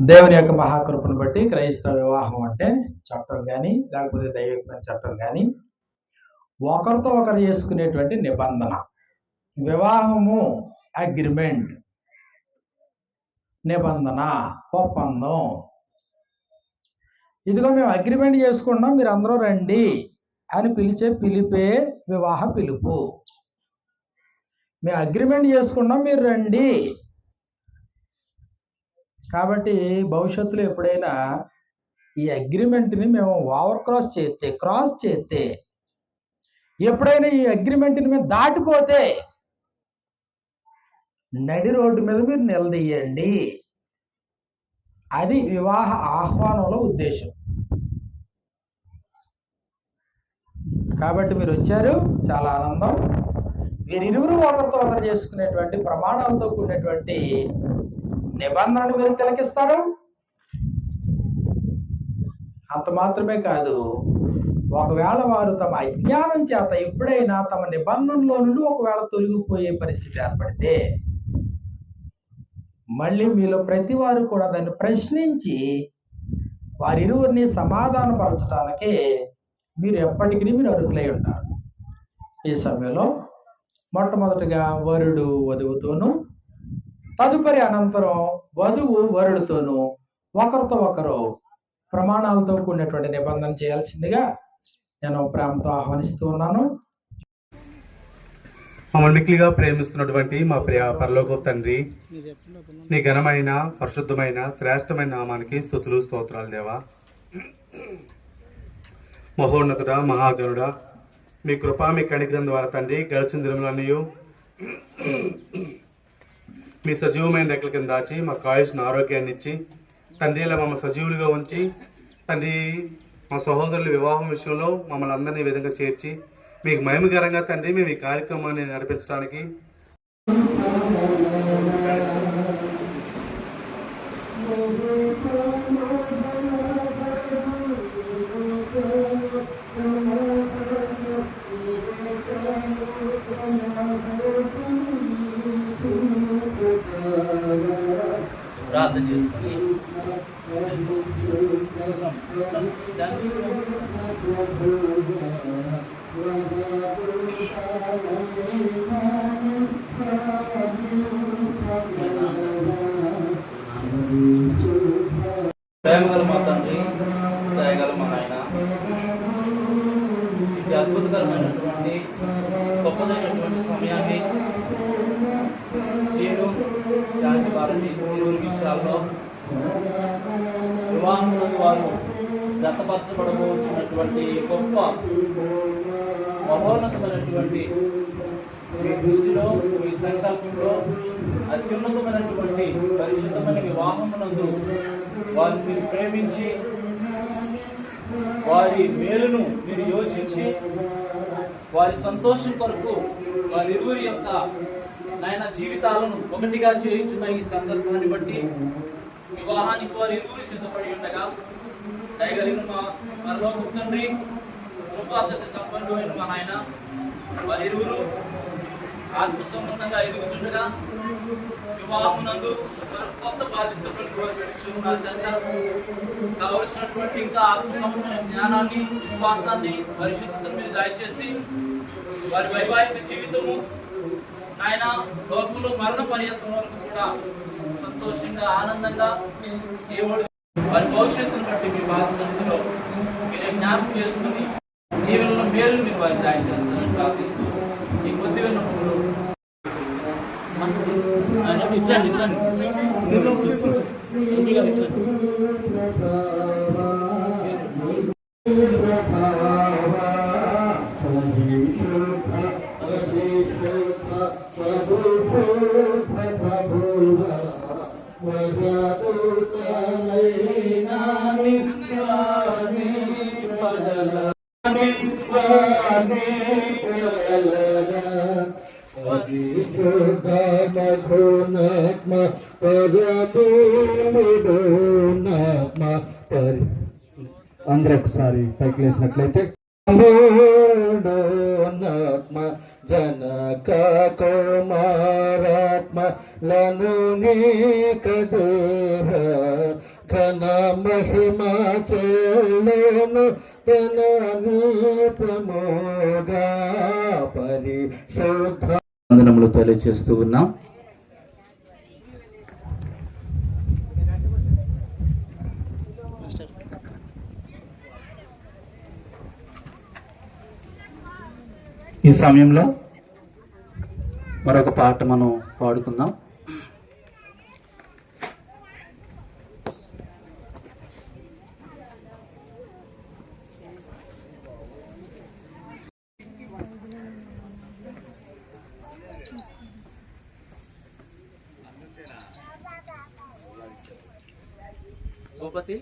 దేవుని యొక్క మహాకృపను బట్టి క్రైస్తవ వివాహం అంటే చట్టం కానీ లేకపోతే దైవికమైన చట్టం కానీ ఒకరితో ఒకరు చేసుకునేటువంటి నిబంధన. వివాహము అగ్రిమెంట్, నిబంధన, ఒప్పందం. ఇదిగో మేము అగ్రిమెంట్ చేసుకున్నాం, మీరు అందరూ రండి అని పిలిచే పిలిపే వివాహ పిలుపు. మేము అగ్రిమెంట్ చేసుకున్నాం, మీరు రండి. కాబట్టి భవిష్యత్తులో ఎప్పుడైనా ఈ అగ్రిమెంట్ని మేము క్రాస్ చేస్తే ఎప్పుడైనా ఈ అగ్రిమెంట్ని మేము దాటిపోతే నడి రోడ్డు మీద మీరు నిలదీయండి. అది వివాహ ఆహ్వానంలో ఉద్దేశం. కాబట్టి మీరు వచ్చారు, చాలా ఆనందం. వీరిరువురు ఒకరితో ఒకరు చేసుకునేటువంటి ప్రమాణాలతో కూడినటువంటి నిబంధనలు మీరు తిలకిస్తారు. అంత మాత్రమే కాదు, ఒకవేళ వారు తమ అజ్ఞానం చేత ఎప్పుడైనా తమ నిబంధనలో నుండి ఒకవేళ తొలగిపోయే పరిస్థితి ఏర్పడితే మళ్ళీ మీలో ప్రతి వారు కూడా దాన్ని ప్రశ్నించి వారిరువురిని సమాధానపరచడానికి మీరు ఎప్పటికీ మీరు అర్హులై ఉంటారు. ఈ సమయంలో మొట్టమొదటిగా వరుడు వధువుతోనూ, తదుపరి అనంతరం వధువు వరుడితోనూ ఒకరితో ఒకరు ప్రమాణాలతో కూడినటువంటి నిబంధన చేయాల్సిందిగా నేను ప్రేమతో ఆహ్వానిస్తూ ఉన్నాను. మమ్మల్ని మిక్కిలిగా ప్రేమిస్తున్నటువంటి మా ప్రియ పరలోకపు తండ్రి, నీ ఘనమైన, పరిశుద్ధమైన, శ్రేష్టమైన నామానికి స్తుతులు స్తోత్రాలు దేవా. మహోన్నతుడా, మహాగణుడా, మీ కృప, మీ కనిగ్రం ద్వారా తండ్రి గడిచిన దినములన్నీ మీ సజీవమైన రెక్కల కింద దాచి మాకు ఆయుష్ను, ఆరోగ్యాన్ని ఇచ్చి తండ్రి ఇలా మమ్మల్ని సజీవులుగా ఉంచి తండ్రి మా సహోదరుల వివాహం విషయంలో మమ్మల్ని అందరినీ ఈ విధంగా చేర్చి మీకు మహిమకరంగా తండ్రి మేము ఈ కార్యక్రమాన్ని నడిపించడానికి ప్రార్థన చేసుకుని ప్రేమగల మా తండ్రి, దయగల మా నాయన, ఇది అద్భుతకరమైనటువంటి గొప్పదైనటువంటి సమయాన్ని నేను శాంతి భారతి ఇరువురు విషయాల్లో వివాహంలో వారు జతపరచబడబోచున్నటువంటి గొప్ప మహోన్నతమైనటువంటి మీ దృష్టిలో, మీ సంకల్పంలో అత్యున్నతమైనటువంటి పరిశుద్ధమైన వివాహమునందు వారిని మీరు ప్రేమించి వారి మేలును మీరు యోచించి వారి సంతోషం కొరకు వారి ఇరువురి యొక్క నాయన జీవితాలను ఒకటిగా చేయించున్న ఈ సందర్భాన్ని బట్టి వివాహానికి వారి ఇరువురు సిద్ధపడి ఉండగా దయగలిగిన మా పరలోకపు తండ్రి, కృపాసత్య సంపన్నుడైన మా నాయన, వారి ఇరువురు ఆత్మ సంబంధంగా ఎదుగుచుండగా వివాహమునందు కొత్త బాధ్యతలను కోరుచున్నారు కనుక కావలసినటువంటి ఇంకా ఆత్మ సంబంధమైన జ్ఞానాన్ని, విశ్వాసాన్ని, పరిశుద్ధతను మీరు దయచేసి వారి వైవాహిక జీవితము ఆయన లోకంలో మరణ పర్యంతం వరకు కూడా సంతోషంగా, ఆనందంగా దేవుడు వారి భవిష్యత్తును బట్టి మీ బాధ్యతలో మీరు జ్ఞాపకం చేసుకుని దీవెనలో మేలు మీరు వారికి దాయం చేస్తారని ప్రార్థిస్తూ ఈ కొద్ది విన్నప్పుడు అందరూ ఒకసారి పైకి లేసినట్లయితే జనక కుమారాత్మ లను నీకదుర ఘన మహిమ చెల్లును తన నీతముగా పరిశుద్ధ వందనములు తెలియజేస్తూ ఉన్నాం. ఈ సమయంలో మరొక పాట మనం పాడుకుందాం. గోపతి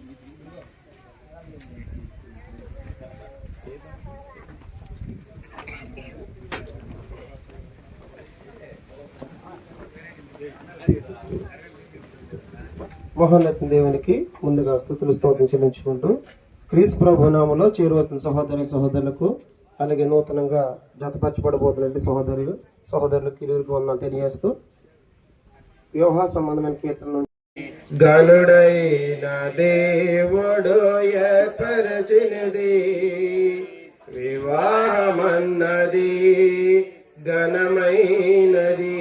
మహోన్నత దేవునికి ముందుగా స్తుతులు స్తోత్రం చెల్లించుకుంటూ క్రీస్తు ప్రభు నామములో చేరువస్తున్న సహోదరులకు అలాగే నూతనంగా జతపరచబడబోతున్న సహోదరులకు ఇరువురికి వందనాలు తెలియజేస్తూ వివాహ సంబంధమైన కీర్తన నుండి గనుడైన దేవుడు ఏర్పరచినది వివాహమన్నది ఘనమైనది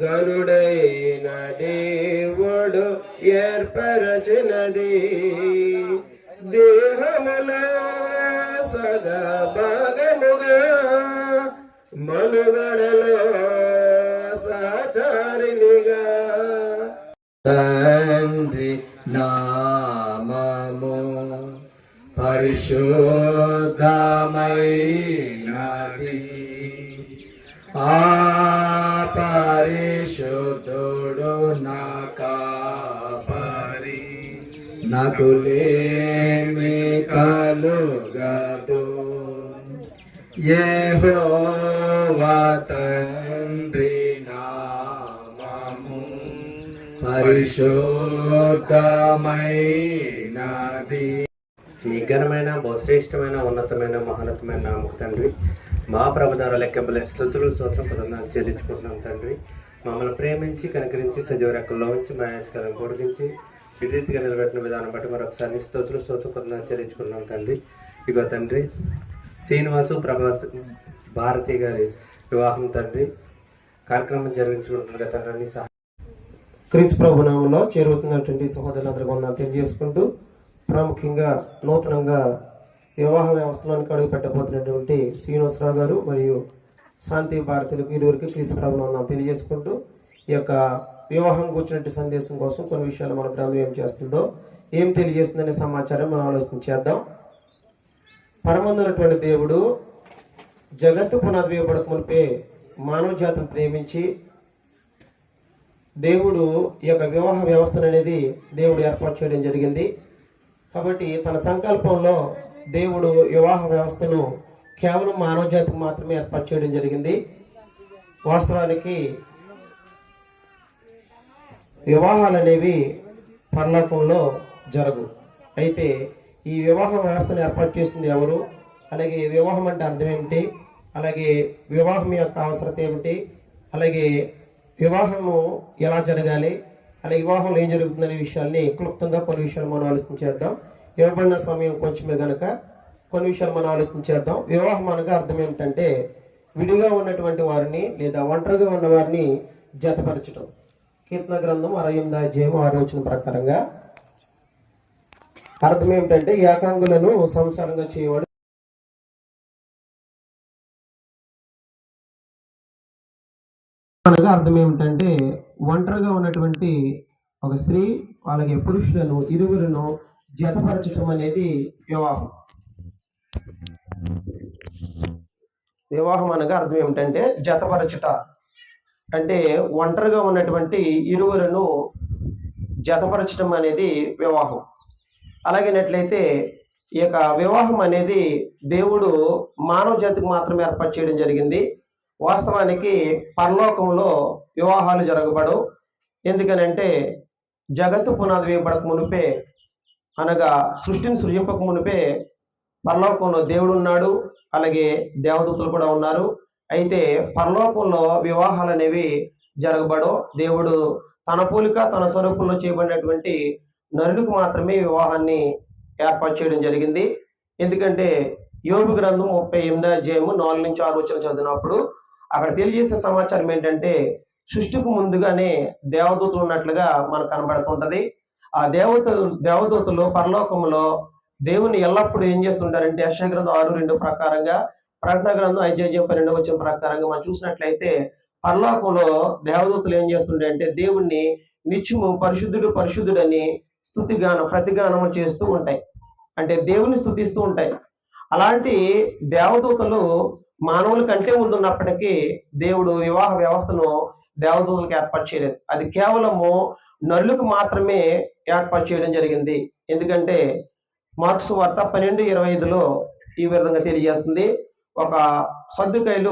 గనుడైన దేవుడు ఏర్పరచినది దేహములో సగ భాగముగా మనుగడలో సహచారినిగా తండ్రి నామము పరిశుద్ధమైనది ఆ పరిశుద్ధుడు నా కాపరి నాకు లేమి కలుగదు యెహోవా తండ్రి నామము పరిశుద్ధమైనది. నీ ఘనమైన బహుశ్రేష్టమైన ఉన్నతమైన మహోన్నతమైన నామకు తండ్రి మా ప్రభుదార లెక్కబలే స్తుతులు స్తోత్రం పదనాలు చెల్లించుకుంటున్నాం తండ్రి. మమ్మల్ని ప్రేమించి కనుకరించి సజీవ రెక్కల్లో ఉంచి మహేశ్వరం పొడిగించి విద్యుత్గా నిలబెట్టిన విధానం బట్టి మరొకసారి స్తోత్రం పదనాలు చెల్లించుకుంటున్నాం తండ్రి. ఇగో తండ్రి శ్రీనివాసు భారతి గారి వివాహం తండ్రి కార్యక్రమం జరిగించుకుంటున్న తండ్రి క్రీస్తు ప్రభు నామములో చేరుతున్నటువంటి సహోదరులందరికీ వందనాలు తెలియజేసుకుంటూ ప్రాముఖ్యంగా నూతనంగా వివాహ వ్యవస్థలోనికి అడుగు పెట్టబోతున్నటువంటి శ్రీనివాసరావు గారు మరియు శాంతి భారతులకు ఇరువురికి క్రీస్తు ప్రభు నామములో తెలియజేసుకుంటూ ఈ యొక్క వివాహం కూర్చున్నట్టు సందేశం కోసం కొన్ని విషయాలు మన గ్రంథం ఏం చేస్తుందో ఏం తెలియజేస్తుందనే సమాచారం మనం ఆలోచన చేద్దాం. పరమందున్నటువంటి దేవుడు జగత్తు పునాది వేయబడక మునిపే మానవ జాతిని ప్రేమించి దేవుడు ఈ యొక్క వివాహ వ్యవస్థను అనేది దేవుడు ఏర్పాటు చేయడం జరిగింది. కాబట్టి తన సంకల్పంలో దేవుడు వివాహ వ్యవస్థను కేవలం మానవ జాతికి మాత్రమే ఏర్పాటు చేయడం జరిగింది. వాస్తవానికి వివాహాలు అనేవి పరలోకంలో జరగు. అయితే ఈ వివాహ వ్యవస్థను ఏర్పాటు చేసింది ఎవరు, అలాగే వివాహం అంటే అర్థం ఏమిటి, అలాగే వివాహం యొక్క అవసరత ఏమిటి, అలాగే వివాహము ఎలా జరగాలి, అలాగే వివాహంలో ఏం జరుగుతుందనే విషయాల్ని క్లుప్తంగా కొన్ని విషయాలు మనం ఆలోచించేద్దాం. ఇవ్వబడిన సమయం కొంచెమే కనుక కొన్ని విషయాలు మనం ఆలోచించేద్దాం. వివాహం అనగా అర్థం ఏమిటంటే విడిగా ఉన్నటువంటి వారిని లేదా ఒంటరిగా ఉన్న వారిని జతపరచడం. కీర్తన గ్రంథం 68వ అధ్యాయం 6వ వచనం ప్రకారంగా అర్థం ఏమిటంటే ఏకాంగులను సంసారంగా చేయవాడు అనగా అర్థం ఏమిటంటే ఒంటరిగా ఉన్నటువంటి ఒక స్త్రీ అలాగే పురుషులను ఇరువులను జతపరచడం అనేది వివాహం. వివాహం అనగా అర్థం ఏమిటంటే జతపరచుట అంటే ఒంటరిగా ఉన్నటువంటి ఇరువులను జతపరచడం అనేది వివాహం. అలాగేనట్లయితే ఈ యొక్క వివాహం అనేది దేవుడు మానవ జాతికి మాత్రమే ఏర్పాటు చేయడం జరిగింది. వాస్తవానికి పరలోకంలో వివాహాలు జరగబడవు. ఎందుకనంటే జగత్తు పునాది వేయబడక మునిపే అనగా సృష్టిని సృజింపక మునిపే పరలోకంలో దేవుడు ఉన్నాడు, అలాగే దేవదూతలు కూడా ఉన్నారు. అయితే పరలోకంలో వివాహాలు అనేవి జరగబడవు. దేవుడు తన పోలిక తన స్వరూపంలో చేయబడినటువంటి నరుడికి మాత్రమే వివాహాన్ని ఏర్పాటు చేయడం జరిగింది. ఎందుకంటే యోబు గ్రంథం 38వ అధ్యాయము 4 నుంచి 6 వచనం చదివినప్పుడు అక్కడ తెలియజేసే సమాచారం ఏంటంటే సృష్టికి ముందుగానే దేవదూతలు ఉన్నట్లుగా మనకు కనబడుతుంటది. ఆ దేవదూతలు పరలోకంలో దేవుని ఎల్లప్పుడూ ఏం చేస్తుంటారంటే యెషయా గ్రంథం 6:2 ప్రకారంగా, ప్రకటన గ్రంథం 5:12 వచనం ప్రకారంగా మనం చూసినట్లయితే పరలోకంలో దేవదూతలు ఏం చేస్తుంటారంటే దేవుణ్ణి నిత్యము పరిశుద్ధుడు పరిశుద్ధుడని ప్రతిగానము చేస్తూ ఉంటాయి. అంటే దేవుని స్తుతిస్తూ ఉంటాయి. అలాంటి దేవదూతలు మానవుల కంటే ముందున్నప్పటికీ దేవుడు వివాహ వ్యవస్థను దేవదూతలకు ఏర్పాటు చేయలేదు. అది కేవలము నరులకు మాత్రమే ఏర్పాటు చేయడం జరిగింది. ఎందుకంటే మార్క్స్ వార్త 12:25లో ఈ విధంగా తెలియజేస్తుంది. ఒక సద్దుకాయలు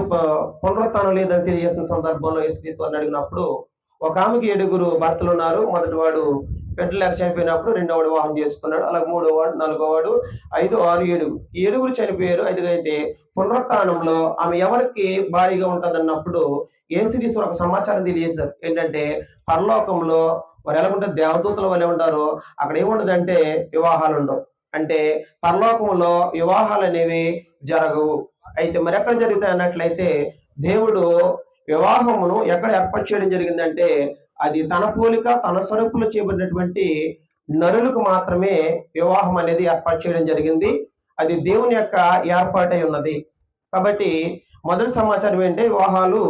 పునరుత్థానం లేదని తెలియజేసిన సందర్భంలో యేసుక్రీస్తు వారిని అడిగినప్పుడు ఒక ఆమెకి 7 భర్తలు ఉన్నారు. మొదటి వాడు బిడ్డ లేక చనిపోయినప్పుడు రెండోవాడు వివాహం చేసుకున్నాడు. అలాగే 3వ వాడు, 4వ వాడు, 5, 6, 7 ఈ 7 చనిపోయారు. 5 అయితే పునరుత్థానంలో ఆమె ఎవరికి భారీగా ఉంటుందన్నప్పుడు యేసుక్రీస్తు ఒక సమాచారం తెలియజేశారు. ఏంటంటే పరలోకంలో వారు ఎలా ఉంటారు, దేవదూతల వలె ఉంటారు. అక్కడ ఏముండదంటే వివాహాలు ఉండవు. అంటే పరలోకంలో వివాహాలు అనేవి జరగవు. అయితే మరి ఎక్కడ జరుగుతాయి అన్నట్లయితే దేవుడు వివాహమును ఎక్కడ ఏర్పాటు చేయడం జరిగిందంటే అది తన పోలిక తన స్వరూపులో చేయబడినటువంటి నరులకు మాత్రమే వివాహం అనేది ఏర్పాటు చేయడం జరిగింది. అది దేవుని యొక్క ఏర్పాటై ఉన్నది. కాబట్టి మొదటి సమాచారం ఏంటంటే వివాహాలు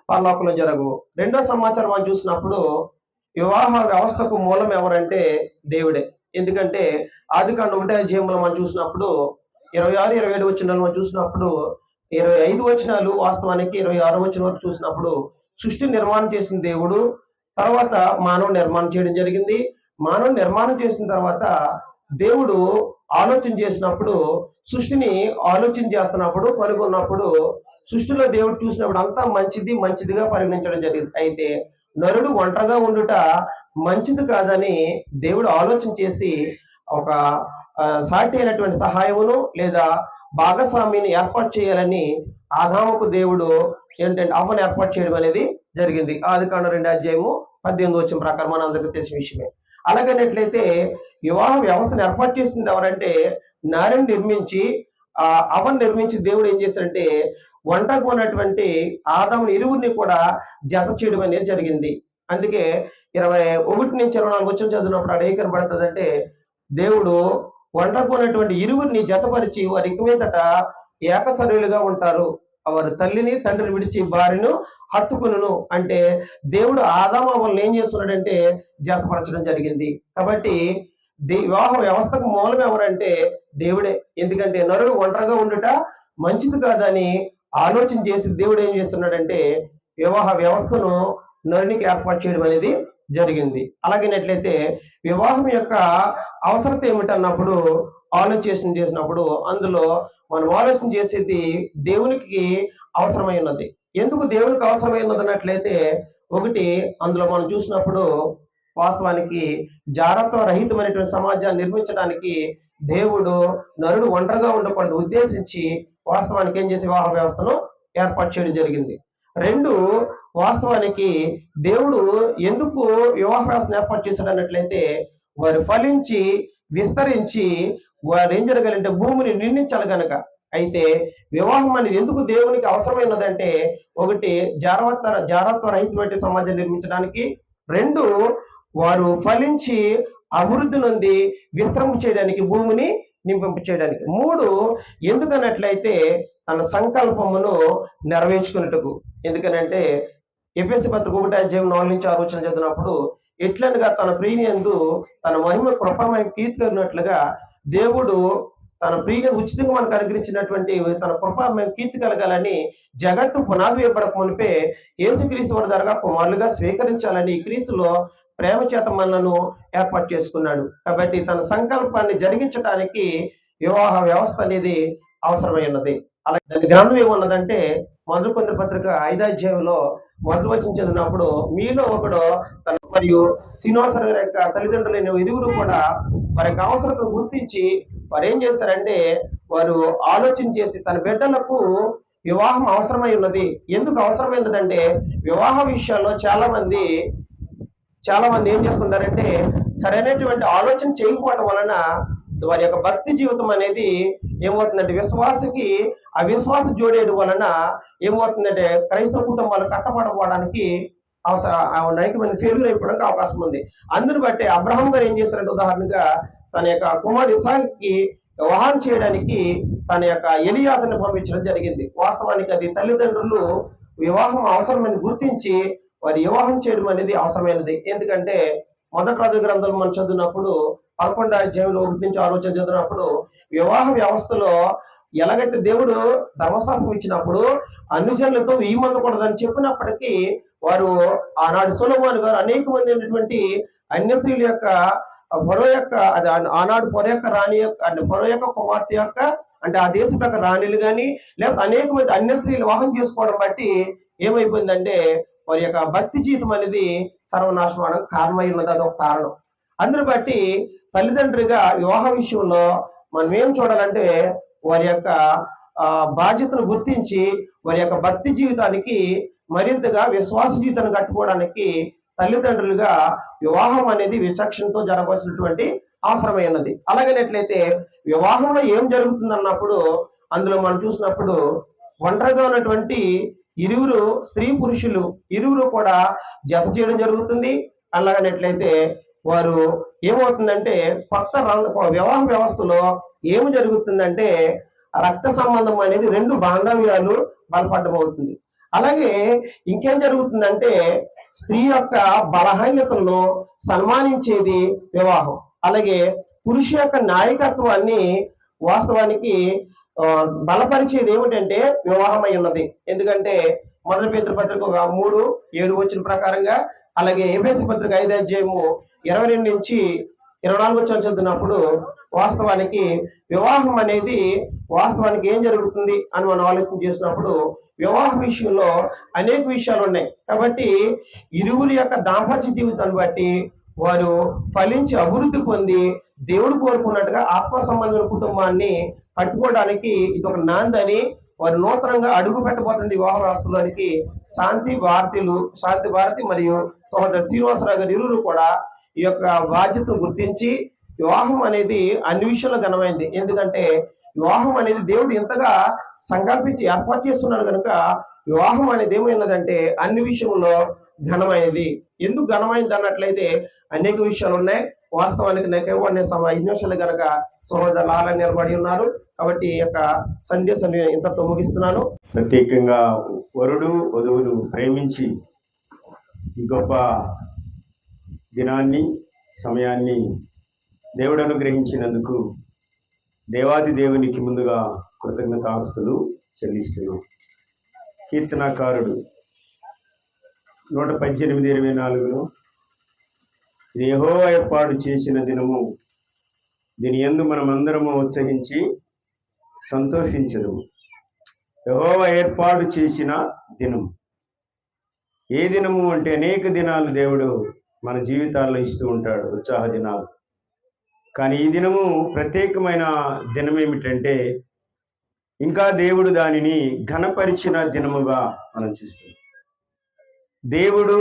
పరలోకంలో జరగవు. రెండో సమాచారం మనం చూసినప్పుడు వివాహ వ్యవస్థకు మూలం ఎవరంటే దేవుడే. ఎందుకంటే ఆదికాండం 1వ అధ్యాయంలో మనం చూసినప్పుడు 26, 27 వచనాలు మనం చూసినప్పుడు 25 వచనాలు వాస్తవానికి 26వ వచనం వరకు చూసినప్పుడు సృష్టి నిర్మాణం చేసిన దేవుడు తర్వాత మానవ నిర్మాణం చేయడం జరిగింది. మానవ నిర్మాణం చేసిన తర్వాత దేవుడు ఆలోచన చేసినప్పుడు సృష్టిని ఆలోచన చేస్తున్నప్పుడు కనుగొన్నప్పుడు సృష్టిలో దేవుడు చూసినప్పుడు అంతా మంచిదిగా పరిగణించడం జరిగింది. అయితే నరుడు ఒంటరిగా ఉండుట మంచిది కాదని దేవుడు ఆలోచన చేసి ఒక సాటి అయినటువంటి సహాయమును లేదా భాగస్వామిని ఏర్పాటు చేయాలని ఆదాముకు దేవుడు ఏంటంటే అవ్వను ఏర్పాటు చేయడం అనేది జరిగింది. ఆదికాండం 2వ అధ్యాయము 18వ వచనం ప్రకారం మన అందరికీ తెలిసిన విషయమే. అలాగనట్లయితే వివాహ వ్యవస్థను ఏర్పాటు చేసింది ఎవరంటే నారిని నిర్మించి అవ్వను నిర్మించి దేవుడు ఏం చేశాడంటే ఒంటరిగా ఉన్నటువంటి ఆదాముని ఇరువురిని కూడా జత చేయడం అనేది జరిగింది. అందుకే 21 నుంచి 24 వచనం చదివినప్పుడు అక్కడ ఏం కనబడుతుందంటే దేవుడు ఒంటరిగా ఉన్నటువంటి ఇరువురిని జతపరిచి వారి ఇక మీదట ఏకశరీరులుగా ఉంటారు. వారు తల్లిని తండ్రిని విడిచి భార్యను హత్తుకును. అంటే దేవుడు ఆదాము అవ్వలను ఏం చేస్తున్నాడంటే జతపరచడం జరిగింది. కాబట్టి వివాహ వ్యవస్థకు మూలం ఎవరంటే దేవుడే. ఎందుకంటే నరుడు ఒంటరిగా ఉండుట మంచిది కాదని ఆలోచన చేసి దేవుడు ఏం చేస్తున్నాడంటే వివాహ వ్యవస్థను నరునికి ఏర్పాటు చేయడం అనేది జరిగింది. అలాగేనట్లయితే వివాహం యొక్క అవసరత ఏమిటన్నప్పుడు ఆలోచన చేసినప్పుడు అందులో మనం ఆలోచన చేసేది దేవునికి అవసరమై ఉన్నది. ఎందుకు దేవునికి అవసరమై ఉన్నది అన్నట్లయితే ఒకటి అందులో మనం చూసినప్పుడు వాస్తవానికి జారత్వ రహితమైనటువంటి సమాజాన్ని నిర్మించడానికి దేవుడు నరుడు ఒంటరిగా ఉండకూడదు ఉద్దేశించి వాస్తవానికి ఏం చేసి వివాహ వ్యవస్థను ఏర్పాటు చేయడం జరిగింది. 2 వాస్తవానికి దేవుడు ఎందుకు వివాహ వ్యవస్థను ఏర్పాటు చేశాడు అన్నట్లయితే వారు ఫలించి విస్తరించి వారు ఏం జరగాలంటే భూమిని నిండించాలి గనక. అయితే వివాహం అనేది ఎందుకు దేవునికి అవసరమైనదంటే ఒకటి జారత్వ రహితమైన సమాజం నిర్మించడానికి, 2 వారు ఫలించి అభివృద్ధి నుండి విస్తరింప చేయడానికి భూమిని నింపింప చేయడానికి, 3 ఎందుకన్నట్లయితే తన సంకల్పమును నెరవేర్చుకున్నట్టుకు. ఎందుకనంటే ఎఫెసీ పత్రిక 1వ అధ్యాయం 4 నుంచి 6 వచనం చదివినప్పుడు ఎట్లనగా తన ప్రియయందు తన మహిమ కృపమయ కీర్తి కలిగినట్లుగా దేవుడు తన ప్రియుని ఉచితంగా మనకు అనుగ్రహించినటువంటి తన కృపమయ కీర్తి కలగాలని జగత్తు పునాది వేయబడక మునిపే యేసుక్రీస్తు వారి ద్వారా కుమారులుగా స్వీకరించాలని క్రీస్తులో ప్రేమ చేత మనలను ఏర్పాటు చేసుకున్నాడు. కాబట్టి తన సంకల్పాన్ని జరిగించడానికి వివాహ వ్యవస్థ అనేది అవసరమై ఉన్నది. అలాగే దాని గ్రంథం ఏమన్నదంటే మొదటి కొరింథీ పత్రిక 5వ అధ్యాయంలో మొదటి వచనం చదివినప్పుడు మీలో ఒకడు తన మరియు శ్రీనివాసరావు గారి యొక్క తల్లిదండ్రులైన ఇరువురు కూడా వారి యొక్క అవసరతను గుర్తించి వారు ఏం చేస్తారంటే వారు ఆలోచన చేసి తన బిడ్డలకు వివాహం అవసరమై ఉన్నది. ఎందుకు అవసరమైనదంటే వివాహ విషయాల్లో చాలా మంది చాలా మంది ఏం చేస్తుంటారంటే సరైనటువంటి ఆలోచన చేయకపోవడం వలన వారి యొక్క భక్తి జీవితం అనేది ఏమవుతుందంటే విశ్వాసకి అవిశ్వాస జోడేయడం వలన ఏమవుతుందంటే క్రైస్తవ కుటుంబాలు కట్టబడపోవడానికి నైతికమైన ఫెయిల్యూర్ అయిపోవడానికి అవకాశం ఉంది. అందుని బట్టి అబ్రహాం గారు ఏం చేశారంటే ఉదాహరణగా తన యొక్క కుమారుడు ఇస్సాకుకి వివాహం చేయడానికి తన యొక్క ఎలియాజర్ని పంపించడం జరిగింది. వాస్తవానికి అది తల్లిదండ్రులు వివాహం అవసరమని గుర్తించి వారి వివాహం చేయడం అనేది అవసరమైనది. ఎందుకంటే మొదటి రాజు గ్రంథాలు మనం చదివినప్పుడు 11వ అధ్యాయంలో 1 నుంచి 6 చదివినప్పుడు వివాహ వ్యవస్థలో ఎలాగైతే దేవుడు ధర్మశాస్త్రం ఇచ్చినప్పుడు అన్ని జనులతో వీయమందకూడదని చెప్పినప్పటికీ వారు ఆనాడు సొలొమోను గారు అనేక మంది అయినటువంటి అన్య స్త్రీల యొక్క ఫరో యొక్క అది ఆనాడు ఫరో యొక్క కుమార్తె యొక్క అంటే ఆ దేశం యొక్క రాణిలు కానీ లేకపోతే అనేక మంది అన్య స్త్రీలు వివాహం చేసుకోవడం బట్టి ఏమైపోయిందంటే వారి యొక్క భక్తి జీవితం అనేది సర్వనాశనం అవడం కారణమై ఉన్నది. అదొక కారణం. అందుని బట్టి తల్లిదండ్రిగా వివాహ విషయంలో మనం ఏం చూడాలంటే వారి యొక్క బాధ్యతను గుర్తించి వారి యొక్క భక్తి జీవితానికి మరింతగా విశ్వాస జీవితాన్ని కట్టుకోవడానికి తల్లిదండ్రులుగా వివాహం అనేది విచక్షణతో జరగవలసినటువంటి అవసరమైనది. అలాగనేట్లయితే వివాహంలో ఏం జరుగుతుంది అన్నప్పుడు అందులో మనం చూసినప్పుడు ఒంటరిగా ఉన్నటువంటి ఇరువురు స్త్రీ పురుషులు ఇరువురు కూడా జత చేయడం జరుగుతుంది. అలాగనేట్లయితే వారు ఏమవుతుందంటే కొత్త వివాహ వ్యవస్థలో ఏమి జరుగుతుందంటే రక్త సంబంధం అనేది 2 బాంధవ్యాలు బలపడడం అవుతుంది. అలాగే ఇంకేం జరుగుతుందంటే స్త్రీ యొక్క బలహీనతలను సన్మానించేది వివాహం. అలాగే పురుష యొక్క నాయకత్వాన్ని వాస్తవానికి బలపరిచేది ఏమిటంటే వివాహం అయి ఉన్నది. ఎందుకంటే మొదటి పేతురు పత్రిక 3:7 వచ్చిన ప్రకారంగా, అలాగే ఎఫెసీ పత్రిక 5వ అధ్యాయము 22 నుంచి 24 చదువుతున్నప్పుడు వాస్తవానికి వివాహం అనేది వాస్తవానికి ఏం జరుగుతుంది అని మనం ఆలోచన చేసినప్పుడు వివాహ విషయంలో అనేక విషయాలు ఉన్నాయి. కాబట్టి ఇరువురి యొక్క దాంపత్య జీవితాన్ని బట్టి వారు ఫలించి అభివృద్ధి పొంది దేవుడు కోరుకున్నట్టుగా ఆత్మ సంబంధమైన కుటుంబాన్ని కట్టుకోవడానికి ఇది ఒక నాందని వారు నూతనంగా అడుగు పెట్టబోతున్న వివాహ వ్యవస్థలోనికి శాంతి భారతి మరియు సహోదరు శ్రీనివాసరావు గారు ఇరువురు కూడా ఈ యొక్క బాధ్యతను గుర్తించి వివాహం అనేది అన్ని విషయాల్లో ఘనమైంది. ఎందుకంటే వివాహం అనేది దేవుడు ఎంతగా సంకల్పించి ఏర్పాటు చేస్తున్నాడు కనుక వివాహం అనేది ఏమైనదంటే అన్ని విషయంలో ఘనమైనది. ఎందుకు ఘనమైనది అన్నట్లయితే అనేక విషయాలు ఉన్నాయి. వాస్తవానికి నాకు 5 నిమిషాలు కనుక సహోదరులు ఆలయం నిలబడి ఉన్నారు. కాబట్టి ఈ యొక్క సందేశాన్ని ఇంతతో ముగిస్తున్నాను. ప్రత్యేకంగా వరుడు వధువులు ప్రేమించి ఈ గొప్ప దినాన్ని సమయాన్ని దేవుడు అనుగ్రహించినందుకు దేవాది దేవునికి ముందుగా కృతజ్ఞతాస్తులు చెల్లిస్తున్నాం. కీర్తనాకారుడు 118:24 ఇది యెహోవా ఏర్పాటు చేసిన దినము, దీని యందు మనమందరము ఉత్సహించి సంతోషించదుము. యెహోవా ఏర్పాటు చేసిన దినము. ఏ దినము అంటే అనేక దినాలు దేవుడు మన జీవితాల్లో ఇస్తూ ఉంటాడు, ఉత్సాహ దినాలు. కానీ ఈ దినము ప్రత్యేకమైన దినం ఏమిటంటే ఇంకా దేవుడు దానిని ఘనపరిచిన దినముగా మనం చూస్తున్నాం. దేవుడు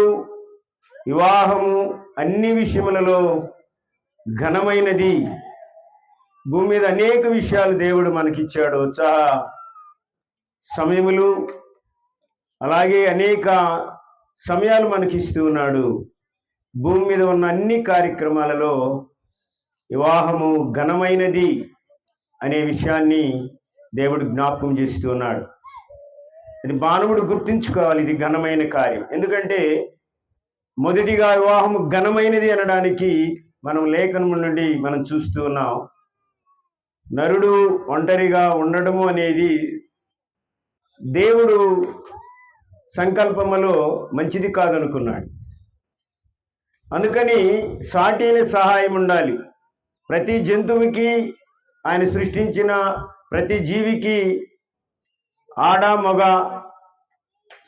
వివాహము అన్ని విషయములలో ఘనమైనది. భూమి మీద అనేక విషయాలు దేవుడు మనకిచ్చాడు, ఉత్సాహ సమయములు, అలాగే అనేక సమయాలు మనకిస్తూ ఉన్నాడు. భూమి మీద ఉన్న అన్ని కార్యక్రమాలలో వివాహము ఘనమైనది అనే విషయాన్ని దేవుడు జ్ఞాపకం చేస్తూ ఉన్నాడు. ఇది మానవుడు గుర్తుంచుకోవాలి, ఇది ఘనమైన కార్యం. ఎందుకంటే మొదటిగా వివాహము ఘనమైనది అనడానికి మనం లేఖనం నుండి మనం చూస్తూ ఉన్నాం. నరుడు ఒంటరిగా ఉండడము అనేది దేవుడు సంకల్పములో మంచిది కాదనుకున్నాడు. అందుకని సాటిన సహాయం ఉండాలి. ప్రతి జంతువుకి, ఆయన సృష్టించిన ప్రతి జీవికి ఆడ మగ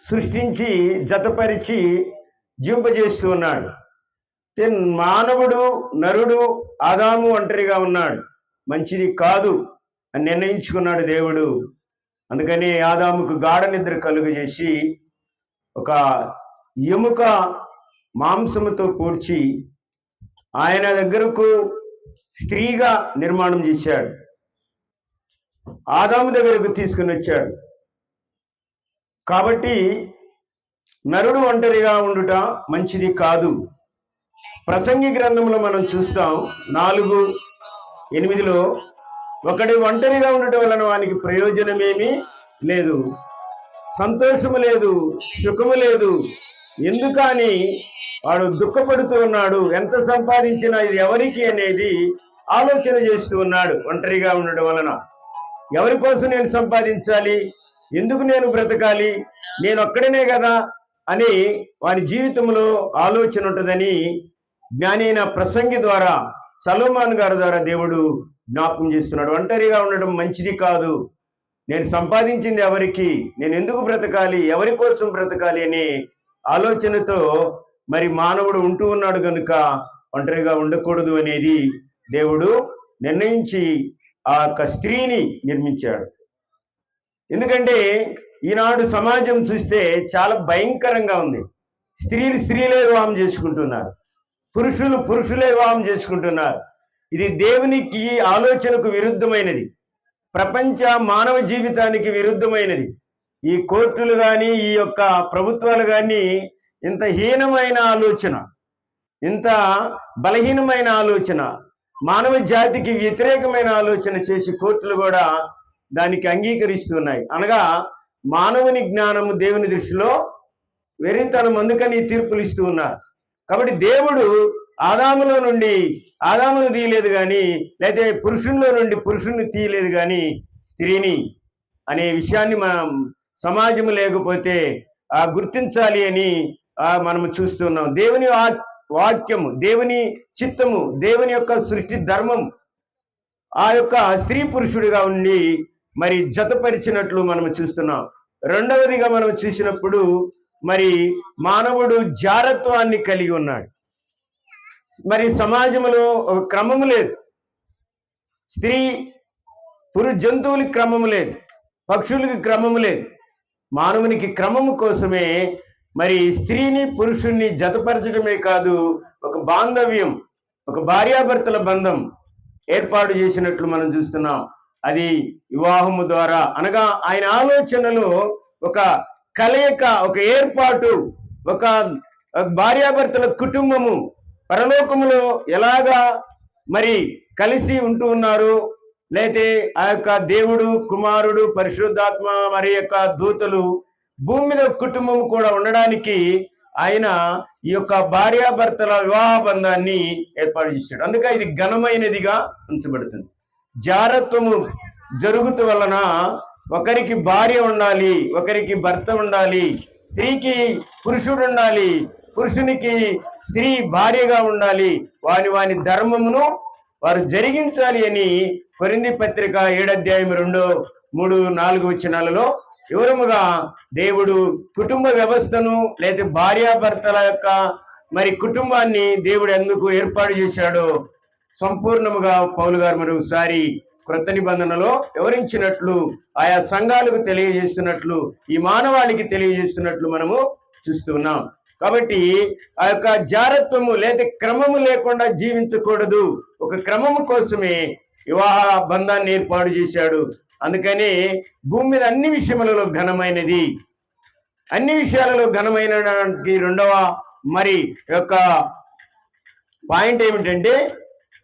సృష్టించి జతపరిచి జీవింపజేస్తూ ఉన్నాడు. మానవుడు నరుడు ఆదాము ఒంటరిగా ఉన్నాడు, మంచిది కాదు అని నిర్ణయించుకున్నాడు దేవుడు. అందుకని ఆదాముకు గాఢ నిద్ర కలుగజేసి ఒక ఎముక మాంసముతో పూడ్చి ఆయన దగ్గరకు స్త్రీగా నిర్మాణం చేశాడు. ఆదాము దగ్గరకు తీసుకుని వచ్చాడు. కాబట్టి నరుడు ఒంటరిగా ఉండుట మంచిది కాదు. ప్రసంగి గ్రంథంలో మనం చూస్తాం 4:8 ఒకటి ఒంటరిగా ఉండటం వలన వానికి ప్రయోజనమేమీ లేదు, సంతోషము లేదు, సుఖము లేదు, ఎందుకని వాడు దుఃఖపడుతూ ఉన్నాడు. ఎంత సంపాదించినా ఇది ఎవరికి అనేది ఆలోచన చేస్తూ ఉన్నాడు. ఒంటరిగా ఉండడం వలన ఎవరి కోసం నేను సంపాదించాలి, ఎందుకు నేను బ్రతకాలి, నేను ఒక్కడనే కదా అని వాని జీవితంలో ఆలోచన ఉంటుందని జ్ఞాని అయిన ప్రసంగి ద్వారా, సలోమాన్ గారి ద్వారా దేవుడు జ్ఞాపకం చేస్తున్నాడు. ఒంటరిగా ఉండడం మంచిది కాదు, నేను సంపాదించింది ఎవరికి, నేను ఎందుకు బ్రతకాలి, ఎవరి కోసం బ్రతకాలి అనే ఆలోచనతో మరి మానవుడు ఉంటూ ఉన్నాడు కనుక ఒంటరిగా ఉండకూడదు అనేది దేవుడు నిర్ణయించి ఆ యొక్క స్త్రీని నిర్మించాడు. ఎందుకంటే ఈనాడు సమాజం చూస్తే చాలా భయంకరంగా ఉంది. స్త్రీలే వివాహం చేసుకుంటున్నారు, పురుషులే వివాహం చేసుకుంటున్నారు. ఇది దేవునికి ఆలోచనకు విరుద్ధమైనది, ప్రపంచ మానవ జీవితానికి విరుద్ధమైనది. ఈ కోర్టులు కానీ ఈ యొక్క ప్రభుత్వాలు కానీ ఇంత హీనమైన ఆలోచన, ఇంత బలహీనమైన ఆలోచన, మానవ జాతికి వ్యతిరేకమైన ఆలోచన చేసి కోర్టులు కూడా దానికి అంగీకరిస్తున్నాయి. అనగా మానవుని జ్ఞానము దేవుని దృష్టిలో వెర్రితనం, అందుకని తీర్పులు ఇస్తూ ఉన్నారు. కాబట్టి దేవుడు ఆదాములో నుండి ఆదామును తీయలేదు కానీ, లేకపోతే పురుషునిలో నుండి పురుషుని తీయలేదు కానీ స్త్రీని అనే విషయాన్ని మనం సమాజం లేకపోతే గుర్తించాలి అని మనము చూస్తున్నాం. దేవుని వాక్యము, దేవుని చిత్తము, దేవుని యొక్క సృష్టి ధర్మం ఆ యొక్క స్త్రీ పురుషుడిగా ఉండి మరి జతపరిచినట్లు మనం చూస్తున్నాం. రెండవదిగా మనం చూసినప్పుడు మరి మానవుడు జారత్వాన్ని కలిగి ఉన్నాడు. మరి సమాజంలో ఒక క్రమము లేదు, స్త్రీ జంతువులకి క్రమము లేదు, పక్షులకి క్రమము లేదు. మానవునికి క్రమము కోసమే మరి స్త్రీని పురుషుణ్ణి జతపరచడమే కాదు, ఒక బాంధవ్యం, ఒక భార్యాభర్తల బంధం ఏర్పాటు చేసినట్లు మనం చూస్తున్నాం. అది వివాహము ద్వారా, అనగా ఆయన ఆలోచనలో ఒక కలయిక, ఒక ఏర్పాటు, ఒక భార్యాభర్తల కుటుంబము పరలోకములో ఎలాగా మరి కలిసి ఉంటూ ఉన్నారు, లేతే ఆ యొక్క దేవుడు, కుమారుడు, పరిశుద్ధాత్మ మరి యొక్క దూతలు భూమి మీద కుటుంబం కూడా ఉండడానికి ఆయన ఈ యొక్క భార్యాభర్తల వివాహ బంధాన్ని ఏర్పాటు చేశాడు. అందుకే ఇది ఘనమైనదిగా ఉంచబడుతుంది. జారత్వము జరుగుతూ వలన ఒకరికి భార్య ఉండాలి, ఒకరికి భర్త ఉండాలి, స్త్రీకి పురుషుడు ఉండాలి, పురుషునికి స్త్రీ భార్యగా ఉండాలి, వాని ధర్మమును వారు జరిగించాలి అని కొరింథీ పత్రిక 7:2-3-4 వివరముగా దేవుడు కుటుంబ వ్యవస్థను లేదా భార్యాభర్తల యొక్క మరి కుటుంబాన్ని దేవుడు ఎందుకు ఏర్పాటు చేశాడో సంపూర్ణముగా పౌలు గారు మరొకసారి క్రొత్త నిబంధనలో వివరించినట్లు, ఆయా సంఘాలకు తెలియజేస్తున్నట్లు, ఈ మానవాళికి తెలియజేస్తున్నట్లు మనము చూస్తున్నాం. కాబట్టి ఆ యొక్క జారత్వము లేదా క్రమము లేకుండా జీవించకూడదు, ఒక క్రమము కోసమే వివాహ బంధాన్ని ఏర్పాటు చేశాడు. అందుకని భూమి మీద అన్ని విషయములలో ఘనమైనది, అన్ని విషయాలలో ఘనమైనడానికి రెండవ మరి యొక్క పాయింట్ ఏమిటంటే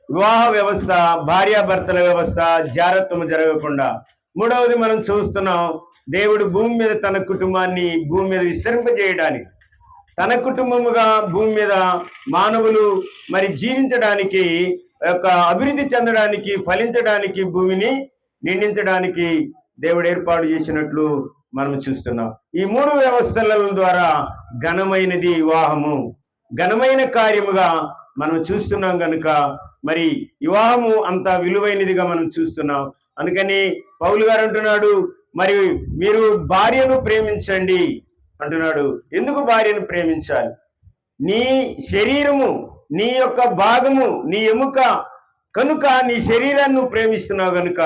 వివాహ వ్యవస్థ, భార్యాభర్తల వ్యవస్థ, జారత్వము జరగకుండా. మూడవది మనం చూస్తున్నాం, దేవుడు భూమి మీద తన కుటుంబాన్ని భూమి మీద విస్తరింపజేయడానికి, తన కుటుంబముగా భూమి మీద మానవులు మరి జీవించడానికి, యొక్క అభివృద్ధి చెందడానికి, ఫలించడానికి, భూమిని నిండించడానికి దేవుడు ఏర్పాటు చేసినట్లు మనం చూస్తున్నాం. ఈ మూడు వ్యవస్థల ద్వారా ఘనమైనది వివాహము, ఘనమైన కార్యముగా మనం చూస్తున్నాం కనుక మరి వివాహము అంత విలువైనదిగా మనం చూస్తున్నాం. అందుకని పౌలు గారు అంటున్నాడు, మరి మీరు భార్యను ప్రేమించండి అంటున్నాడు. ఎందుకు భార్యను ప్రేమించాలి? నీ శరీరము, నీ యొక్క భాగము, నీ ఎముక కనుక నీ శరీరాన్ని నువ్వు ప్రేమిస్తున్నావు కనుక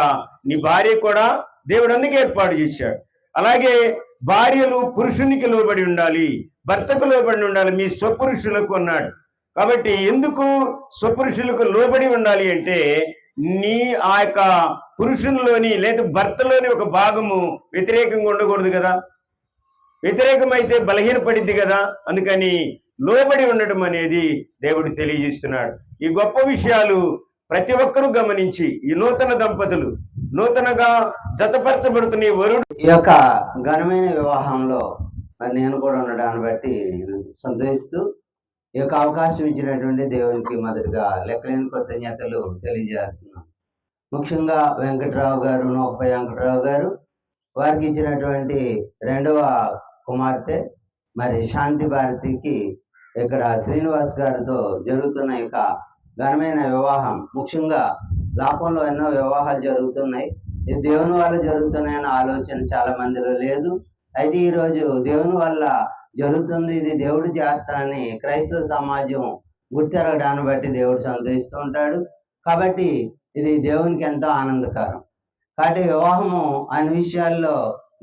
నీ భార్య కూడా దేవుడు అందుకే ఏర్పాటు చేశాడు. అలాగే భార్యలు పురుషునికి లోబడి ఉండాలి, భర్తకు లోబడి ఉండాలి, మీ స్వపురుషులకు అన్నాడు. కాబట్టి ఎందుకు స్వపురుషులకు లోబడి ఉండాలి అంటే నీ ఆ యొక్క పురుషునిలోని లేదా భర్తలోని ఒక భాగము వ్యతిరేకంగా ఉండకూడదు కదా, వ్యతిరేకమైతే బలహీనపడిద్ది కదా. అందుకని లోబడి ఉండడం అనేది దేవుడు తెలియజేస్తున్నాడు. ఈ గొప్ప విషయాలు ప్రతి ఒక్కరూ గమనించి ఈ నూతన దంపతులు నూతనగా జతపరచబడుతున్న ఈ వరుడు ఈ యొక్క ఘనమైన వివాహంలో మరి నేను కూడా ఉండడాన్ని బట్టి నేను సంతోషిస్తూ ఈ యొక్క అవకాశం ఇచ్చినటువంటి దేవునికి మొదటిగా లెక్కలేని కృతజ్ఞతలు తెలియజేస్తున్నాను. ముఖ్యంగా వెంకట్రావు గారు, నోకపై వెంకట్రావు గారు, వారికి ఇచ్చినటువంటి రెండవ కుమార్తె మరి శాంతి భారతికి ఇక్కడ శ్రీనివాస్ గారితో జరుగుతున్న యొక్క ఘనమైన వివాహం. ముఖ్యంగా లోకంలో ఎన్నో వివాహాలు జరుగుతున్నాయి, ఇది దేవుని వల్ల జరుగుతున్నాయన్న ఆలోచన చాలా మందిలో లేదు. అయితే ఈరోజు దేవుని వల్ల జరుగుతుంది, ఇది దేవుడు చేస్తానని క్రైస్తవ సమాజం గుర్తెరగడాన్ని బట్టి దేవుడు సంతోషిస్తూ ఉంటాడు. కాబట్టి ఇది దేవునికి ఎంతో ఆనందకరం. కాబట్టి వివాహము అన్ని విషయాల్లో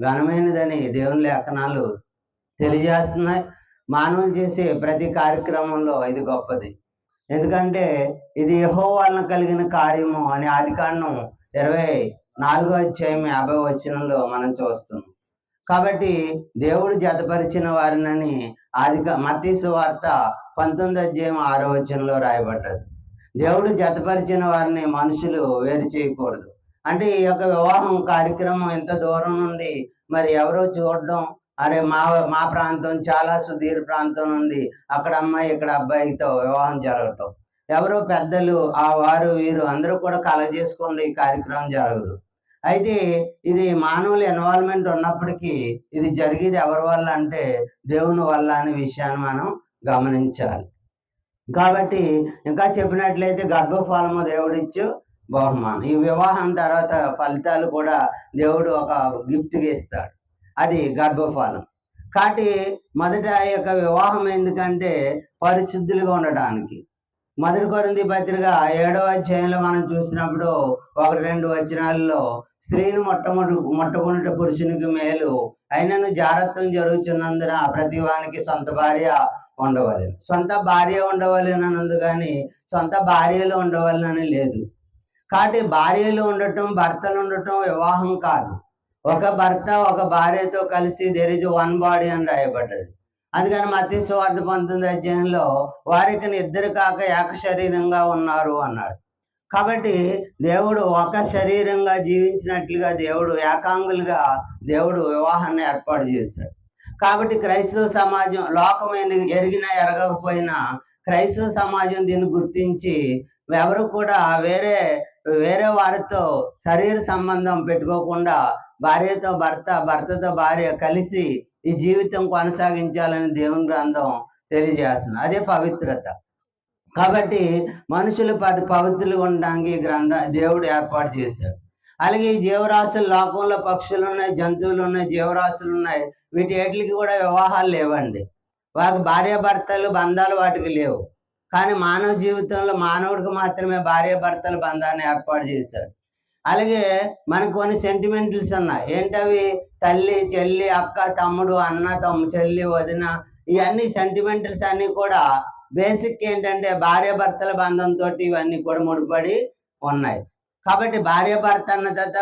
ఘనమైనదని దేవుని లేఖనాలు తెలియజేస్తున్నాయి. మానవులు చేసే ప్రతి కార్యక్రమంలో ఇది గొప్పది, ఎందుకంటే ఇది యెహోవా వలన కలిగిన కార్యము అని ఆదికాండం 24:50 మనం చూస్తున్నాం. కాబట్టి దేవుడు జతపరిచిన వారినని మత్తయి సువార్త 19:6 రాయబడ్డది. దేవుడు జతపరిచిన వారిని మనుషులు వేరు చేయకూడదు. అంటే ఈ యొక్క వివాహం కార్యక్రమం ఎంత దూరం నుండి మరి ఎవరో చూడడం, అరే మా ప్రాంతం చాలా సుదీర్ ప్రాంతం నుండి అక్కడ అమ్మాయి ఇక్కడ అబ్బాయితో వివాహం జరగటం, ఎవరో పెద్దలు ఆ వారు వీరు అందరూ కూడా కలగజేసుకోండి ఈ కార్యక్రమం జరగదు. అయితే ఇది మానవుల ఇన్వాల్వ్మెంట్ ఉన్నప్పటికీ ఇది జరిగేది ఎవరి వల్ల అంటే దేవుని వల్ల అనే విషయాన్ని మనం గమనించాలి. కాబట్టి ఇంకా చెప్పినట్లయితే గర్భఫలము దేవుడిచ్చు బహుమానం. ఈ వివాహం తర్వాత ఫలితాలు కూడా దేవుడు ఒక గిఫ్ట్గా ఇస్తాడు, అది గర్భఫలం. కాబట్టి మొదట ఈ యొక్క వివాహం ఎందుకంటే పరిశుద్ధులుగా ఉండడానికి. 1 కొరింథీ పత్రిక 7వ అధ్యాయంలో మనం చూసినప్పుడు 1-2 వచనాల్లో స్త్రీని ముట్టకొనుట పురుషునికి మేలు, అయినను జారత్వం జరుగుతున్నందున ప్రతి వానికి సొంత భార్య ఉండవలెను. సొంత భార్య ఉండవలెనందు కానీ సొంత భార్యలు ఉండవలనని లేదు. కాబట్టి భార్యలు ఉండటం, భర్తలు ఉండటం వివాహం కాదు. ఒక భర్త ఒక భార్యతో కలిసి దేర్ ఇస్ వన్ బాడీ అని రాయబడ్డది. అందుకని మత్తయి సువార్త 19 వారికి ఇద్దరు కాక ఏక శరీరంగా ఉన్నారు అన్నాడు. కాబట్టి దేవుడు ఒక శరీరంగా జీవించినట్లుగా దేవుడు ఏకాంగులుగా దేవుడు వివాహాన్ని ఏర్పాటు చేశాడు. కాబట్టి క్రైస్తవ సమాజం లోకం ఎరిగినా ఎరగకపోయినా క్రైస్తవ సమాజం దీన్ని గుర్తించి ఎవరు కూడా వేరే వారితో శరీర సంబంధం పెట్టుకోకుండా భార్యతో భర్త, భర్తతో భార్య కలిసి ఈ జీవితం కొనసాగించాలని దేవుని గ్రంథం తెలియజేస్తుంది. అదే పవిత్రత. కాబట్టి మనుషులు పవిత్రులుగా ఉండడానికి దేవుడు ఏర్పాటు చేశాడు. అలాగే ఈ జీవరాశులు లోకంలో పక్షులు ఉన్నాయి, జంతువులు ఉన్నాయి, జీవరాశులు ఉన్నాయి, వీటికి కూడా వివాహాలు లేవండి. వారికి భార్యాభర్తలు బంధాలు వాటికి లేవు. కానీ మానవ జీవితంలో మానవుడికి మాత్రమే భార్యాభర్తల బంధాన్ని ఏర్పాటు చేశాడు. అలాగే మనకు కొన్ని సెంటిమెంటల్స్ ఉన్నాయి. ఏంటవి? తల్లి, చెల్లి, అక్క, తమ్ముడు, అన్న, చెల్లి, వదిన, ఇవన్నీ సెంటిమెంటల్స్ అన్నీ కూడా బేసిక్ ఏంటంటే భార్యాభర్తల బంధంతో ఇవన్నీ కూడా ముడిపడి ఉన్నాయి. కాబట్టి భార్యాభర్త అన్న తర్వాత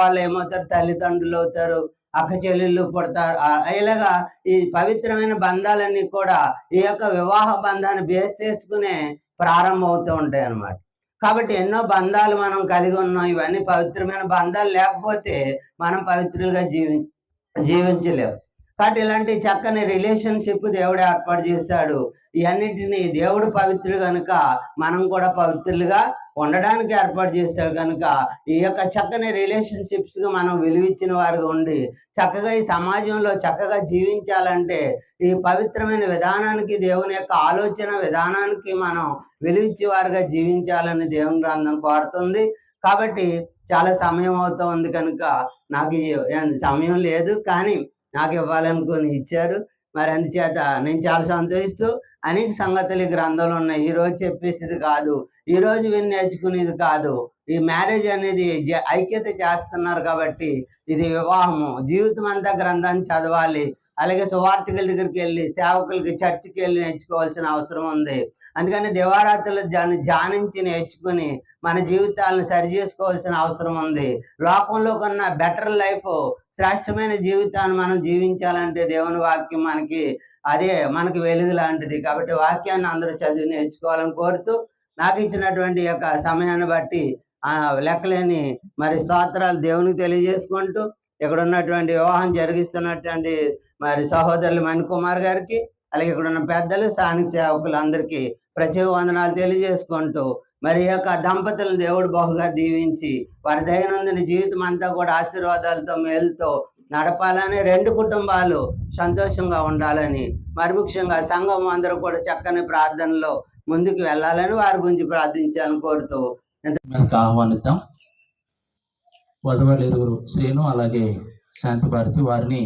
వాళ్ళు ఏమవుతారు? తల్లిదండ్రులు అవుతారు, అక్క చెల్లెళ్ళు పుడతారు. ఇలాగా ఈ పవిత్రమైన బంధాలన్నీ కూడా ఈ యొక్క వివాహ బంధాన్ని బేస్ చేసుకునే ప్రారంభం అవుతూ ఉంటాయి అన్నమాట. కాబట్టి ఎన్నో బంధాలు మనం కలిగి ఉన్నాం. ఇవన్నీ పవిత్రమైన బంధాలు లేకపోతే మనం పవిత్రులుగా జీవించలేము. కాబట్టి ఇలాంటి చక్కని రిలేషన్షిప్ దేవుడు ఏర్పాటు చేశాడు. ఇవన్నిటిని దేవుడు పవిత్రుడు కనుక మనం కూడా పవిత్రులుగా ఉండడానికి ఏర్పాటు చేశాడు. కనుక ఈ యొక్క చక్కని రిలేషన్షిప్స్ మనం విలువిచ్చిన వారిగా ఉండి చక్కగా ఈ సమాజంలో చక్కగా జీవించాలంటే ఈ పవిత్రమైన విధానానికి, దేవుని యొక్క ఆలోచన విధానానికి మనం విలువిచ్చే వారిగా జీవించాలని దేవుని గ్రంథం కోరుతుంది. కాబట్టి చాలా సమయం అవుతూ ఉంది కనుక నాకు సమయం లేదు, కానీ నాకు ఇవ్వాలనుకుని ఇచ్చారు. మరి అందుచేత నేను చాలా సంతోషిస్తూ అనేక సంగతులు ఈ గ్రంథంలో ఉన్నాయి. ఈరోజు చెప్పేసేది కాదు, ఈ రోజు విని నేర్చుకునేది కాదు. ఈ మ్యారేజ్ అనేది ఐక్యత చేస్తున్నారు కాబట్టి ఇది వివాహము. జీవితం అంతా గ్రంథాన్ని చదవాలి, అలాగే సువార్థికుల దగ్గరికి వెళ్ళి, సేవకులకి, చర్చికి వెళ్ళి నేర్చుకోవాల్సిన అవసరం ఉంది. అందుకని దివారాత్రులు ధ్యానించి నేర్చుకుని మన జీవితాలను సరి చేసుకోవాల్సిన అవసరం ఉంది. లోకంలో కన్నా బెటర్ లైఫ్, శ్రేష్టమైన జీవితాన్ని మనం జీవించాలంటే దేవుని వాక్యం అదే మనకి వెలుగు లాంటిది. కాబట్టి వాక్యాన్ని అందరూ చదివి నేర్చుకోవాలని కోరుతూ, నాకు ఇచ్చినటువంటి యొక్క సమయాన్ని బట్టి లెక్కలేని మరి స్తోత్రాలు దేవునికి తెలియజేసుకుంటూ, ఇక్కడ ఉన్నటువంటి వివాహం జరిగిస్తున్నటువంటి మరి సహోదరులు మణికుమార్ గారికి, అలాగే ఇక్కడ ఉన్న పెద్దలు, స్థానిక సేవకులందరికీ ప్రత్యేక వందనాలు తెలియజేసుకుంటూ, మరి యొక్క దంపతులను దేవుడు బహుగా దీవించి వారి దైనందిన జీవితం అంతా కూడా ఆశీర్వాదాలతో మేలుతో నడపాలని, రెండు కుటుంబాలు సంతోషంగా ఉండాలని, మరి ముఖ్యంగా సంఘం అందరూ కూడా చక్కని ప్రార్థనలో ముందుకు వెళ్ళాలని వారి గురించి ప్రార్థించాలని కోరుతూ మనకు ఆహ్వానిద్దాం. వధువులు ఇరువురు, శ్రీను అలాగే శాంతి భారతి, వారిని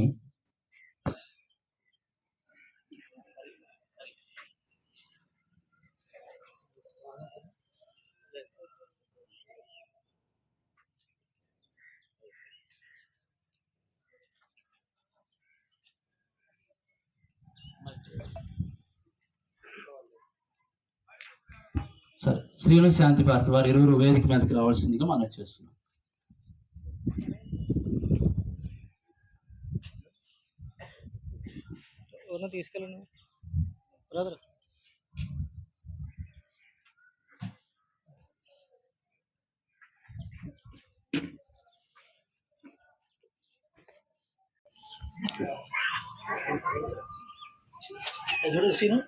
సరే, శ్రీను శాంతి భారతి వారి ఇరువురు వేదిక మీదకి రావాల్సిందిగా మనం చేస్తున్నాం. తీసుకెళ్ళండి బ్రదర్. శ్రీను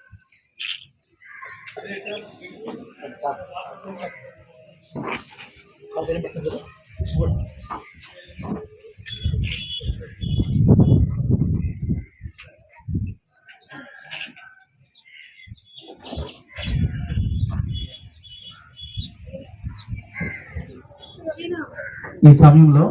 ఈ సమయంలో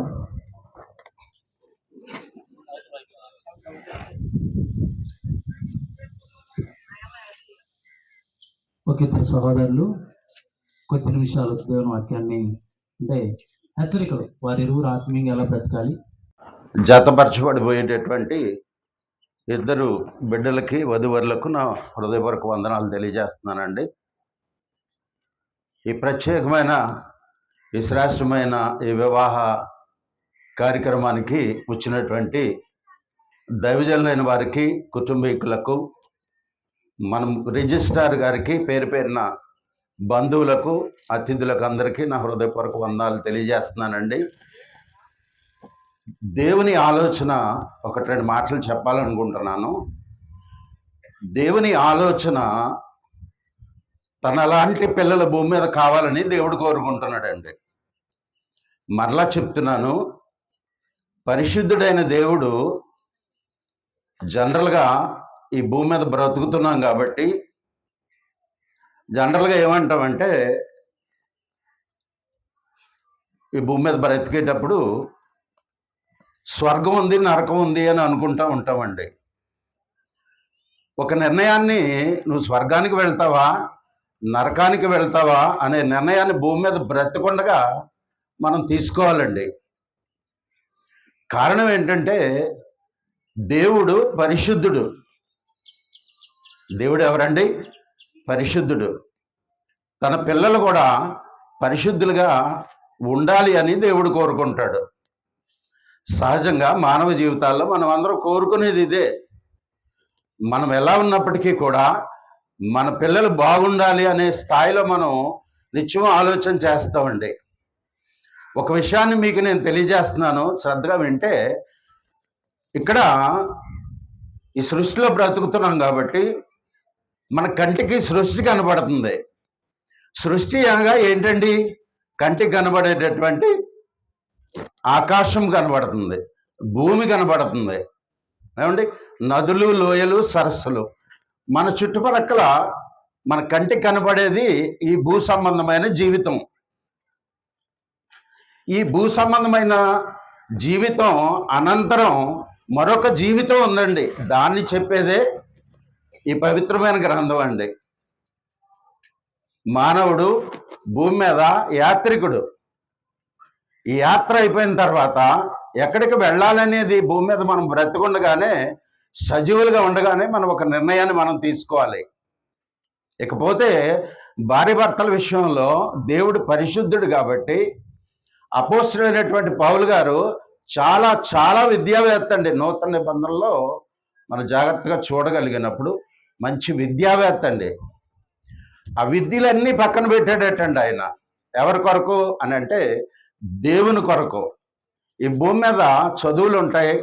ఒక ఇద్దరు సహోదరులు కొద్ది నిమిషాలు దేవుని వాక్యాన్ని, అంటే హెచ్చరికలు, వారి ఇరువురు ఆత్మీయంగా ఎలా బ్రతకాలి, జతపరచబడిపోయేటటువంటి ఇద్దరు బిడ్డలకి, వధువరులకు నా హృదయపూర్వక వందనాలు తెలియజేస్తున్నానండి. ఈ ప్రత్యేకమైన, ఈ శ్రేష్టమైన ఈ వివాహ కార్యక్రమానికి వచ్చినటువంటి దైవజనులైన వారికి, కుటుంబీకులకు, మనం రిజిస్ట్రార్ గారికి, పేరు పేరున బంధువులకు, అతిథులకు అందరికీ నా హృదయపూర్వక వందనాలు తెలియజేస్తున్నానండి. దేవుని ఆలోచన ఒకటి రెండు మాటలు చెప్పాలనుకుంటున్నాను. దేవుని ఆలోచన తనలాంటి పిల్లలు భూమి మీద కావాలని దేవుడు కోరుకుంటున్నాడండి. మరలా చెప్తున్నాను, పరిశుద్ధుడైన దేవుడు జనరల్గా ఈ భూమి మీద బ్రతుకుతున్నాం కాబట్టి జనరల్గా ఏమంటామంటే, ఈ భూమి మీద బ్రతికేటప్పుడు స్వర్గం ఉంది, నరకం ఉంది అని అనుకుంటూ ఉంటామండి. ఒక నిర్ణయాన్ని, నువ్వు స్వర్గానికి వెళ్తావా నరకానికి వెళ్తావా అనే నిర్ణయాన్ని భూమి మీద బ్రతకుండగా మనం తీసుకోవాలండి. కారణం ఏంటంటే, దేవుడు పరిశుద్ధుడు. దేవుడు ఎవరండి? పరిశుద్ధుడు. తన పిల్లలు కూడా పరిశుద్ధులుగా ఉండాలి అని దేవుడు కోరుకుంటాడు. సహజంగా మానవ జీవితాల్లో మనం అందరూ కోరుకునేది ఇదే. మనం ఎలా ఉన్నప్పటికీ కూడా మన పిల్లలు బాగుండాలి అనే స్థాయిలో మనం నిత్యం ఆలోచన చేస్తామండి. ఒక విషయాన్ని మీకు నేను తెలియజేస్తున్నాను, శ్రద్ధగా వింటే. ఇక్కడ ఈ సృష్టిలో బ్రతుకుతున్నాం కాబట్టి మన కంటికి సృష్టి కనబడుతుంది. సృష్టి అనగా ఏంటండి? కంటికి కనబడేటటువంటి ఆకాశం కనబడుతుంది, భూమి కనబడుతుంది, ఏమండి, నదులు, లోయలు, సరస్సులు. మన చుట్టుపక్కల మన కంటికి కనబడేది ఈ భూ సంబంధమైన జీవితం. ఈ భూ సంబంధమైన జీవితం అనంతరం మరొక జీవితం ఉందండి. దాన్ని చెప్పేదే ఈ పవిత్రమైన గ్రంథం అండి. మానవుడు భూమి మీద యాత్రికుడు. ఈ యాత్ర అయిపోయిన తర్వాత ఎక్కడికి వెళ్ళాలనేది భూమి మీద మనం బ్రతికుండగానే, సజీవులుగా ఉండగానే మనం ఒక నిర్ణయాన్ని మనం తీసుకోవాలి. ఇకపోతే భార్య భర్తల విషయంలో దేవుడు పరిశుద్ధుడు కాబట్టి అపోస్తలుడైనటువంటి పౌలు గారు చాలా చాలా విద్యావేత్త అండి. నూతన నిబంధనలో మనం జాగ్రత్తగా చూడగలిగినప్పుడు మంచి విద్యావేత్త అండి. ఆ విద్యలన్నీ పక్కన పెట్టాడటండి ఆయన. ఎవరి కొరకు అని అంటే దేవుని కొరకు. ఈ భూమి మీద చదువులు ఉంటాయి,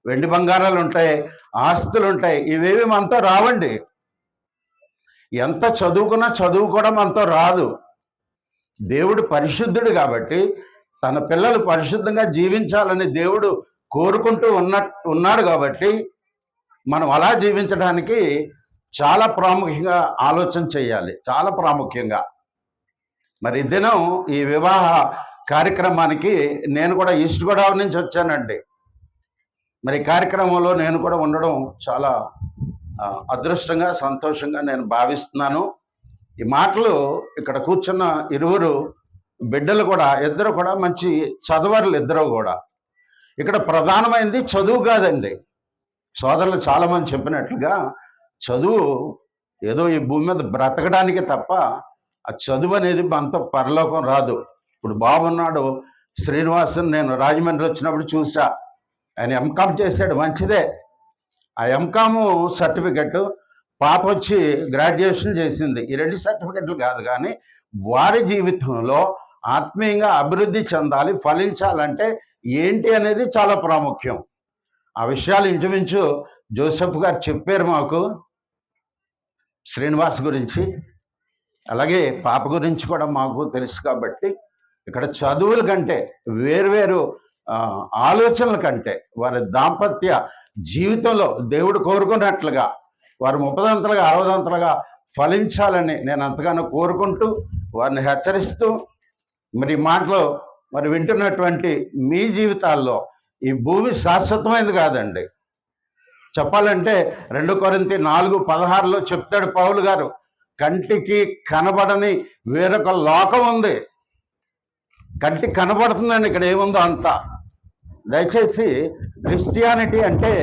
వెండి బంగారాలు ఉంటాయి, ఆస్తులు ఉంటాయి, ఇవేవి మనతో రావండి. ఎంత చదువుకున్నా చదువు కూడా మనతో రాదు. దేవుడు పరిశుద్ధుడు కాబట్టి తన పిల్లలు పరిశుద్ధంగా జీవించాలని దేవుడు కోరుకుంటూ ఉన్నాడు కాబట్టి మనం అలా జీవించడానికి చాలా ప్రాముఖ్యంగా ఆలోచన చేయాలి. చాలా ప్రాముఖ్యంగా. మరి దినం ఈ వివాహ కార్యక్రమానికి నేను కూడా ఈస్ట్ గోదావరి నుంచి వచ్చానండి. మరి కార్యక్రమంలో నేను కూడా ఉండడం చాలా అదృష్టంగా, సంతోషంగా నేను భావిస్తున్నాను. ఈ మాటలు ఇక్కడ కూర్చున్న ఇరువురు బిడ్డలు కూడా, ఇద్దరు కూడా మంచి చదవర్లు. ఇద్దరు కూడా ఇక్కడ ప్రధానమైనది చదువు కాదండి. సోదరులు చాలామంది చెప్పినట్లుగా చదువు ఏదో ఈ భూమి మీద బ్రతకడానికి తప్ప ఆ చదువు అనేది మనతో పరలోకం రాదు. ఇప్పుడు బాబున్నాడు శ్రీనివాసన్, నేను రాజమండ్రి వచ్చినప్పుడు చూసా. ఆయన ఎంకామ్ చేశాడు, మంచిదే. ఆ ఎంకామ్ సర్టిఫికెట్ పాప వచ్చి గ్రాడ్యుయేషన్ చేసింది. ఈ 2 సర్టిఫికెట్లు కాదు, కానీ వారి జీవితంలో ఆత్మీయంగా అభివృద్ధి చెందాలి, ఫలించాలంటే ఏంటి అనేది చాలా ప్రాముఖ్యం. ఆ విషయాలు ఇంచుమించు జోసెఫ్ గారు చెప్పారు మాకు, శ్రీనివాస్ గురించి. అలాగే పాప గురించి కూడా మాకు తెలుసు. కాబట్టి ఇక్కడ చదువుల కంటే, వేరువేరు ఆలోచనల కంటే, వారి దాంపత్య జీవితంలో దేవుడు కోరుకున్నట్లుగా వారు 30దంతలుగా 60దంతలుగా ఫలించాలని నేను అంతగానో కోరుకుంటూ వారిని హెచ్చరిస్తూ, మరి మాటలో మరి వింటున్నటువంటి మీ జీవితాల్లో ఈ భూమి శాశ్వతమైనది కాదండి. చెప్పాలంటే 2 కొరింథీ 4:16 చెప్తాడు పౌలు గారు, కంటికి కనబడని వేరొక లోకం ఉంది. కంటికి కనబడుతుందండి ఇక్కడ ఏముందో అంతా. దయచేసి క్రిస్టియానిటీ అంటే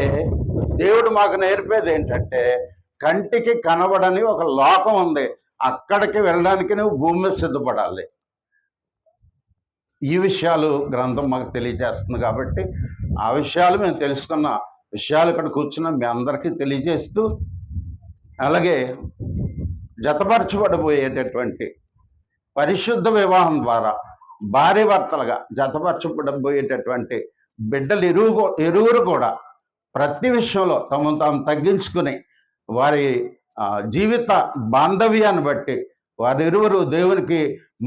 దేవుడు మాకు నేర్పేది ఏంటంటే, కంటికి కనబడని ఒక లోకం ఉంది, అక్కడికి వెళ్ళడానికి నువ్వు భూమి మీద సిద్ధపడాలి. ఈ విషయాలు గ్రంథం మాకు తెలియజేస్తుంది. కాబట్టి ఆ విషయాలు మేము తెలుసుకున్న విషయాలు ఇక్కడ కూర్చున్న మీ అందరికీ తెలియజేస్తూ, అలాగే జతపరచబడబోయేటటువంటి పరిశుద్ధ వివాహం ద్వారా భార్య భర్తలుగా జతపరచబడబోయేటటువంటి బిడ్డలు ఇరువురు కూడా ప్రతి విషయంలో తమను తాము తగ్గించుకుని వారి జీవిత బాంధవ్యాన్ని బట్టి వారిరువురు దేవునికి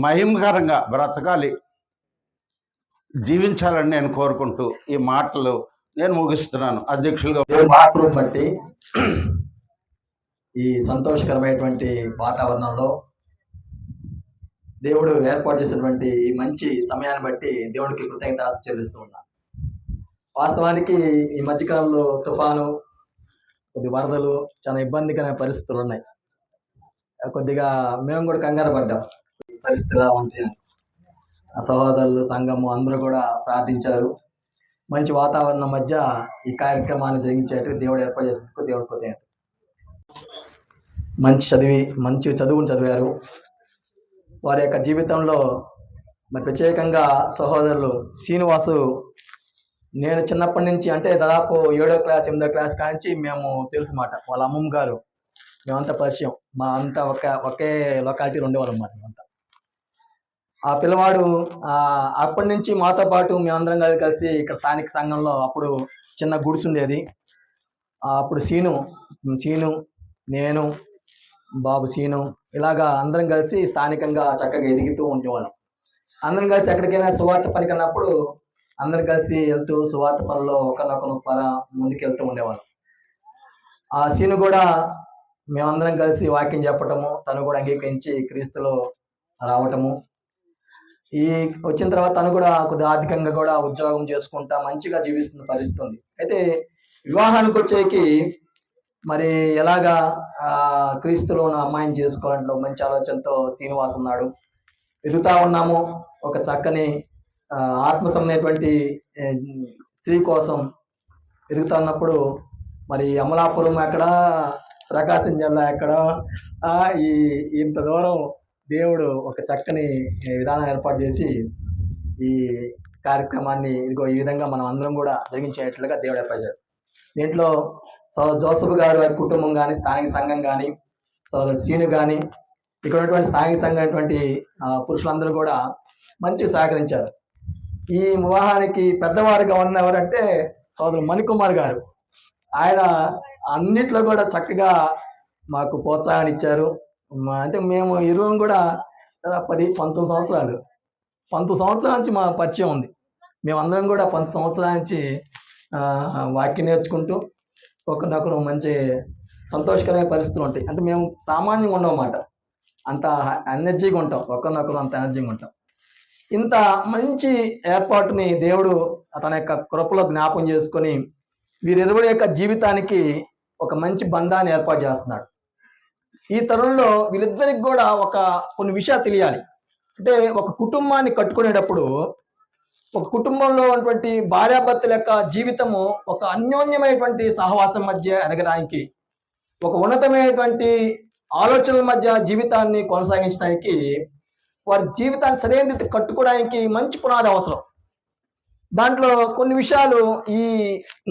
మహిమకరంగా బ్రతకాలి, జీవించాలని నేను కోరుకుంటూ ఈ మాటలు నేను ముగిస్తున్నాను. అధ్యక్షులుగా మహాకృపను బట్టి ఈ సంతోషకరమైనటువంటి వాతావరణంలో దేవుడు ఏర్పాటు చేసినటువంటి ఈ మంచి సమయాన్ని బట్టి దేవుడికి కృతజ్ఞత చెల్లిస్తూ ఉన్నాను. వాస్తవానికి ఈ మధ్యకాలంలో తుఫాను, కొద్ది వరదలు, చాలా ఇబ్బందికరమైన పరిస్థితులు ఉన్నాయి. కొద్దిగా మేము కూడా కంగారు పడ్డాం. పరిస్థితి ఎలా ఉంటాయి, సహోదరులు, సంఘము అందరూ కూడా ప్రార్థించారు. మంచి వాతావరణం మధ్య ఈ కార్యక్రమాన్ని జరిగించేట్టు దేవుడు ఏర్పాటు చేసినందుకు దేవుడు కృతజ్ఞత. మంచి చదువును చదివారు. వారి యొక్క జీవితంలో మరి ప్రత్యేకంగా సహోదరులు శ్రీనివాసు, నేను చిన్నప్పటి నుంచి, అంటే దాదాపు 7వ క్లాస్ 8వ క్లాస్ కాంచి మేము తెలుసు మాట. వాళ్ళ అమ్మమ్మ గారు, మేమంతా పరిచయం, మా అంతా ఒకే లొకాలిటీలో ఉండేవాళ్ళం అన్నమాట మేమంతా. ఆ పిల్లవాడు అప్పటి నుంచి మాతో పాటు మేమందరం కలిసి ఇక్కడ స్థానిక సంఘంలో అప్పుడు చిన్న గుడిసు ఉండేది. అప్పుడు సీను, నేను, బాబు సీను, ఇలాగా అందరం కలిసి స్థానికంగా చక్కగా ఎదుగుతూ ఉండేవాళ్ళం. అందరం కలిసి ఎక్కడికైనా సువార్త పనికి అన్నప్పుడు అందరం కలిసి వెళ్తూ సువార్త పనిలో ఒకరినొకరు ముందుకు వెళ్తూ ఉండేవాళ్ళం. ఆ సీను కూడా మేమందరం కలిసి వాక్యం చెప్పటము, తను కూడా అంగీకరించి క్రీస్తులో రావటము. ఈ వచ్చిన తర్వాత తను కూడా కొద్దిగా ఆర్థికంగా కూడా ఉద్యోగం చేసుకుంటా మంచిగా జీవిస్తున్న పరిస్థితి. అయితే వివాహానికి వచ్చేకి మరి ఎలాగా క్రీస్తులో ఉన్న అమ్మాయిని చేసుకోవాలంటే మంచి ఆలోచనతో శ్రీనివాస్ ఉన్నాడు. ఎదుగుతా ఉన్నాము. ఒక చక్కని ఆత్మ సంబంధమైనటువంటి స్త్రీ కోసం ఎదుగుతున్నప్పుడు మరి అమలాపురం ఎక్కడ, ప్రకాశం జిల్లా ఎక్కడ, ఈ ఇంత దూరం దేవుడు ఒక చక్కని విధానం ఏర్పాటు చేసి ఈ కార్యక్రమాన్ని ఇదిగో ఈ విధంగా మనం అందరం కూడా జరిగించేట్లుగా దేవుడు ఏర్పాటు చేశాడు. దీంట్లో సోదరు జోసఫ్ గారు వారి కుటుంబం కానీ, స్థానిక సంఘం కానీ, సోదరు సీను కానీ, ఇక్కడ ఉన్నటువంటి స్థానిక సంఘం అయినటువంటి పురుషులందరూ కూడా మంచిగా సహకరించారు. ఈ వివాహానికి పెద్దవారుగా ఉన్న ఎవరంటే సోదరు మణికుమార్ గారు. ఆయన అన్నిట్లో కూడా చక్కగా మాకు ప్రోత్సాహాన్ని ఇచ్చారు. అంటే మేము ఇరువురు కూడా 19 సంవత్సరాలు 19 సంవత్సరాల నుంచి మా పరిచయం ఉంది. మేమందరం కూడా 19 సంవత్సరాల నుంచి వాక్యం నేర్చుకుంటూ ఒకరినొకరు మంచి సంతోషకరమైన పరిస్థితులు ఉంటాయి. అంటే మేము సామాన్యంగా ఉండవన్నమాట, అంత ఎనర్జీగా ఉంటాం, ఒకరినొకరు అంత ఎనర్జీగా ఉంటాం. ఇంత మంచి ఏర్పాటుని దేవుడు తన యొక్క కృపలో జ్ఞాపం చేసుకొని వీరిరువురి యొక్క జీవితానికి ఒక మంచి బంధాన్ని ఏర్పాటు చేస్తున్నాడు. ఈ తరుణంలో వీళ్ళిద్దరికి కూడా కొన్ని విషయాలు తెలియాలి. అంటే ఒక కుటుంబాన్ని కట్టుకునేటప్పుడు ఒక కుటుంబంలో ఉన్నటువంటి భార్యాభర్తల యొక్క జీవితము ఒక అన్యోన్యమైనటువంటి సహవాసం మధ్య ఎదగడానికి, ఒక ఉన్నతమైనటువంటి ఆలోచనల మధ్య జీవితాన్ని కొనసాగించడానికి, వారి జీవితాన్ని సరైన రీతి కట్టుకోవడానికి మంచి పునాది అవసరం. దాంట్లో కొన్ని విషయాలు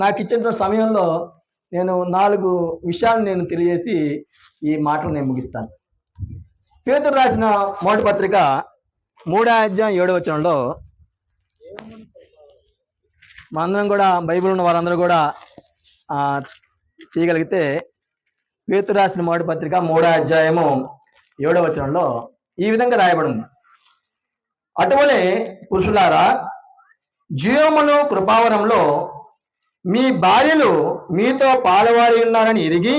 నాకు ఇచ్చిన సమయంలో నేను 4 విషయాలు నేను తెలియజేసి ఈ మాటలు నేను ముగిస్తాను. పేతురు రాసిన మొదటి పత్రిక 3వ అధ్యాయం 7వ వచనంలో, మనందరం కూడా బైబిల్ ఉన్న వారందరూ కూడా తీయగలిగితే, పేతురు రాసిన మొదటి పత్రిక 3వ అధ్యాయము 7వ వచనంలో ఈ విధంగా రాయబడింది: అటువలే పురుషులారా, జీవమును కృపావరంలో మీ భార్యలు మీతో పాలువారి ఉన్నారని ఎరిగి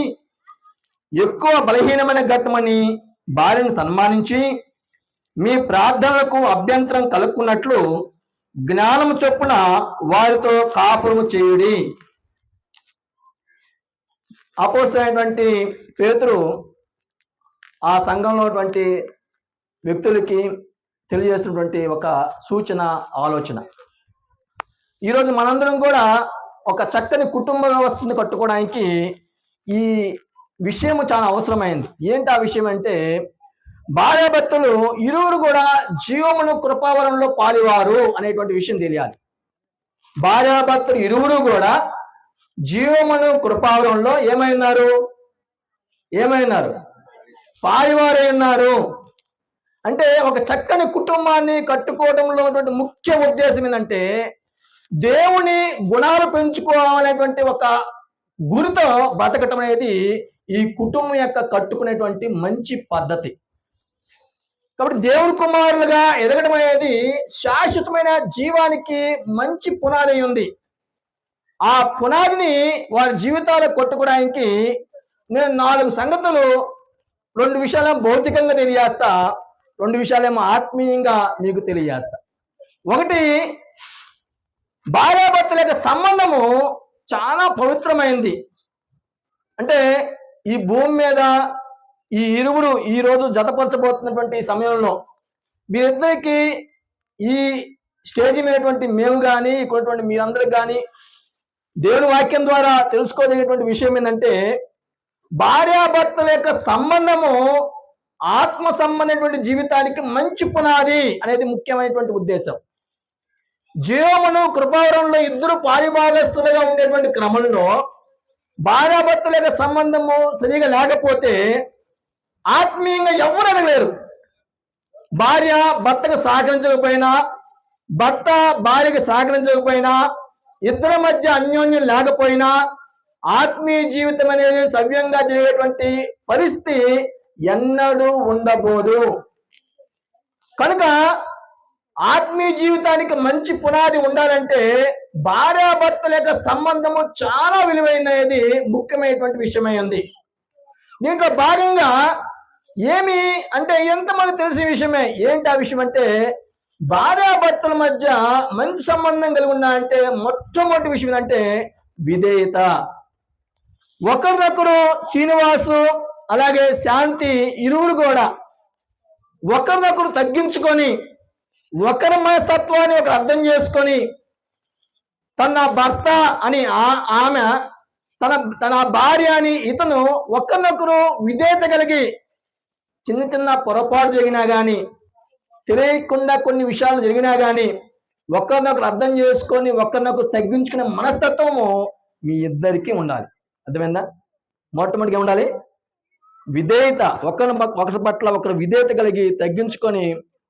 ఎక్కువ బలహీనమైన ఘట్టమని భార్యను సన్మానించి మీ ప్రార్థనలకు అభ్యంతరం కలుక్కున్నట్లు జ్ఞానము చొప్పున వారితో కాపురము చేయుడి. అపోస్తలుడైనటువంటి పేతురు ఆ సంఘంలో ఉన్నటువంటి వ్యక్తులకి తెలియజేస్తున్నటువంటి ఒక సూచన, ఆలోచన. ఈరోజు మనందరం కూడా ఒక చక్కని కుటుంబ వ్యవస్థను కట్టుకోవడానికి ఈ విషయం చాలా అవసరమైంది. ఏంటి ఆ విషయం అంటే, భార్యాభర్తలు ఇరువురు కూడా జీవమును కృపావరంలో పాలివారు అనేటువంటి విషయం తెలియాలి. భార్యాభర్తలు ఇరువురు కూడా జీవమును కృపావరంలో ఏమైనారు పాలివారై ఉన్నారు. అంటే ఒక చక్కని కుటుంబాన్ని కట్టుకోవడంలో ఉన్నటువంటి ముఖ్య ఉద్దేశం ఏంటంటే, దేవుని గుణాలు పెంచుకోవాలనేటువంటి ఒక గురితో బ్రతకటం అనేది ఈ కుటుంబం యొక్క కట్టుకునేటువంటి మంచి పద్ధతి. కాబట్టి దేవుని కుమారులుగా ఎదగడం అనేది శాశ్వతమైన జీవానికి మంచి పునాది ఉంది. ఆ పునాదిని వారి జీవితాలు కొట్టుకోవడానికి నేను 4 సంగతులు, 2 విషయాలేమో భౌతికంగా తెలియజేస్తా, 2 విషయాలేమో ఆత్మీయంగా మీకు తెలియజేస్తా. ఒకటి, భార్యాభర్తల యొక్క సంబంధము చాలా పవిత్రమైంది. అంటే ఈ భూమి మీద ఈ ఇరువురు ఈరోజు జతపరచబోతున్నటువంటి సమయంలో వీరిద్దరికి ఈ స్టేజ్ మీదటువంటి మేము కానీ, ఇక్కడ మీరందరికి కానీ దేవుని వాక్యం ద్వారా తెలుసుకోదగినటువంటి విషయం ఏంటంటే, భార్యాభర్తల యొక్క సంబంధము ఆత్మ సంబంధమైనటువంటి జీవితానికి మంచి పునాది అనేది ముఖ్యమైనటువంటి ఉద్దేశం. జీవమును కృపావరంలో ఇద్దరు పారిభాగస్తులుగా ఉండేటువంటి క్రమంలో భార్యాభర్తల యొక్క సంబంధము సరిగా లేకపోతే ఆత్మీయంగా ఎవరు అనలేరు. భార్య భర్తకు సహకరించకపోయినా, భర్త భార్యకు సహకరించకపోయినా, ఇద్దరి మధ్య అన్యోన్యం లేకపోయినా ఆత్మీయ జీవితం అనేది సవ్యంగా జరిగేటువంటి పరిస్థితి ఎన్నడూ ఉండబోదు. కనుక ఆత్మీయ జీవితానికి మంచి పునాది ఉండాలంటే భార్యాభర్తల యొక్క సంబంధము చాలా విలువైనది, ముఖ్యమైనటువంటి విషయమై ఉంది. దీంట్లో భాగంగా ఏమి అంటే ఎంతమంది తెలిసిన విషయమే. ఏంటి ఆ విషయం అంటే, భార్యాభర్తల మధ్య మంచి సంబంధం కలిగి ఉన్నాయంటే మొట్టమొదటి విషయం ఏంటంటే విధేయత. ఒకరినొకరు శ్రీనివాసు అలాగే శాంతి ఇరువురు కూడా ఒకరినొకరు తగ్గించుకొని ఒకరి మనస్తత్వాన్ని ఒకరు అర్థం చేసుకొని తన భర్త అని ఆమె తన భార్య అని ఇతను ఒకరినొకరు విధేయత కలిగి చిన్న చిన్న పొరపాటు జరిగినా కానీ తెలియకుండా కొన్ని విషయాలు జరిగినా కానీ ఒకరినొకరు అర్థం చేసుకొని ఒకరినొకరు తగ్గించుకునే మనస్తత్వము మీ ఇద్దరికీ ఉండాలి. అర్థమైందా? మొట్టమొదటిగా ఉండాలి విధేయత, ఒకరి పట్ల ఒకరు విధేయత కలిగి తగ్గించుకొని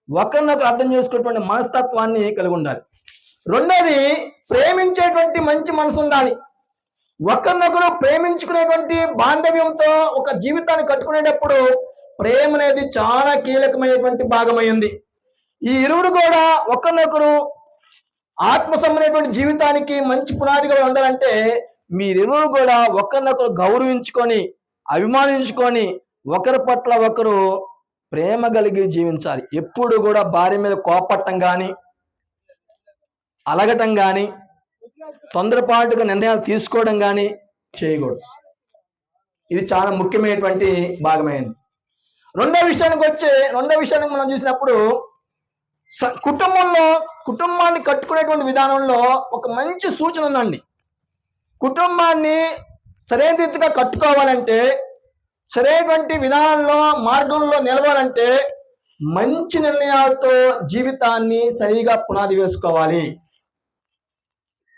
ఒకరినొకరు అర్థం చేసుకునేటువంటి మనస్తత్వాన్ని కలిగి ఉండాలి. రెండోది ప్రేమించేటువంటి మంచి మనసు ఉండాలి. ఒకరినొకరు ప్రేమించుకునేటువంటి బాంధవ్యంతో ఒక జీవితాన్ని కట్టుకునేటప్పుడు ప్రేమ అనేది చాలా కీలకమైనటువంటి భాగమైంది. ఈ ఇరువురు కూడా ఒకరినొకరు ఆత్మసమైనటువంటి జీవితానికి మంచి పునాదిగా ఉండాలంటే మీరిరువురు కూడా ఒకరినొకరు గౌరవించుకొని అభిమానించుకొని ఒకరి పట్ల ఒకరు ప్రేమ కలిగి జీవించాలి. ఎప్పుడు కూడా భార్య మీద కోపట్టం కానీ అలగటం కానీ తొందరపాటుగా నిర్ణయాలు తీసుకోవడం కానీ చేయకూడదు. ఇది చాలా ముఖ్యమైనటువంటి భాగమైంది. రెండో విషయానికి మనం చూసినప్పుడు కుటుంబాన్ని కట్టుకునేటువంటి విధానంలో ఒక మంచి సూచన ఉందండి. కుటుంబాన్ని సరైన రీతిగా కట్టుకోవాలంటే, సరైనటువంటి విధానంలో మార్గంలో నిలవాలంటే మంచి నిర్ణయాలతో జీవితాన్ని సరిగా పునాది వేసుకోవాలి.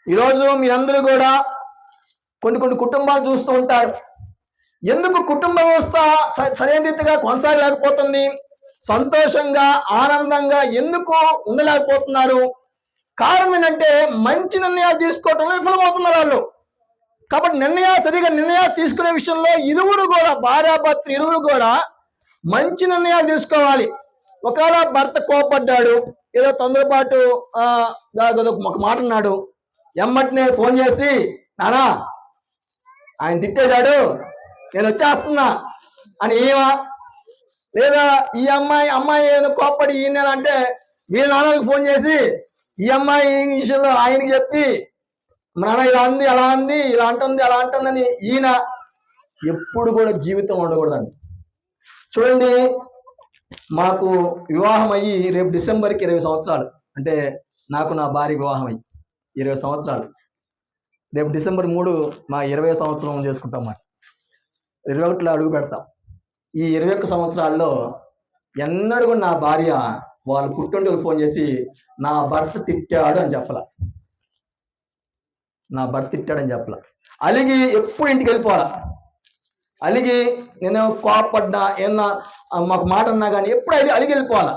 ఈరోజు మీరందరూ కూడా కొన్ని కుటుంబాలు చూస్తూ ఉంటారు. ఎందుకు కుటుంబ వ్యవస్థ సరైన రీతిగా కొనసాగలేకపోతుంది, సంతోషంగా ఆనందంగా ఎందుకు ఉండలేకపోతున్నారు? కారణం ఏంటంటే మంచి నిర్ణయాలు తీసుకోవటంలో విఫలమవుతున్నారు వాళ్ళు. కాబట్టి సరిగా నిర్ణయాలు తీసుకునే విషయంలో ఇరువురు కూడా భార్యాభర్తలు ఇరువురు కూడా మంచి నిర్ణయాలు తీసుకోవాలి. ఒకవేళ భర్త కోపడ్డాడు, ఏదో తొందరపాటు ఒక మాట అన్నాడు, ఎమ్మటినే ఫోన్ చేసి నానా ఆయన తిట్టేశాడు నేను వచ్చేస్తున్నా అని ఏమా, లేదా ఈ అమ్మాయి ఏదో కోపడి ఈయన అంటే వీళ్ళ నాన్నకి ఫోన్ చేసి ఈ అమ్మాయి ఈ విషయంలో ఆయనకి చెప్పి నాన్న ఇలా అంది అలా అంది ఇలా అంటుంది అలా అంటుందని ఈయన ఎప్పుడు కూడా జీవితం ఉండకూడదండి. చూడండి, మాకు వివాహం అయ్యి రేపు డిసెంబర్కి 20 సంవత్సరాలు, అంటే నాకు నా భార్య వివాహం అయ్యి 20 సంవత్సరాలు. రేపు డిసెంబర్ 3 మా 20వ సంవత్సరం చేసుకుంటాం. మరి 21లో అడుగు పెడతాం. ఈ 21 సంవత్సరాల్లో ఎన్నడూ కూడా నా భార్య వాళ్ళు పుట్టినరోజు ఫోన్ చేసి నా భర్త తిట్టాడు అని చెప్పాల, అలిగి ఎప్పుడు ఇంటికి వెళ్ళిపోవాలా, అలిగి నేను కోపడ్డా ఏమన్నా మాకు మాట అన్నా కానీ ఎప్పుడు అలిగి వెళ్ళిపోవాలా.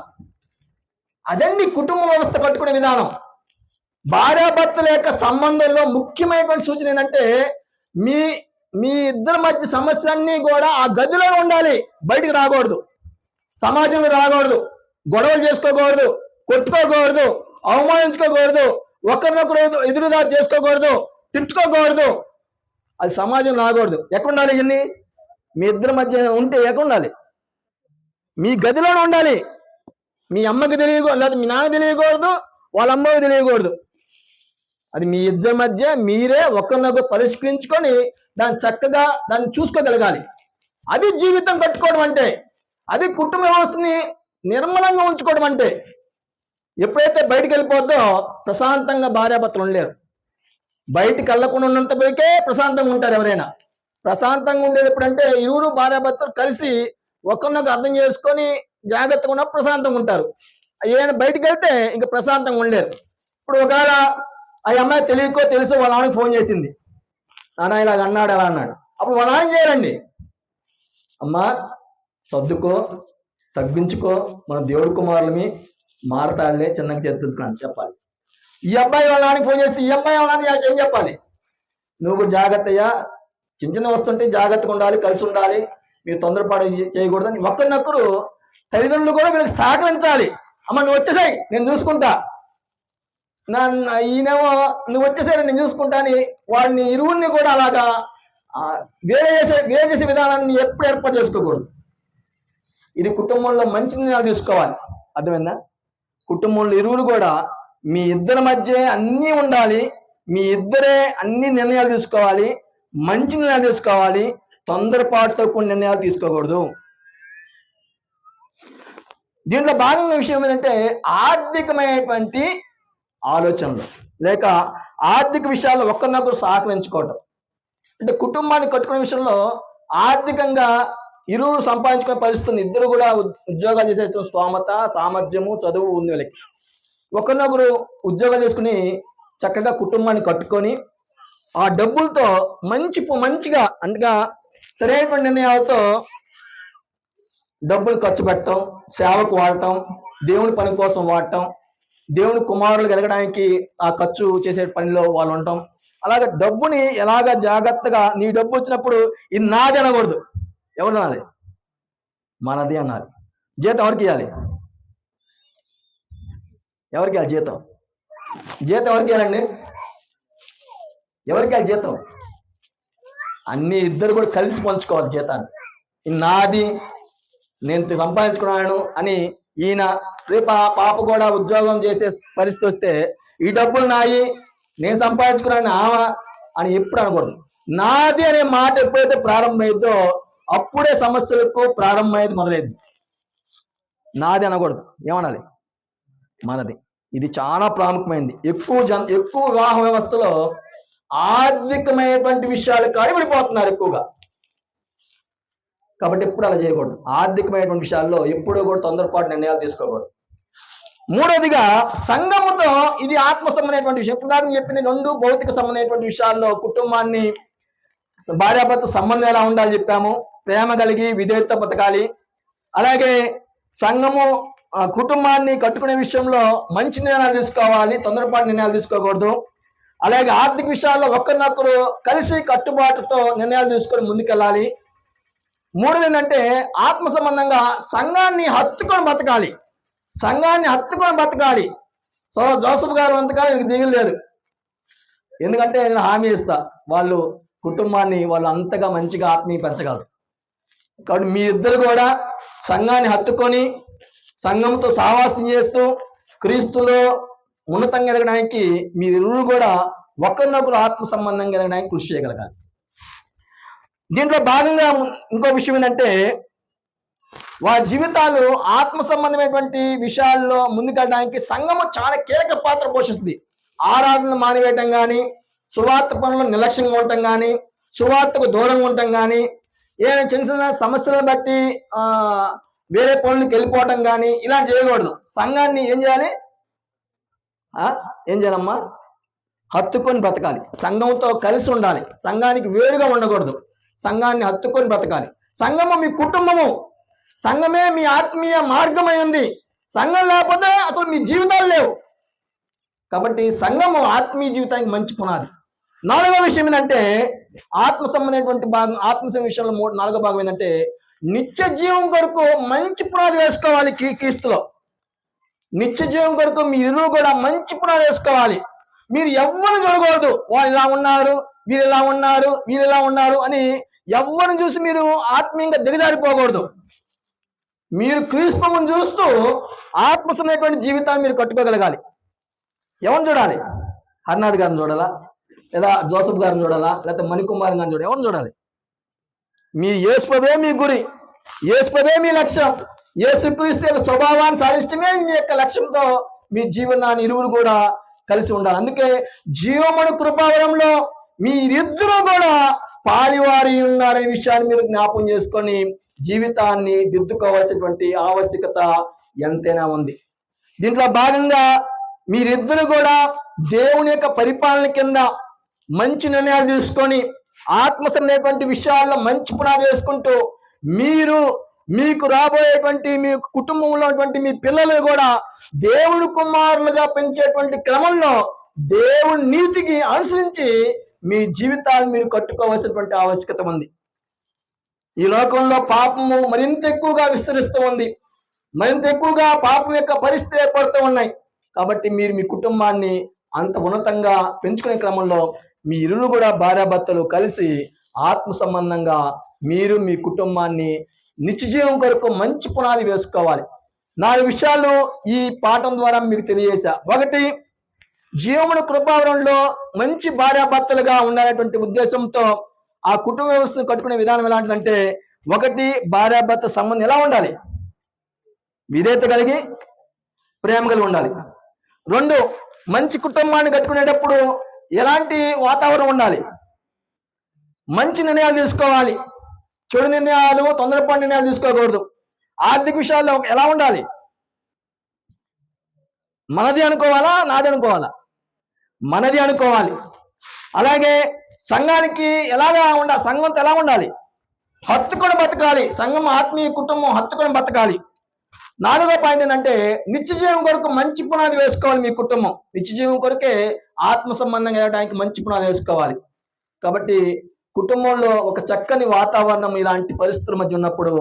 అదండి కుటుంబ వ్యవస్థ కట్టుకునే విధానం. భార్యాభర్తల యొక్క సంబంధంలో ముఖ్యమైనటువంటి సూచన ఏంటంటే మీ ఇద్దరి మధ్య సమస్యలన్నీ కూడా ఆ గదిలో ఉండాలి, బయటికి రాకూడదు, సమాజంలో రాకూడదు, గొడవలు చేసుకోకూడదు, కొట్టుకోకూడదు, అవమానించుకోకూడదు, ఒకరినొకరు ఎదురుదారి చేసుకోకూడదు, తిట్టుకోకూడదు. అది సమాజం రాకూడదు. ఎక్కడ ఉండాలి? ఇవన్నీ మీ ఇద్దరి మధ్య ఉంటే ఎక్కడ ఉండాలి? మీ గదిలోనే ఉండాలి. మీ అమ్మకి తెలియకూడదు, లేదా మీ నాన్న తెలియకూడదు, వాళ్ళ అమ్మకి తెలియకూడదు. అది మీ ఇద్దరి మధ్య మీరే ఒకరినొకరు పరిష్కరించుకొని చక్కగా దాన్ని చూసుకోగలగాలి. అది జీవితం కట్టుకోవడం అంటే, అది కుటుంబ వ్యవస్థని నిర్మలంగా ఉంచుకోవడం అంటే. ఎప్పుడైతే బయటికి వెళ్ళిపోద్దో ప్రశాంతంగా భార్యాభర్తలు ఉండలేరు. బయటికి వెళ్ళకుండా ఉన్నంత పోయికే ప్రశాంతంగా ఉంటారు. ఎవరైనా ప్రశాంతంగా ఉండేది ఎప్పుడంటే ఇరువురు భార్యాభర్తలు కలిసి ఒకరినొకరు అర్థం చేసుకొని జాగ్రత్తగా ఉన్నప్పుడు ప్రశాంతంగా ఉంటారు. ఏమైనా బయటికి వెళ్తే ఇంకా ప్రశాంతంగా ఉండలేరు. ఇప్పుడు ఒకవేళ ఆ అమ్మాయి తెలియకో తెలుసో వాళ్ళ నాన్నకి ఫోన్ చేసింది, నాన్న ఇలాగ అన్నాడు అలా అన్నాడు. అప్పుడు వాళ్ళ నాన్న చేయాలండి, అమ్మా సర్దుకో, తగ్గించుకో, మన దేవుడి కుమారులమి మారతాడులే, చిన్నగా చేస్తున్నాను చెప్పాలి. ఈ అబ్బాయి వాళ్ళ నాన్నకి ఫోన్ చేసి ఈ అమ్మాయి వాళ్ళ నాన్న ఏం చెప్పాలి? నువ్వు జాగ్రత్తగా చిన్న వస్తుంటే జాగ్రత్తగా ఉండాలి, కలిసి ఉండాలి, మీరు తొందరపాటు చేయకూడదని ఒకరినొకరు తల్లిదండ్రులు కూడా వీళ్ళకి సహకరించాలి. అమ్మ నువ్వు వచ్చేసాయి నేను చూసుకుంటా, ఈయనేమో నువ్వు వచ్చేసరి నేను చూసుకుంటా అని వాడిని ఇరువురిని కూడా అలాగా వేరే చేసే విధానాన్ని ఎప్పుడు ఏర్పాటు చేసుకోకూడదు. ఇది కుటుంబంలో మంచి నిర్ణయాలు తీసుకోవాలి. అర్థమైందా? కుటుంబంలో ఇరువురు కూడా మీ ఇద్దరి మధ్య అన్నీ ఉండాలి, మీ ఇద్దరే అన్ని నిర్ణయాలు తీసుకోవాలి, మంచి నిర్ణయాలు తీసుకోవాలి, తొందరపాటుతో కొన్ని నిర్ణయాలు తీసుకోకూడదు. దీంట్లో భాగంగా విషయం ఏంటంటే ఆర్థికమైనటువంటి ఆలోచనలు లేక ఆర్థిక విషయాల్లో ఒకరినొకరు సహకరించుకోవటం. అంటే కుటుంబాన్ని కట్టుకునే విషయంలో ఆర్థికంగా ఇరువురు సంపాదించుకునే పరిస్థితులు, ఇద్దరు కూడా ఉద్యోగాలు చేసే స్తోమత, సామర్థ్యము, చదువు ఉంది వాళ్ళకి. ఒకరినొకరు ఉద్యోగాలు చేసుకుని చక్కగా కుటుంబాన్ని కట్టుకొని ఆ డబ్బులతో మంచిగా అనగా సరైనటువంటి నిర్ణయాలతో డబ్బులు ఖర్చు పెట్టడం, సేవకు వాడటం, దేవుని పని కోసం వాడటం, దేవుని కుమారులు ఎదగడానికి ఆ ఖర్చు చేసే పనిలో వాళ్ళు ఉండటం. అలాగే డబ్బుని ఎలాగ జాగ్రత్తగా, నీ డబ్బు వచ్చినప్పుడు ఇది నాది అనకూడదు. ఎవరు అనాలి? మనది అనాలి. జీతం ఎవరికి ఇవ్వాలి? ఎవరికి ఇవ్వాలి జీతం? జీతం ఎవరికి ఇవ్వాలండి? ఎవరికి ఇవ్వాలి జీతం? అన్ని ఇద్దరు కూడా కలిసి పంచుకోవాలి జీతాన్ని. ఇది నాది, నేను సంపాదించుకున్నాను అని ఈయన, రేపు ఆ పాప కూడా ఉద్యోగం చేసే పరిస్థితి వస్తే ఈ డబ్బులు నాయి, నేను సంపాదించుకున్నాను ఆమె అని ఎప్పుడు అనకూడదు. నాది అనే మాట ఎప్పుడైతే ప్రారంభమైందో అప్పుడే సమస్యలకు ప్రారంభమయ్యేది మొదలైంది. నాది అనకూడదు, ఏమనాలి? మనది. ఇది చాలా ప్రాముఖ్యమైనది. ఎక్కువ వివాహ వ్యవస్థలో ఆర్థికమైనటువంటి విషయాలు కానీ విడిపోతున్నారు ఎక్కువగా. కాబట్టి ఎప్పుడు అలా చేయకూడదు. ఆర్థికమైనటువంటి విషయాల్లో ఎప్పుడూ కూడా తొందరపాటు నిర్ణయాలు తీసుకోకూడదు. మూడవదిగా సంఘముతో, ఇది ఆత్మ సంబంధమైనటువంటి విషయం. ఇప్పుడు దాకా చెప్పింది రెండు భౌతిక సంబంధమైనటువంటి విషయాల్లో కుటుంబాన్ని, భార్యాభర్త సంబంధం ఎలా ఉండాలి చెప్పాము. ప్రేమ కలిగి విధేయత బతకాలి. అలాగే సంఘము కుటుంబాన్ని కట్టుకునే విషయంలో మంచి నిర్ణయాలు తీసుకోవాలి, తొందరపాటు నిర్ణయాలు తీసుకోకూడదు. అలాగే ఆర్థిక విషయాల్లో ఒకరినొకరు కలిసి కట్టుబాటుతో నిర్ణయాలు తీసుకొని ముందుకెళ్ళాలి. మూడోది ఏంటంటే ఆత్మ సంబంధంగా సంఘాన్ని హత్తుకొని బతకాలి. సంఘాన్ని హత్తుకొని బతకాలి. సో జోసఫ్ గారు అంతకాలం మీకు దిగులు లేదు, ఎందుకంటే నేను హామీ ఇస్తా, వాళ్ళు కుటుంబాన్ని వాళ్ళు అంతగా మంచిగా ఆత్మీయ పెంచగలరు. కాబట్టి మీ ఇద్దరు కూడా సంఘాన్ని హత్తుకొని సంఘంతో సహవాసం చేస్తూ క్రీస్తులో ఉన్నతంగా ఎదగడానికి మీరిరువురు కూడా ఒకరినొకరు ఆత్మ సంబంధంగా ఎదగడానికి కృషి చేయగలగాలి. దీంట్లో భాగంగా ఇంకో విషయం ఏంటంటే వారి జీవితాలు ఆత్మ సంబంధమైనటువంటి విషయాల్లో ముందుకెళ్ళడానికి సంఘము చాలా కీలక పాత్ర పోషిస్తుంది. ఆరాధన మానివేయటం కానీ, సువార్త పనులు నిర్లక్ష్యంగా ఉండటం కానీ, సువార్తకు దూరంగా ఉండటం కానీ, ఏదైనా చిన్న చిన్న సమస్యలను బట్టి వేరే పనులకు వెళ్ళిపోవటం కానీ ఇలా చేయకూడదు. సంఘాన్ని ఏం చేయాలి? ఏం చేయాలమ్మా? హత్తుకొని బ్రతకాలి. సంఘంతో కలిసి ఉండాలి. సంఘానికి వేరుగా ఉండకూడదు. సంఘాన్ని హత్తుకొని బ్రతకాలి. సంఘము మీ కుటుంబము, సంఘమే మీ ఆత్మీయ మార్గమై ఉంది. సంఘం లేకపోతే అసలు మీ జీవితాలు లేవు. కాబట్టి సంఘము ఆత్మీయ జీవితానికి మంచి పునాది. నాలుగో విషయం ఏంటంటే ఆత్మ సంబంధమైనటువంటి భాగం, ఆత్మ విషయంలో నాలుగో భాగం ఏంటంటే నిత్య జీవం కొరకు మంచి పునాది వేసుకోవాలి. క్రీస్తులో నిత్య జీవం కొరకు మీరు కూడా మంచి పునాది వేసుకోవాలి. మీరు ఎవరు చూడకూడదు, వాళ్ళు ఇలా ఉన్నారు, వీరు ఇలా ఉన్నారు, వీరు ఇలా ఉన్నారు అని ఎవరిని చూసి మీరు ఆత్మీయంగా దిగజారిపోకూడదు. మీరు క్రీస్తుని చూస్తూ ఆత్మసమైనటువంటి జీవితాన్ని మీరు కట్టుకోగలగాలి. ఎవరిని చూడాలి? హర్నాథ్ గారిని చూడాలా, లేదా జోసఫ్ గారిని చూడాలా, లేకపోతే మణికుమార్ గారిని చూడాలి? ఎవరిని చూడాలి? మీ యేసుప్రభువే మీ గురి, యేసుప్రభువే మీ లక్ష్యం. యేసుక్రీస్తు యొక్క స్వభావాన్ని సాధించడమే మీ యొక్క లక్ష్యంతో మీ జీవనాన్ని ఇరువురు కూడా కలిసి ఉండాలి. అందుకే జీవమును కృపావరంలో మీరిద్దరూ కూడా పాలివారి ఉన్నారనే విషయాన్ని మీరు జ్ఞాపకం చేసుకొని జీవితాన్ని దిద్దుకోవాల్సినటువంటి ఆవశ్యకత ఎంతైనా ఉంది. దీంట్లో భాగంగా మీరిద్దరు కూడా దేవుని యొక్క పరిపాలన కింద మంచి నిర్ణయాలు తీసుకొని ఆత్మసమైనటువంటి విషయాల్లో మంచి పునాది వేసుకుంటూ మీకు రాబోయేటువంటి మీ కుటుంబంలో ఉన్నటువంటి మీ పిల్లలు కూడా దేవుడి కుమారులుగా పెంచేటువంటి క్రమంలో దేవుడి నీతికి అనుసరించి మీ జీవితాలను మీరు కట్టుకోవాల్సినటువంటి ఆవశ్యకత ఉంది. ఈ లోకంలో పాపము మరింత ఎక్కువగా విస్తరిస్తూ ఉంది. మరింత ఎక్కువగా పాపం యొక్క పరిస్థితులు ఏర్పడుతూ ఉన్నాయి. కాబట్టి మీరు మీ కుటుంబాన్ని అంత ఉన్నతంగా పెంచుకునే క్రమంలో మీ ఇరువురు కూడా భార్యాభర్తలు కలిసి ఆత్మ సంబంధంగా మీరు మీ కుటుంబాన్ని నిత్యజీవం కొరకు మంచి పునాది వేసుకోవాలి. 4 విషయాలు ఈ పాఠం ద్వారా మీకు తెలియజేశా. 1, జీవమును కృపావరంలో మంచి భార్యాభర్తలుగా ఉండాలనేటువంటి ఉద్దేశంతో ఆ కుటుంబ వ్యవస్థను కట్టుకునే విధానం ఎలాంటిదంటే 1, భార్యాభర్త సంబంధం ఎలా ఉండాలి? విధేయత కలిగి ప్రేమ కలిగి ఉండాలి. 2, మంచి కుటుంబాన్ని కట్టుకునేటప్పుడు ఎలాంటి వాతావరణం ఉండాలి? మంచి నిర్ణయాలు తీసుకోవాలి. చెడు నిర్ణయాలు, తొందరపాటు నిర్ణయాలు తీసుకోకూడదు. ఆర్థిక విషయాల్లో ఎలా ఉండాలి? మనది అనుకోవాలా, నాది అనుకోవాలా? మనది అనుకోవాలి. అలాగే సంఘానికి ఎలాగా ఉండాలి? సంఘంతో ఎలా ఉండాలి? హత్తుకొని బతకాలి. సంఘం ఆత్మీయ కుటుంబం హత్తుకొని బతకాలి. 4వ పాయింట్ ఏంటంటే నిత్య జీవం కొరకు మంచి పునాది వేసుకోవాలి. మీ కుటుంబం నిత్య జీవం కొరకే ఆత్మ సంబంధంగా వెళ్ళడానికి మంచి పునాది వేసుకోవాలి. కాబట్టి కుటుంబంలో ఒక చక్కని వాతావరణం ఇలాంటి పరిస్థితుల మధ్య ఉన్నప్పుడు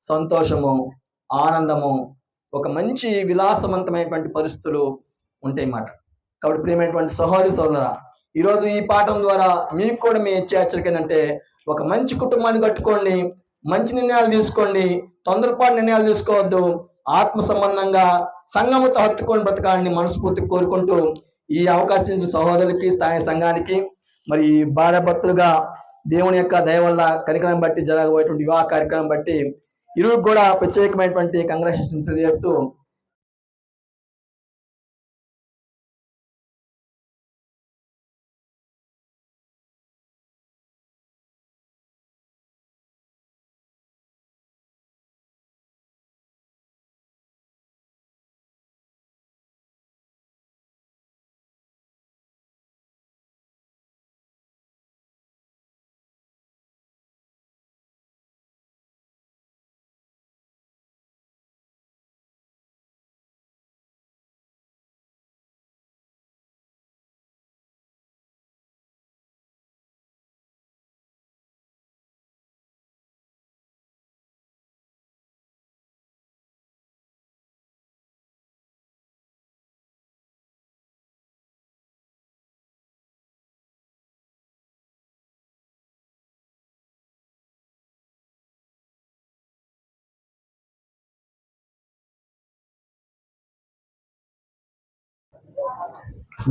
సంతోషము, ఆనందము, ఒక మంచి విలాసవంతమైనటువంటి పరిస్థితులు ఉంటాయి అన్నమాట. కాబట్టి ప్రియమైనటువంటి సహోదరి సోదరులారా, ఈరోజు ఈ పాఠం ద్వారా మీకు కూడా మీ హెచ్చరిక ఏంటంటే ఒక మంచి కుటుంబాన్ని కట్టుకోండి, మంచి నిర్ణయాలు తీసుకోండి, తొందరపాటు నిర్ణయాలు తీసుకోవద్దు. ఆత్మ సంబంధంగా సంఘముతో హత్తుకొని బ్రతకాలని మనస్ఫూర్తి కోరుకుంటూ ఈ అవకాశం ఇచ్చిన సహోదరులకి, స్థానిక సంఘానికి, మరి భార్యాభర్తలుగా దేవుని యొక్క దయ వల్ల కనికరం బట్టి జరగబోయేటువంటి వివాహ కార్యక్రమం బట్టి ఇరువురు కూడా ప్రత్యేకమైనటువంటి కంగ్రాచులేషన్స్ చేస్తూ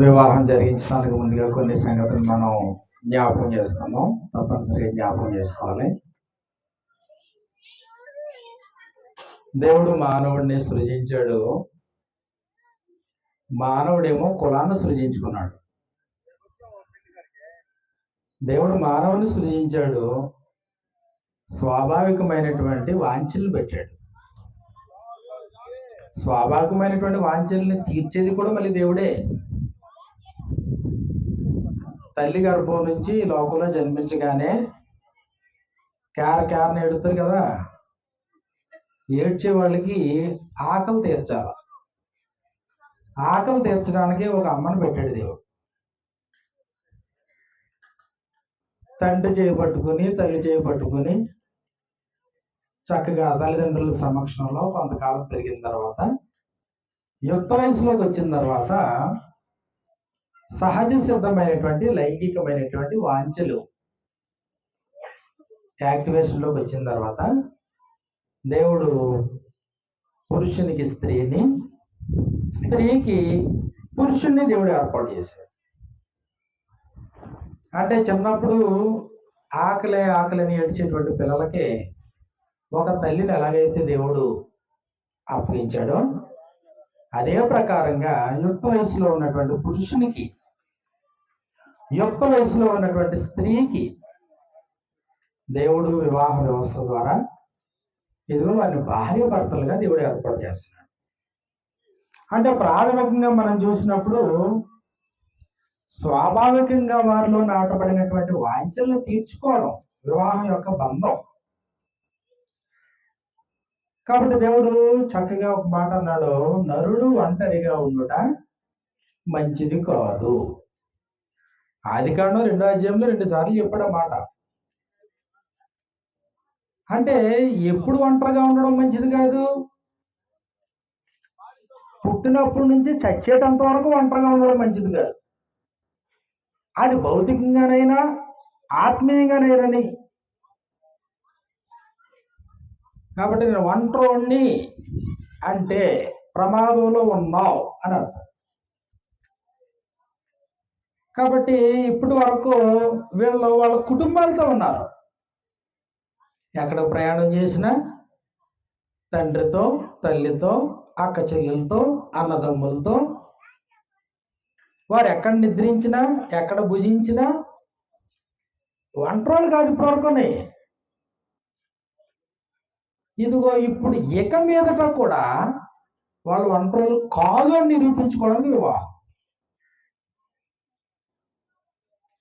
వివాహం జరిగించడానికి ముందుగా కొన్ని సంగతులు మనం జ్ఞాపకం చేసుకుందాం. తప్పనిసరిగా జ్ఞాపకం చేసుకోవాలి. దేవుడు మానవుడిని సృజించాడు. మానవుడేమో కులాన్ని సృజించుకున్నాడు. దేవుడు మానవుని సృజించాడు, స్వాభావికమైనటువంటి వాంఛలు పెట్టాడు. స్వాభావికమైనటువంటి వాంఛల్ని తీర్చేది కూడా మళ్ళీ దేవుడే. తల్లి గర్భం నుంచి లోకంలో జన్మించగానే కేరని ఏడుతారు కదా, ఏడ్చే వాళ్ళకి ఆకలి తీర్చాలి. ఆకలి తీర్చడానికి ఒక అమ్మను పెట్టాడు దేవుడు. తండ్రి చేయి పట్టుకుని, తల్లి చేయి పట్టుకుని చక్కగా తల్లిదండ్రుల సమక్షంలో కొంతకాలం పెరిగిన తర్వాత యుక్త వయసులోకి వచ్చిన తర్వాత సహజ సిద్ధమైనటువంటి లైంగికమైనటువంటి వాంఛలు యాక్టివేషన్లోకి వచ్చిన తర్వాత దేవుడు పురుషునికి స్త్రీని, స్త్రీకి పురుషుణ్ణి దేవుడు ఏర్పాటు చేశాడు. అంటే చిన్నప్పుడు ఆకలిని ఏడ్చేటువంటి పిల్లలకి ఒక తల్లిని ఎలాగైతే దేవుడు అప్పగించాడో అదే ప్రకారంగా యుక్త వయసులో ఉన్నటువంటి పురుషునికి, యుక్త వయసులో ఉన్నటువంటి స్త్రీకి దేవుడు వివాహ వ్యవస్థ ద్వారా ఇదిగో వారిని భార్య భర్తలుగా దేవుడు ఏర్పాటు చేస్తున్నాడు. అంటే ప్రాథమికంగా మనం చూసినప్పుడు స్వాభావికంగా వారిలో నాటబడినటువంటి వాంఛలను తీర్చుకోవడం వివాహం యొక్క బంధం. కాబట్టి దేవుడు చక్కగా ఒక మాట అన్నాడు, నరుడు ఒంటరిగా ఉండుట మంచిది కాదు. ఆదికాండం 2వ అధ్యాయంలో 2 సార్లు చెప్పాడు ఆ మాట. అంటే ఎప్పుడు ఒంటరిగా ఉండడం మంచిది కాదు, పుట్టినప్పటి నుంచి చచ్చేటంత వరకు ఒంటరిగా ఉండడం మంచిది కాదు. అది భౌతికంగానైనా ఆత్మీయంగానైనని. కాబట్టి నేను ఒంటరిని అంటే ప్రమాదంలో ఉన్నావు అని అర్థం. కాబట్టి ఇప్పటి వరకు వాళ్ళ కుటుంబాలతో ఉన్నారు. ఎక్కడ ప్రయాణం చేసినా తండ్రితో, తల్లితో, అక్క చెల్లెలతో, అన్నదమ్ములతో, వారు ఎక్కడ నిద్రించినా, ఎక్కడ భుజించినా ఒంటరోళ్ళు కాదు ఇప్పటివరకునే. ఇదిగో ఇప్పుడు ఇక మీదట కూడా వాళ్ళు ఒంటరోళ్ళు కాదు అని నిరూపించుకోవడానికి వివాహం.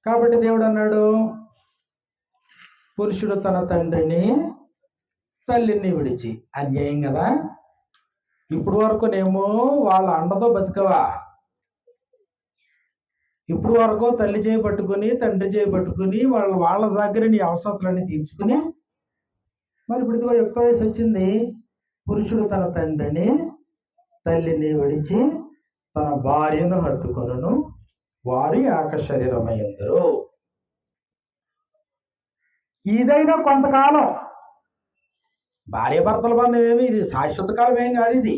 కాబట్టి దేవుడు అన్నాడు, పురుషుడు తన తండ్రిని తల్లిని విడిచి. అన్యాయం కదా. ఇప్పుడు వరకునేమో వాళ్ళ అండతో బతికవా. ఇప్పుడు వరకు తల్లి చేయి పట్టుకుని, తండ్రి చేయి పట్టుకుని వాళ్ళ దగ్గర నీ అవసరాలన్నీ తీర్చుకుని, మరి ఇప్పుడు ఇదిగో యుక్త వయసు వచ్చింది. పురుషుడు తన తండ్రిని తల్లిని విడిచి తన భార్యను హత్తుకొనును, వారి ఏక శరీరమయ్యుందురు. ఇదైనా కొంతకాలం. భార్య భర్తల బంధం ఏమి ఇది శాశ్వత కాలం ఏం కాదు. ఇది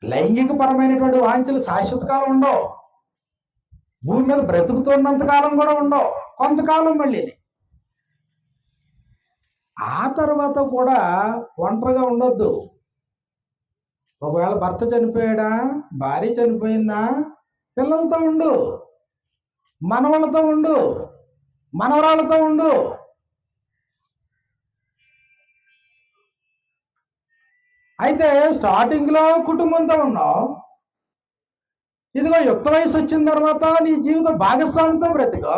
లైంగిక పరమైనటువంటి వాంఛలు శాశ్వత కాలం ఉండవు. భూమి మీద బ్రతుకుతున్నంత కాలం కూడా ఉండవు, కొంతకాలం మళ్ళీ. ఆ తర్వాత కూడా ఒంటరిగా ఉండొద్దు. ఒకవేళ భర్త చనిపోయాడా, భార్య చనిపోయిందా, పిల్లలతో ఉండు, మనవాళ్ళతో ఉండు, మనవరాళ్ళతో ఉండు. అయితే స్టార్టింగ్లో కుటుంబంతో ఉన్నావు. ఇదిగో యుక్త వయసు వచ్చిన తర్వాత నీ జీవిత భాగస్వామితో బ్రతికో.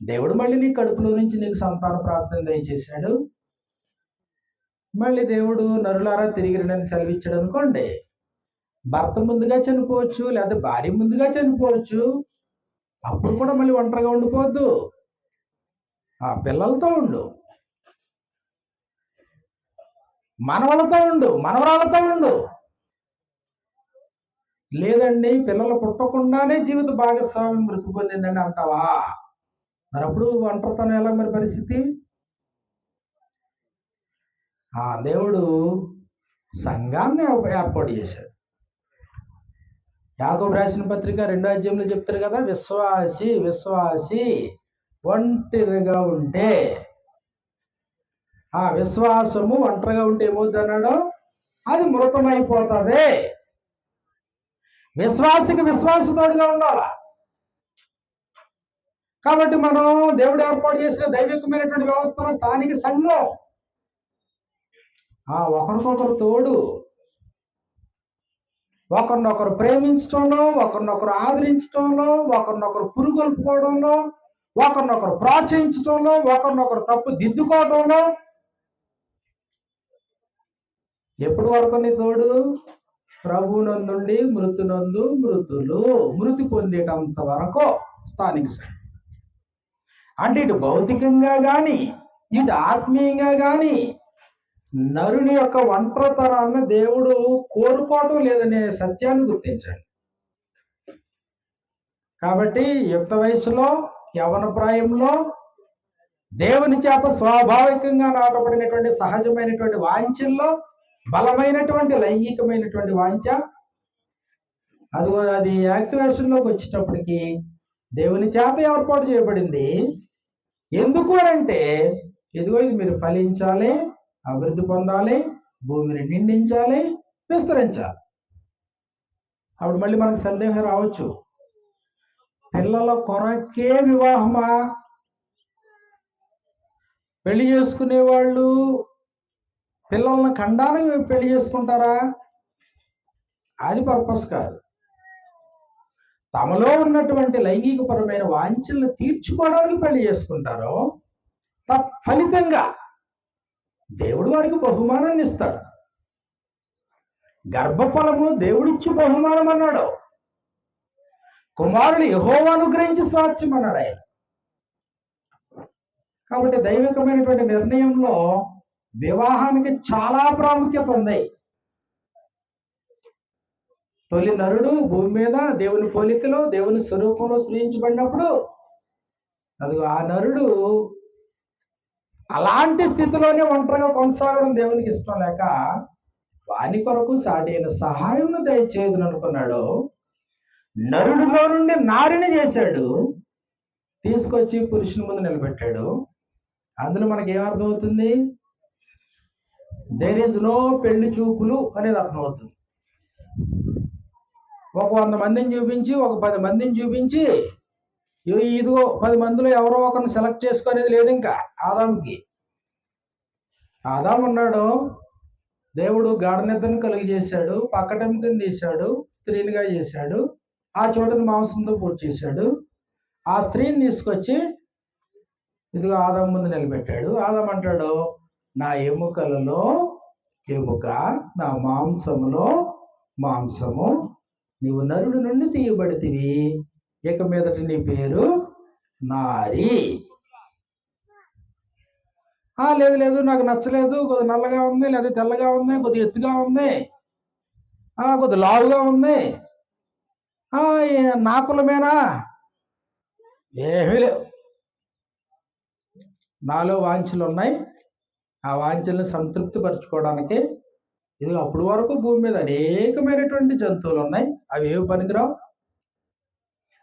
దేవుడు మళ్ళీ నీ కడుపులో నుంచి నీకు సంతాన ప్రాప్తిని దయచేశాడు. మళ్ళీ దేవుడు నరులారా తిరిగి రండి సెలవిచ్చాడు అనుకోండి, భర్త ముందుగా చనిపోవచ్చు, లేదా భార్య ముందుగా చనిపోవచ్చు. అప్పుడు కూడా మళ్ళీ ఒంటరిగా ఉండిపోవద్దు. ఆ పిల్లలతో ఉండు, మనవలతో ఉండు, మనవరాలతో ఉండు. లేదండి పిల్లలు పుట్టకుండానే జీవిత భాగస్వామి మృతి పొందిందండి అంటావా, మరి అప్పుడు ఒంటరితనం ఎలా మరి పరిస్థితి? దేవుడు సంఘాన్ని ఏర్పాటు చేశాడు. యాకోబు రాసిన పత్రిక 2వ అధ్యాయంలో చెప్తారు కదా, విశ్వాసి ఒంటరిగా ఉంటే, ఆ విశ్వాసము ఒంటరిగా ఉంటే ఏమవుతుంది అన్నాడు, అది మృతమైపోతుంది. విశ్వాసికి విశ్వాసతోడుగా ఉండాలా. కాబట్టి మనం దేవుడు ఏర్పాటు చేసిన దైవికమైనటువంటి వ్యవస్థలో స్థానిక సంఘం ఒకరికొకరు తోడు, ఒకరినొకరు ప్రేమించడంలో, ఒకరినొకరు ఆదరించడంలో, ఒకరినొకరు పురుగొల్పుకోవడంలో, ఒకరినొకరు ప్రోత్సహించడంలో, ఒకరినొకరు తప్పు దిద్దుకోవడంలో. ఎప్పటి వరకు నీ తోడు? ప్రభువునందుండి మృతునందు మృతులు మృతి పొందేటంత వరకు స్థానిక సంఘం. అంటే ఇటు భౌతికంగా కానీ ఇటు ఆత్మీయంగా కానీ నరుని యొక్క ఒంటరితనాన్ని దేవుడు కోరుకోవటం లేదనే సత్యాన్ని గుర్తించాలి. కాబట్టి యుక్త వయసులో, యవ్వన ప్రాయంలో దేవుని చేత స్వాభావికంగా నాటబడినటువంటి సహజమైనటువంటి వాంఛల్లో బలమైనటువంటి లైంగికమైనటువంటి వాంఛ, అది యాక్టివేషన్లోకి వచ్చేటప్పటికి దేవుని చేత ఏర్పాటు చేయబడింది. ఎందుకు అంటే ఇదిగో ఇది మీరు ఫలించాలి, అభివృద్ధి పొందాలి, భూమిని నిండించాలి, విస్తరించాలి. అప్పుడు మళ్ళీ మనకు సందేహం రావచ్చు, పిల్లల కొరకే వివాహమా? పెళ్లి చేసుకునేవాళ్ళు పిల్లలను ఖండానికి పెళ్లి చేసుకుంటారా? అది పర్పస్ కాదు. తమలో ఉన్నటువంటి లైంగికపరమైన వాంఛలను తీర్చుకోవడానికి పెళ్లి చేసుకుంటారో తత్ఫలితంగా దేవుడు వారికి బహుమానాన్ని ఇస్తాడు. గర్భఫలము దేవుడిచ్చి బహుమానం అన్నాడు. కుమారుడు యెహోవా అనుగ్రహించి స్వాస్థ్యం అన్నాడు ఆయన. కాబట్టి దైవికమైనటువంటి నిర్ణయంలో వివాహానికి చాలా ప్రాముఖ్యత ఉంది. తొలి నరుడు భూమి మీద దేవుని పోలికలో, దేవుని స్వరూపంలో సృజించబడినప్పుడు అదిగో ఆ నరుడు అలాంటి స్థితిలోనే ఒంటరిగా కొనసాగడం దేవునికి ఇష్టం లేక వాని కొరకు సాటైన సహాయం దయచేయదును అనుకున్నాడు. నరుడిలో నుండి నారిని చేశాడు, తీసుకొచ్చి పురుషుని ముందు నిలబెట్టాడు. అందులో మనకి ఏమర్థమవుతుంది? దేర్ ఈజ్ నో పెళ్లి చూపులు అనేది అర్థమవుతుంది. ఒక 100 మందిని చూపించి, ఒక 10 మందిని చూపించి, ఇదిగో 10 మందిలో ఎవరో ఒకరిని సెలెక్ట్ చేసుకునేది లేదు. ఇంకా ఆదాముకి, ఆదాము ఉన్నాడు, దేవుడు గాఢ నిద్రను కలుగు చేశాడు, పక్కటెముకని తీశాడు, స్త్రీనిగా చేశాడు, ఆ చోటుని మాంసంతో పూర్తి చేశాడు. ఆ స్త్రీని తీసుకొచ్చి ఇదిగో ఆదాము ముందు నిలబెట్టాడు. ఆదాము అంటాడు, నా ఎముకలలో ఎముక, నా మాంసములో మాంసము, నీవు నరుడి నుండి తీయబడితివి, ఇక మీదట నీ పేరు నారి. లేదు లేదు, నాకు నచ్చలేదు, కొద్ది నల్లగా ఉంది, లేదా తెల్లగా ఉంది, కొద్ది ఎత్తుగా ఉంది, కొద్ది లావుగా ఉంది, నా కులమేనా? ఏమీ లేవు. నాలో వాంఛలు ఉన్నాయి. ఆ వాంఛల్ని సంతృప్తిపరచుకోవడానికి ఇది అప్పటి వరకు భూమి మీద అనేకమైనటువంటి జంతువులు ఉన్నాయి. అవి ఏవి పనికిరావు.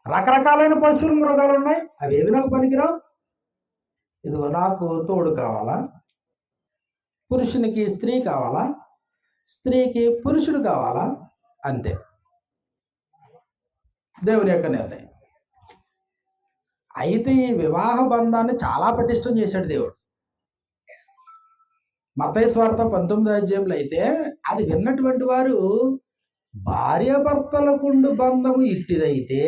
రకరకాలైన పశువులు, మృగాలు ఉన్నాయి. అవి ఏవి నాకు పనికిరావు. ఇదిగో నాకు తోడు కావాలా, పురుషునికి స్త్రీ కావాలా, స్త్రీకి పురుషుడు కావాలా, అంతే దేవుని యొక్క నిర్ణయం. అయితే ఈ వివాహ బంధాన్ని చాలా పటిష్టం చేశాడు దేవుడు. మత్తయి సువార్త 19వ అధ్యాయంలో అయితే అది విన్నటువంటి వారు, భార్యాభర్తలకుండు బంధము ఇట్టిదైతే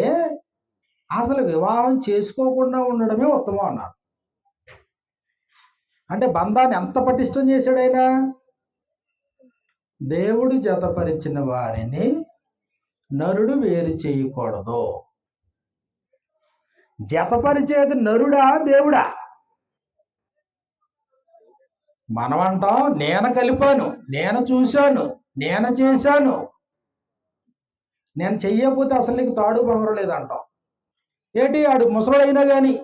అసలు వివాహం చేసుకోకుండా ఉండడమే ఉత్తమం అన్నారు. అంటే బంధాన్ని ఎంత పటిష్టం చేశాడు ఆయన. దేవుడు జతపరిచిన వారిని నరుడు వేరు చేయకూడదు. జతపరిచేది నరుడా దేవుడా? మనం అంటాం, నేను కలిపాను, నేను చూశాను, నేను చేశాను, నేను చెయ్యకపోతే అసలు నీకు తాడు బంగారం లేదంటాం. ఏంటి ఆడు ముసలుడైనా కానీ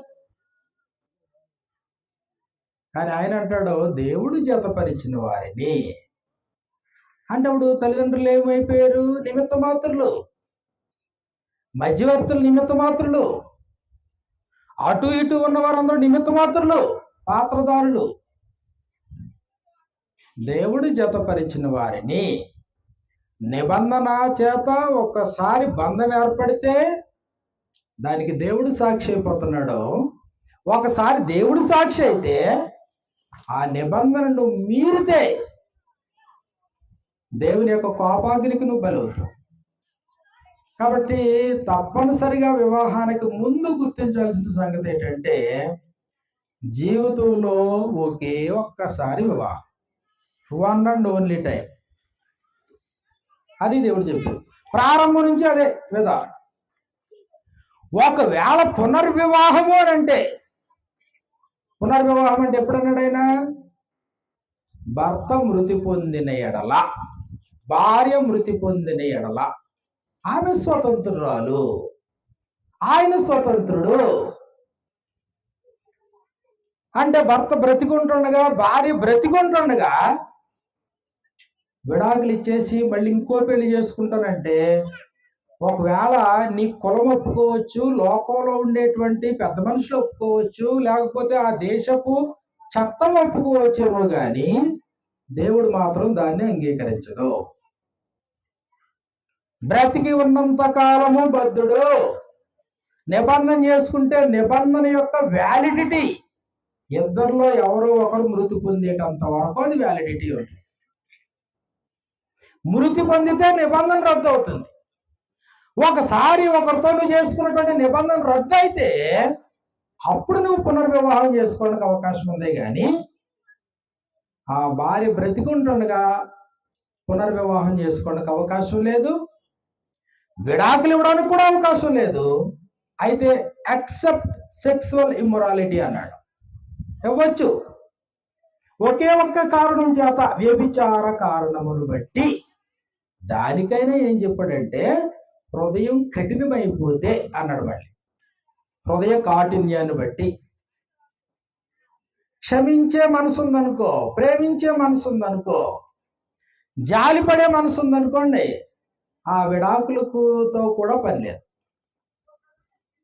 ఆయన అంటాడు, దేవుడు జతపరిచిన వారిని. అంటే అప్పుడు తల్లిదండ్రులు ఏమైపోయారు? నిమిత్త మాత్రులు, మధ్యవర్తులు నిమిత్త మాత్రులు, అటు ఇటు ఉన్న వారందరూ నిమిత్త మాత్రులు, పాత్రదారులు. దేవుడు జతపరిచిన వారిని నిబంధన చేత ఒక్కసారి బంధం ఏర్పడితే దానికి దేవుడు సాక్షి అయిపోతున్నాడు. ఒకసారి దేవుడు సాక్షి అయితే ఆ నిబంధనను మీరితే దేవుని యొక్క కోపాగ్నికి నువ్వు బలవుతావు. కాబట్టి తప్పనిసరిగా వివాహానికి ముందు గుర్తించాల్సిన సంగతి ఏంటంటే, జీవితంలో ఒకే ఒక్కసారి వివాహం, 1 and only టైం. అది దేవుడు చెప్పాడు. ప్రారంభం నుంచి అదే విధానం. ఒకవేళ పునర్వివాహము అని అంటే, పునర్వివాహం అంటే ఎప్పుడన్నాడైనా? భర్త మృతి పొందిన ఎడల, భార్య మృతి పొందిన ఎడల, ఆమె స్వతంత్రురాలు, ఆయన స్వతంత్రుడు. అంటే భర్త బ్రతికుంటుండగా, భార్య బ్రతికుంటుండగా విడాకులు ఇచ్చేసి మళ్ళీ ఇంకో పెళ్లి చేసుకుంటానంటే, ఒకవేళ నీ కులం ఒప్పుకోవచ్చు, లోకంలో ఉండేటువంటి పెద్ద మనుషులు ఒప్పుకోవచ్చు, లేకపోతే ఆ దేశపు చట్టం ఒప్పుకోవచ్చేమో కానీ దేవుడు మాత్రం దాన్ని అంగీకరించడు. బ్రతికి ఉన్నంత కాలము బద్ధుడు. నిబంధన చేసుకుంటే నిబంధన యొక్క వ్యాలిడిటీ ఇద్దరిలో ఎవరో ఒకరు మృతి పొందేటంత వరకు అది వ్యాలిడిటీ ఉంటుంది. మృతి పొందితే నిబంధన రద్దు అవుతుంది. ఒకసారి ఒకరితో నువ్వు చేసుకున్నటువంటి నిబంధన రద్దు అయితే అప్పుడు నువ్వు పునర్వివాహం చేసుకోవడానికి అవకాశం ఉంది. కానీ ఆ భార్య బ్రతికుంటుండగా పునర్వివాహం చేసుకోవడానికి అవకాశం లేదు, విడాకులు ఇవ్వడానికి కూడా అవకాశం లేదు. అయితే ఎక్సెప్ట్ సెక్సువల్ ఇమ్మొరాలిటీ అన్నాడు, ఇవ్వచ్చు. ఒకే ఒక్క కారణం చేత, వ్యభిచార కారణమును బట్టి. దానికైనా ఏం చెప్పాడంటే, హృదయం కఠినమైపోతే అన్నాడు. మళ్ళీ హృదయ కాఠిన్యాన్ని బట్టి. క్షమించే మనసు ఉందనుకో, ప్రేమించే మనసు ఉందనుకో, జాలిపడే మనసు ఉందనుకోండి, ఆ విడాకులతో కూడా పని లేదు.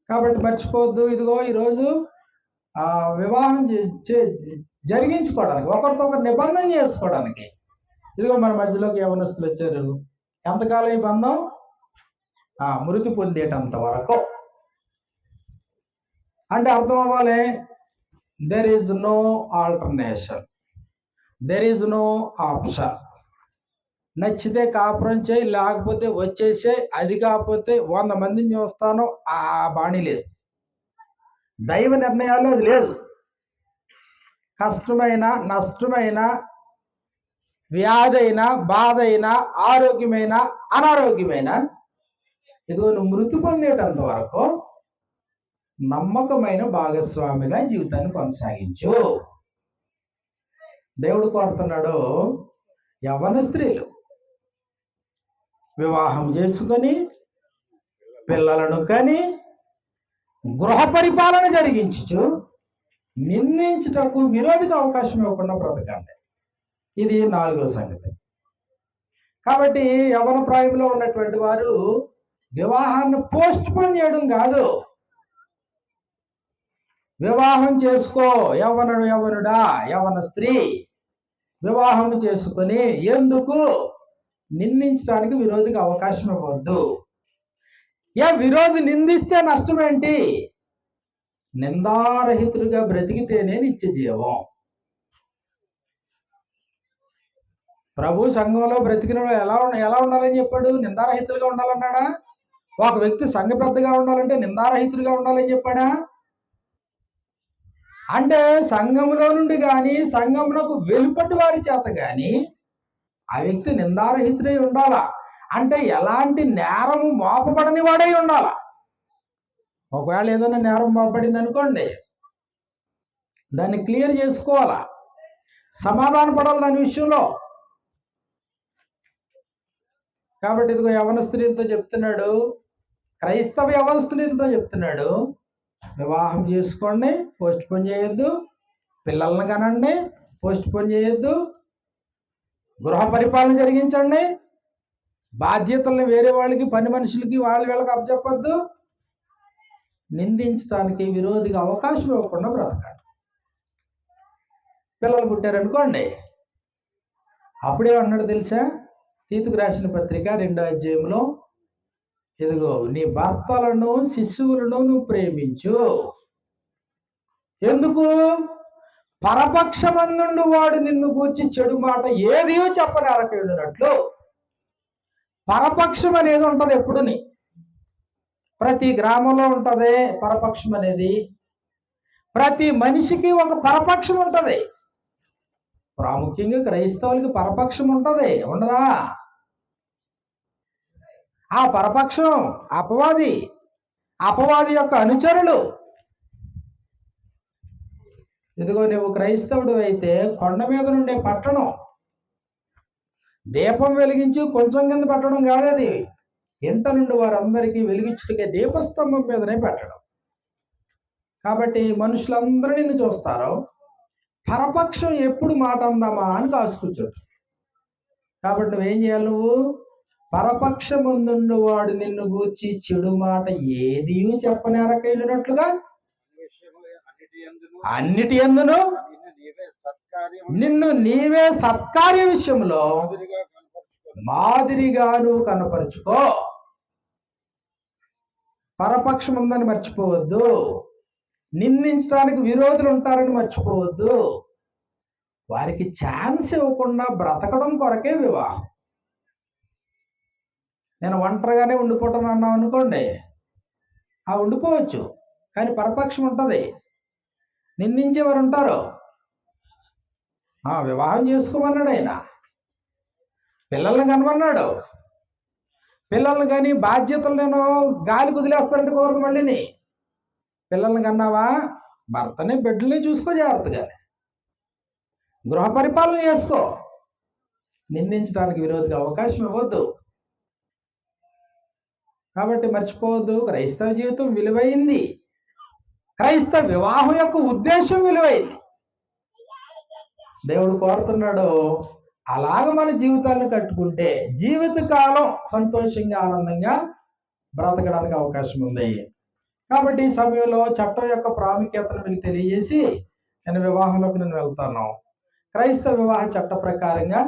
కాబట్టి మర్చిపోవద్దు. ఇదిగో ఈరోజు వివాహం జరిగించుకోవడానికి, ఒకరితో ఒకరు నిబంధన చేసుకోవడానికి. ఇదిగో మన మధ్యలోకి యవనస్తులు వచ్చారు. ఎంతకాలం ఈ బంధం? మృతి పొందేటంత వరకు. అంటే అర్థం అవ్వాలి, there is no alternation, there is no option. నచ్చితే కాపురం చేయి, లేకపోతే వచ్చేసే. అది కాకపోతే 100 మందిని చూస్తాను, ఆ బాణి లేదు. దైవ నిర్ణయాలు అది లేదు. కష్టమైన, నష్టమైన, వ్యాధి అయినా, బాధ అయినా, ఆరోగ్యమైన, అనారోగ్యమైన, ఇదిగో నువ్వు మృతి పొందేటంత వరకు నమ్మకమైన భాగస్వామిగా జీవితాన్ని కొనసాగించు. దేవుడు కోరుతున్నాడు, యవ్వన స్త్రీలు వివాహం చేసుకొని పిల్లలను కని గృహ పరిపాలన జరిగించు, నిందించుటకు విరోధికి అవకాశం ఇవ్వకుండా బ్రతకండి. ఇది 4వ సంగతి. కాబట్టి యవ్వన ప్రాయంలో ఉన్నటువంటి వారు వివాహాన్ని పోస్ట్ పోన్ చేయడం కాదు. వివాహం చేసుకో, యవ్వనుడా, యవ్వన స్త్రీ వివాహం చేసుకొని ఎందుకు నిందించడానికి విరోధికి అవకాశం ఇవ్వద్దు. విరోధి నిందిస్తే నష్టం ఏంటి? నిందారహితుడిగా బ్రతికితేనే నిత్య జీవం. ప్రభు సంఘంలో బ్రతికిన ఎలా ఉండాలని చెప్పాడు? నిందారహితులుగా ఉండాలన్నాడా? ఒక వ్యక్తి సంఘ పెద్దగా ఉండాలంటే నిందారహితుడిగా ఉండాలని చెప్పాడా? అంటే సంఘంలో నుండి కానీ, సంఘమునకు వెలుపటి వారి చేత కానీ ఆ వ్యక్తి నిందారహితుడై ఉండాలా. అంటే ఎలాంటి నేరము మోపబడని వాడై ఉండాలా. ఒకవేళ ఏదైనా నేరం మోపబడింది అనుకోండి, దాన్ని క్లియర్ చేసుకోవాలా, సమాధాన పడాలి దాని విషయంలో. కాబట్టి ఇదిగో యవ్వన స్త్రీలతో చెప్తున్నాడు, క్రైస్తవ యవ్వన స్త్రీలతో చెప్తున్నాడు, వివాహం చేసుకోండి, పోస్ట్ పోన్ చేయొద్దు. పిల్లల్ని కనండి, పోస్ట్ పోన్ చేయొద్దు. గృహ పరిపాలన జరిగించండి. బాధ్యతల్ని వేరే వాళ్ళకి, పని మనుషులకి, వీళ్ళకి అప్పచెప్పొద్దు. నిందించడానికి విరోధిగా అవకాశం ఇవ్వకుండా బ్రతకండి. పిల్లలు పుట్టారనుకోండి, అప్పుడేమన్నాడు తెలుసా? తీతుకు రాసిన పత్రిక 2వ అధ్యాయంలో, ఇదిగో నీ భర్తలను, శిశువులను నువ్వు ప్రేమించు. ఎందుకు? పరపక్షమందుండు వాడు నిన్ను గూర్చి చెడు మాట ఏదియో చెప్పనరకయుండునట్లు. పరపక్షం అనేది ఉంటది ఎప్పుడుని, ప్రతి గ్రామంలో ఉంటది పరపక్షం అనేది. ప్రతి మనిషికి ఒక పరపక్షం ఉంటది. ప్రాముఖ్యంగా క్రైస్తవులకి పరపక్షం ఉంటది, ఉండదా? ఆ పరపక్షం అపవాది యొక్క అనుచరులు. ఇదిగో నువ్వు క్రైస్తవుడు అయితే కొండ మీద నుండే పట్టణం, దీపం వెలిగించి కొంచెం కింద పెట్టడం కాదు, అది ఇంట నుండి వారందరికీ వెలిగించుటకే దీపస్తంభం మీదనే పెట్టడం. కాబట్టి మనుషులందరూ నిన్ను చూస్తారు. పరపక్షం ఎప్పుడు మాట అందామా అని కాసుకూర్చోడు. కాబట్టి నువ్వేం చేయాలి? నువ్వు పరపక్షమందుండు వాడు నిన్ను గూర్చి చెడు మాట ఏది చెప్పనేరకెళ్ళినట్లుగా అన్నిటి యందును నిన్ను నీవే సత్కార్య విషయంలో మాదిరిగా నువ్వు కనపరుచుకో. పరపక్షం ఉందని మర్చిపోవద్దు. నిందించడానికి విరోధులు ఉంటారని మర్చిపోవద్దు. వారికి ఛాన్స్ ఇవ్వకుండా బ్రతకడం కొరకే వివాహం. నేను ఒంటరిగానే ఉండిపోతాను అన్నావు అనుకోండి, ఉండిపోవచ్చు, కానీ పరపక్షం ఉంటుంది. నిందించేవారు ఉంటారు. వివాహం చేసుకోమన్నాడు ఆయన, పిల్లల్ని కనమన్నాడు. పిల్లల్ని కానీ బాధ్యతలు నేను గాలి కుదిలేస్తానంటే కోరదు. మళ్ళీని పిల్లల్ని కన్నావా, భర్తని బిడ్డల్ని చూసుకో జాగ్రత్తగానే, గృహ పరిపాలన చేసుకో. నిందించడానికి విరోధిగా అవకాశం ఇవ్వద్దు. కాబట్టి మర్చిపోవద్దు, క్రైస్తవ జీవితం విలువైంది. క్రైస్తవ వివాహం యొక్క ఉద్దేశం విలువైంది. దేవుడు కోరుతున్నాడు, అలాగ మన జీవితాలను కట్టుకుంటే జీవితకాలం సంతోషంగా, ఆనందంగా బ్రతకడానికి అవకాశం ఉంది. కాబట్టి ఈ సమయంలో చట్టం యొక్క ప్రాముఖ్యతను మీకు తెలియజేసి నేను వివాహంలోకి నేను వెళ్తాను. క్రైస్తవ వివాహ చట్ట ప్రకారంగా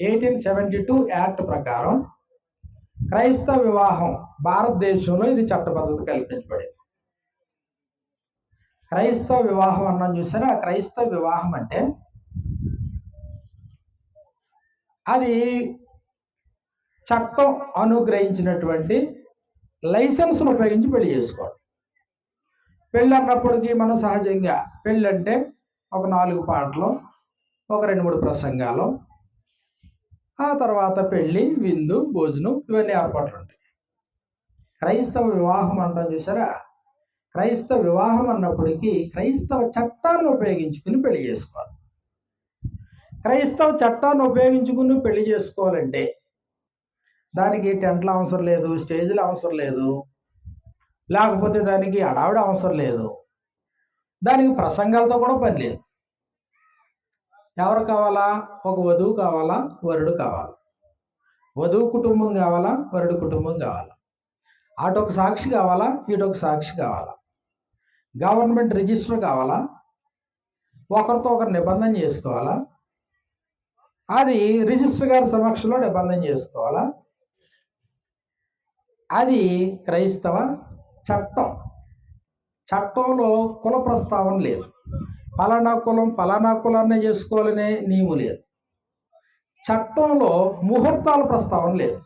1872 యాక్ట్ ప్రకారం క్రైస్తవ వివాహం భారతదేశంలో ఇది చట్టబద్ధత కల్పించబడింది. క్రైస్తవ వివాహం అన్నాం చూసారా? క్రైస్తవ వివాహం అంటే అది చట్టం అనుగ్రహించినటువంటి లైసెన్స్ను ఉపయోగించి పెళ్లి చేసుకోవాలి. పెళ్ళి అన్నప్పటికీ మనం సహజంగా పెళ్ళి అంటే ఒక 4 పాటలు, ఒక 2-3 ప్రసంగాలు, ఆ తర్వాత పెళ్ళి, విందు, భోజనం, ఇవన్నీ ఏర్పాట్లు ఉంటాయి. క్రైస్తవ వివాహం అంటాం చూసారా? క్రైస్తవ వివాహం అన్నప్పటికీ క్రైస్తవ చట్టాన్ని ఉపయోగించుకుని పెళ్లి చేసుకోవాలి. క్రైస్తవ చట్టాన్ని ఉపయోగించుకుని పెళ్లి చేసుకోవాలంటే దానికి టెంట్లు అవసరం లేదు, స్టేజ్లు అవసరం లేదు, లేకపోతే దానికి అడావిడ అవసరం లేదు, దానికి ప్రసంగాలతో కూడా పని లేదు. ఎవరు కావాలా? ఒక వధువు కావాలా, వరుడు కావాలా, వధువు కుటుంబం కావాలా, వరుడు కుటుంబం కావాలా, అటొక సాక్షి కావాలా, ఇటొక సాక్షి కావాలా, గవర్నమెంట్ రిజిస్టర్ కావాలా, ఒకరితో ఒకరు నిబంధన చేసుకోవాలా, అది రిజిస్టర్ గారి సమక్షంలో నిబంధన చేసుకోవాలా. అది క్రైస్తవ చట్టం. చట్టంలో కుల ప్రస్తావన లేదు. పలానా కులాన్నే చేసుకోవాలనే నియమం లేదు. చట్టంలో ముహూర్తాల ప్రస్తావన లేదు.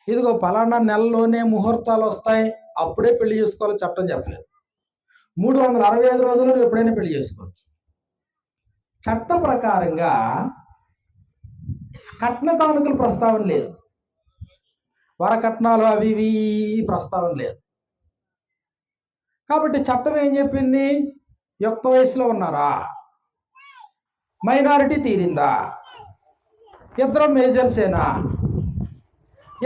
ఇదిగో పలానా నెలలోనే ముహూర్తాలు వస్తాయి, అప్పుడే పెళ్లి చేసుకోవాలి చట్టం చెప్పలేదు. 365 రోజుల్లో ఎప్పుడైనా పెళ్లి చేసుకోవచ్చు. చట్ట ప్రకారంగా కట్న కానుకల ప్రస్తావన లేదు. వరకట్నాలు అవి ఇవి ప్రస్తావన లేదు. కాబట్టి చట్టం ఏం చెప్పింది? యుక్త వయసులో ఉన్నారా, మైనారిటీ తీరిందా, ఇద్దరు మేజర్సేనా,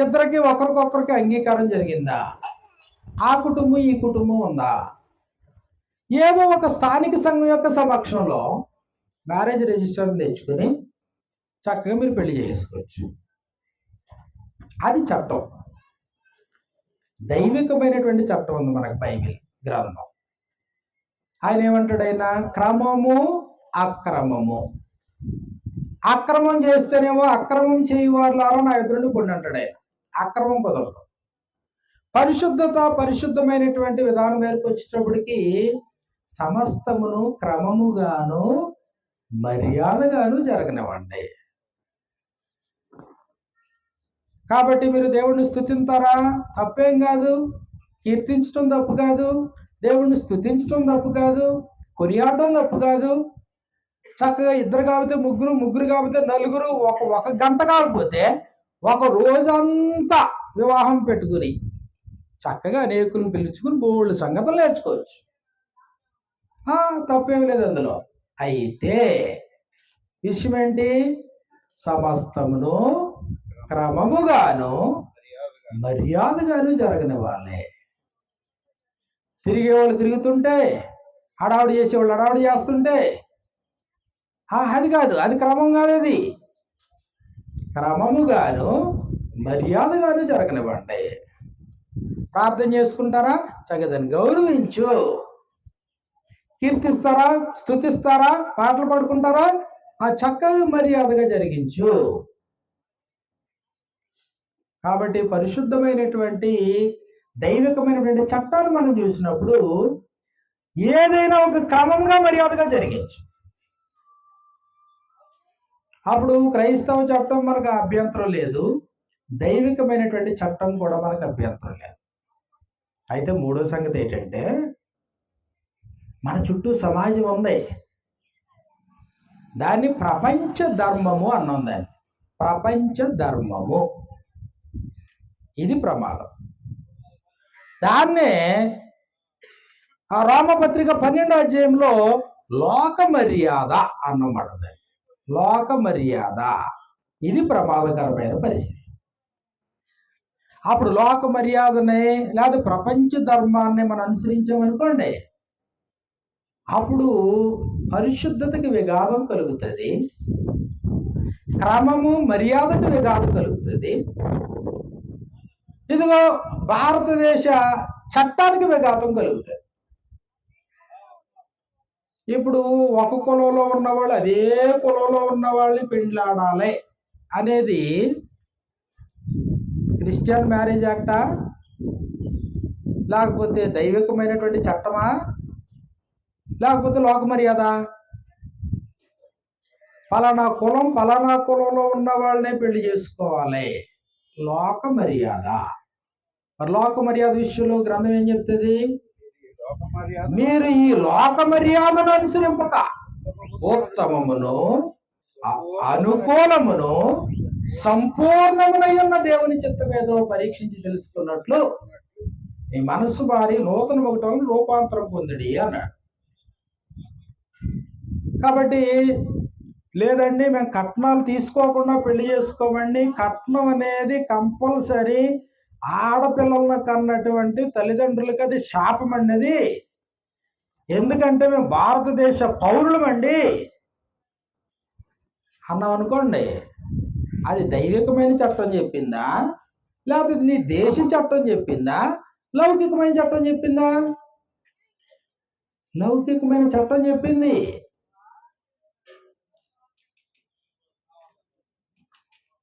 ఇద్దరికి ఒకరికొకరికి అంగీకారం జరిగిందా, ఆ కుటుంబం ఈ కుటుంబం ఉందా, ఏదో ఒక స్థానిక సంఘం యొక్క సమక్షంలో మ్యారేజ్ రిజిస్టర్ని తెచ్చుకొని చక్కగా మీరు పెళ్లి చేసుకోవచ్చు. అది చట్టం. దైవికమైనటువంటి చట్టం ఉంది మనకు బైబిల్ గ్రంథం. ఆయన ఏమంటాడు? ఆయన క్రమము అక్రమము. అక్రమం చేస్తేనేమో అక్రమం చేయవారులారా నా ఎదురుండి పొండి అంటాడు ఆయన. అక్రమం కుదరదు. పరిశుద్ధమైనటువంటి విధానం మేరకు వచ్చేటప్పటికి సమస్తమును క్రమముగాను మర్యాదగాను జరగనివ్వండి. కాబట్టి మీరు దేవుడిని స్తుతింతారా? తప్పేం కాదు. కీర్తించడం తప్పు కాదు, దేవుడిని స్తుతించడం తప్పు కాదు, కొనియాడడం తప్పు కాదు. చక్కగా ఇద్దరు కాకపోతే ముగ్గురు, ముగ్గురు కాకపోతే నలుగురు, ఒక గంట కాకపోతే ఒక రోజంతా వివాహం పెట్టుకుని చక్కగా అనేకులను పిలుచుకుని బోల్డ్ సంగతులు నేర్చుకోవచ్చు. తప్పేం లేదు అందులో. అయితే విషయం ఏంటి? సమస్తమును క్రమముగాను మర్యాదగాను జరగని వాళ్ళే. తిరిగేవాళ్ళు తిరుగుతుంటే, హడావుడి చేసేవాళ్ళు హడావుడి చేస్తుంటే అది కాదు, అది క్రమం కాదు. అది క్రమముగాను మర్యాదగాను జరగనివ్వండి. ప్రార్థన చేసుకుంటారా? చక్కదని గౌరవించు. కీర్తిస్తారా? స్తుతిస్తారా? పాటలు పాడుకుంటారా? చక్కగా మర్యాదగా జరిగించు. కాబట్టి పరిశుద్ధమైనటువంటి దైవికమైనటువంటి చట్టాన్ని మనం చూసినప్పుడు ఏదైనా ఒక క్రమంగా మర్యాదగా జరిగించు. అప్పుడు క్రైస్తవ చట్టం మనకు అభ్యంతరం లేదు, దైవికమైనటువంటి చట్టం కూడా మనకు అభ్యంతరం లేదు. అయితే మూడో సంగతి ఏంటంటే, మన చుట్టూ సమాజం ఉంది, దాన్ని ప్రపంచ ధర్మము అన్నాం. దాన్ని ప్రపంచ ధర్మము, ఇది ప్రమాదం. దాన్నే ఆ రోమపత్రిక 12వ అధ్యాయంలో లోక మర్యాద అన్నమాట. దాన్ని లోక మర్యాద, ఇది ప్రమాదకరమైన పరిస్థితి. అప్పుడు లోక మర్యాదనే లేదా ప్రపంచ ధర్మాన్ని మనం అనుసరించామనుకోండి, అప్పుడు పరిశుద్ధతకి విఘాతం కలుగుతుంది, క్రమము మర్యాదకు విఘాతం కలుగుతుంది, ఇదిగో భారతదేశ చట్టానికి విఘాతం కలుగుతుంది. ఇప్పుడు ఒక కులంలో ఉన్నవాళ్ళు అదే కులంలో ఉన్న వాళ్ళని పెండ్లాడాలి అనేది క్రిస్టియన్ మ్యారేజ్ యాక్టా, లేకపోతే దైవికమైనటువంటి చట్టమా, లేకపోతే లోక మర్యాద? పలానా కులంలో ఉన్న వాళ్ళనే పెళ్లి చేసుకోవాలి, లోక మర్యాద. మరి లోక మర్యాద విషయంలో గ్రంథం ఏం చెప్తుంది? మీరు ఈ లోక మర్యాదను అనుసరింపక ఉత్తమమును అనుకూలమును సంపూర్ణమునై ఉన్న దేవుని చిత్తమేదో పరీక్షించి తెలుసుకున్నట్లు మీ మనస్సు మారి నూతన ఒకటం రూపాంతరం పొందిడి అన్నాడు. కాబట్టి లేదండి మేము కట్నాలు తీసుకోకుండా పెళ్లి చేసుకోమండి, కట్నం అనేది కంపల్సరీ ఆడపిల్లలను కన్నటువంటి తల్లిదండ్రులకి అది శాపం అన్నది, ఎందుకంటే మేము భారతదేశ పౌరులమండి అన్నాం అనుకోండి, అది దైవికమైన చట్టం చెప్పిందా, లేకపోతే నీ దేశ చట్టం చెప్పిందా, లౌకికమైన చట్టం చెప్పిందా? లౌకికమైన చట్టం చెప్పింది.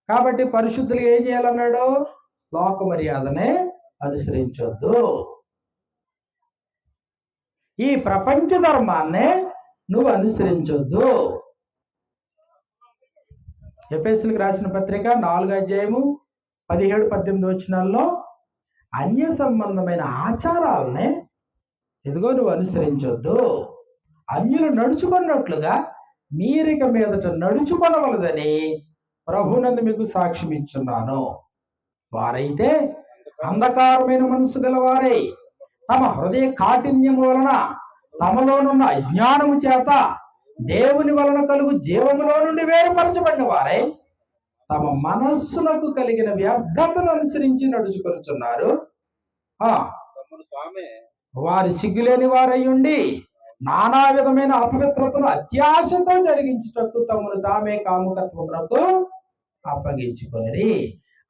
కాబట్టి పరిశుద్ధులు ఏం చేయాలన్నాడు? లోక మర్యాదనే అనుసరించొద్దు, ఈ ప్రపంచ ధర్మాన్నే నువ్వు అనుసరించొద్దు. ఎఫెసీయులకు రాసిన పత్రిక 4:17-18 వచనాల్లో అన్య సంబంధమైన ఆచారాలనే ఇదిగో నువ్వు అనుసరించొద్దు, అన్యులు నడుచుకున్నట్లుగా మీరిక మీదట నడుచుకొనవలదని ప్రభునందు మీకు సాక్ష్యం ఇచ్చున్నాను. వారైతే అంధకారమైన మనసు గలవారై తమ హృదయ కాఠిన్యము వలన తమలోనున్న అజ్ఞానము చేత దేవుని వలన కలుగు జీవములో నుండి వేరుపరచబడిన వారై తమ మనస్సులకు కలిగిన వ్యర్థతను అనుసరించి నడుచుకొనుచున్నారు. వారి సిగ్గులేని వారై ఉండి నానా విధమైన అపవిత్రతను అత్యాశతో జరిగించుటకు తమను తామే కాముకత్వమునకు అప్పగించుకొని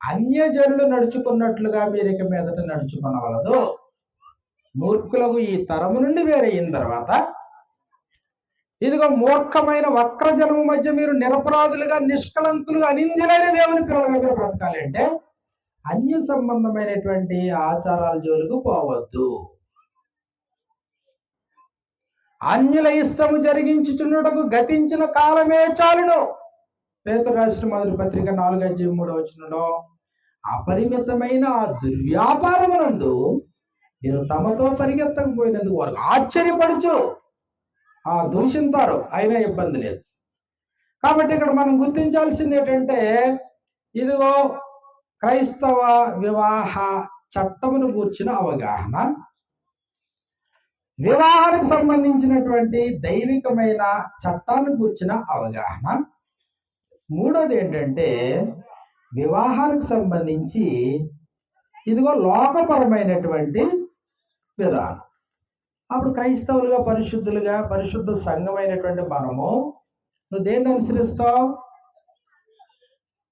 అన్యజనులు నడుచుకున్నట్లుగా మీరిక మీదట నడుచుకొనవలదు. మూర్ఖులకు ఈ తరము నుండి వేరైన తర్వాత ఇదిగో మూర్ఖమైన వక్రజనము మధ్య మీరు నిరపరాధులుగా నిష్కలంకులుగా అనింద్యులైన దేవుని పిల్లలుగా మీరు బ్రతకాలి అంటే అన్య సంబంధమైనటువంటి ఆచారాల జోలికి పోవద్దు. అన్యుల ఇష్టము జరిగించుచున్నటకు గతించిన కాలమే చాలును. పేతురు రాసిన మొదటి పత్రిక 4:3 అపరిమితమైన ఆ దుర్వ్యాపారమునందు మీరు తమతో పరిగెత్తకపోయినందుకు వారు ఆశ్చర్యపడుచు దూషింతారు, అయినా ఇబ్బంది లేదు. కాబట్టి ఇక్కడ మనం గుర్తించాల్సింది ఏంటంటే ఇదిగో క్రైస్తవ వివాహ చట్టమును గూర్చిన అవగాహన, వివాహానికి సంబంధించినటువంటి దైవికమైన చట్టాన్ని గూర్చిన అవగాహన. మూడోది ఏంటంటే వివాహానికి సంబంధించి ఇదిగో లోకపరమైనటువంటి విధానం. అప్పుడు క్రైస్తవులుగా పరిశుద్ధులుగా పరిశుద్ధ సంఘమైనటువంటి మనము నువ్వు దేన్ని అనుసరిస్తావు?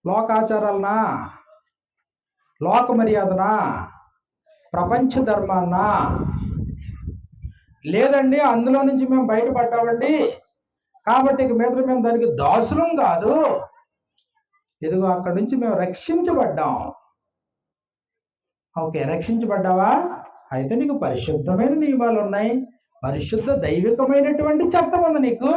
లోకాచారాలనా, లోక మర్యాదనా, ప్రపంచ ధర్మాన్నా? లేదండి అందులో నుంచి మేము బయటపడ్డామండి కాబట్టి ఇక మీద మేము దానికి దాసులం కాదు, ఇదిగో అక్కడి నుంచి మేము రక్షించబడ్డాం. ఓకే, రక్షించబడ్డావా? అయితే నీకు పరిశుద్ధమైన నియమాలు ఉన్నాయి, పరిశుద్ధ దైవికమైనటువంటి చట్టం ఉంది నీకు.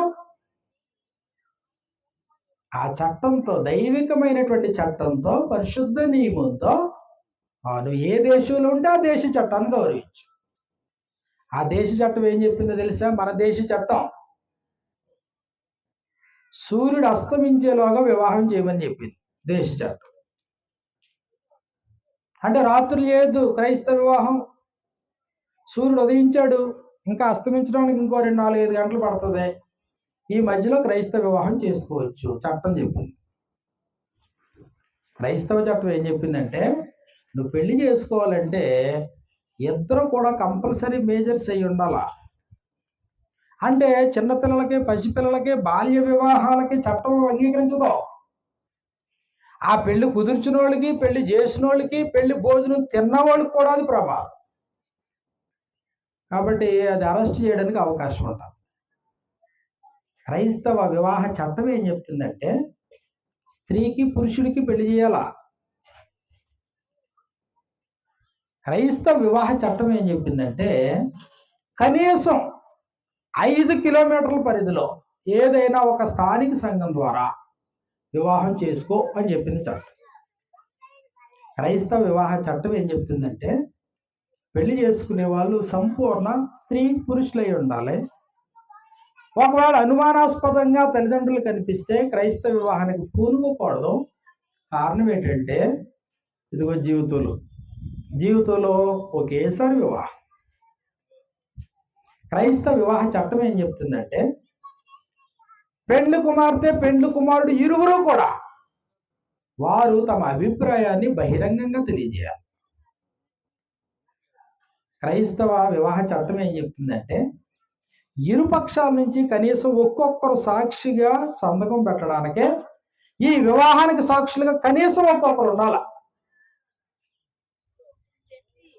ఆ చట్టంతో, దైవికమైనటువంటి చట్టంతో, పరిశుద్ధ నియమంతో నువ్వు ఏ దేశంలో ఉంటే ఆ దేశ చట్టాన్ని గౌరవించు. ఆ దేశ చట్టం ఏం చెప్పిందో తెలుసా? మన దేశ చట్టం సూర్యుడు అస్తమించేలోగా వివాహం చేయమని చెప్పింది దేశ చట్టం. అంటే రాత్రి లేదు క్రైస్తవ వివాహం. సూర్యుడు ఉదయించాడు, ఇంకా అస్తమించడానికి ఇంకో 2-4-5 గంటలు పడుతుంది, ఈ మధ్యలో క్రైస్తవ వివాహం చేసుకోవచ్చు చట్టం చెప్పింది. క్రైస్తవ చట్టం ఏం చెప్పిందంటే నువ్వు పెళ్లి చేసుకోవాలంటే ఇద్దరు కూడా కంపల్సరీ మేజర్స్ అయి ఉండాలా. అంటే చిన్నపిల్లలకి, పసిపిల్లలకి, బాల్య వివాహాలకి చట్టం అంగీకరించదు. ఆ పెళ్లి కుదిర్చిన వాళ్ళకి, పెళ్లి చేసిన వాళ్ళకి, పెళ్లి భోజనం తిన్న వాళ్ళకి కూడా అది ప్రమాదం. కాబట్టి అది అరెస్ట్ చేయడానికి అవకాశం ఉంటుంది. క్రైస్తవ వివాహ చట్టం ఏం చెప్తుందంటే స్త్రీకి పురుషుడికి పెళ్లి చేయాలా. క్రైస్తవ వివాహ చట్టం ఏం చెప్పిందంటే కనీసం 5 కిలోమీటర్ల పరిధిలో ఏదైనా ఒక స్థానిక సంఘం ద్వారా వివాహం చేసుకో అని చెప్పింది చట్టం. క్రైస్తవ వివాహ చట్టం ఏం చెప్తుందంటే పెళ్లి చేసుకునే వాళ్ళు సంపూర్ణ స్త్రీ పురుషులై ఉండాలి. ఒకవేళ అనుమానాస్పదంగా తల్లిదండ్రులు కనిపిస్తే క్రైస్తవ వివాహానికి పూనుకోకూడదు. కారణం ఏంటంటే ఇదిగో జీవితంలో ఒకేసారి వివాహం. క్రైస్తవ వివాహ చట్టం ఏం చెప్తుందంటే పెండ్లి కుమార్తె పెండ్లి కుమారుడు ఇరువురు కూడా వారు తమ అభిప్రాయాన్ని బహిరంగంగా తెలియజేయాలి. క్రైస్తవ వివాహ చట్టం ఏం చెప్తుందంటే ఇరు పక్షాల నుంచి కనీసం ఒక్కొక్కరు సాక్షిగా సంతకం పెట్టడానికే ఈ వివాహానికి సాక్షులుగా కనీసం ఒక్కొక్కరు ఉండాలి.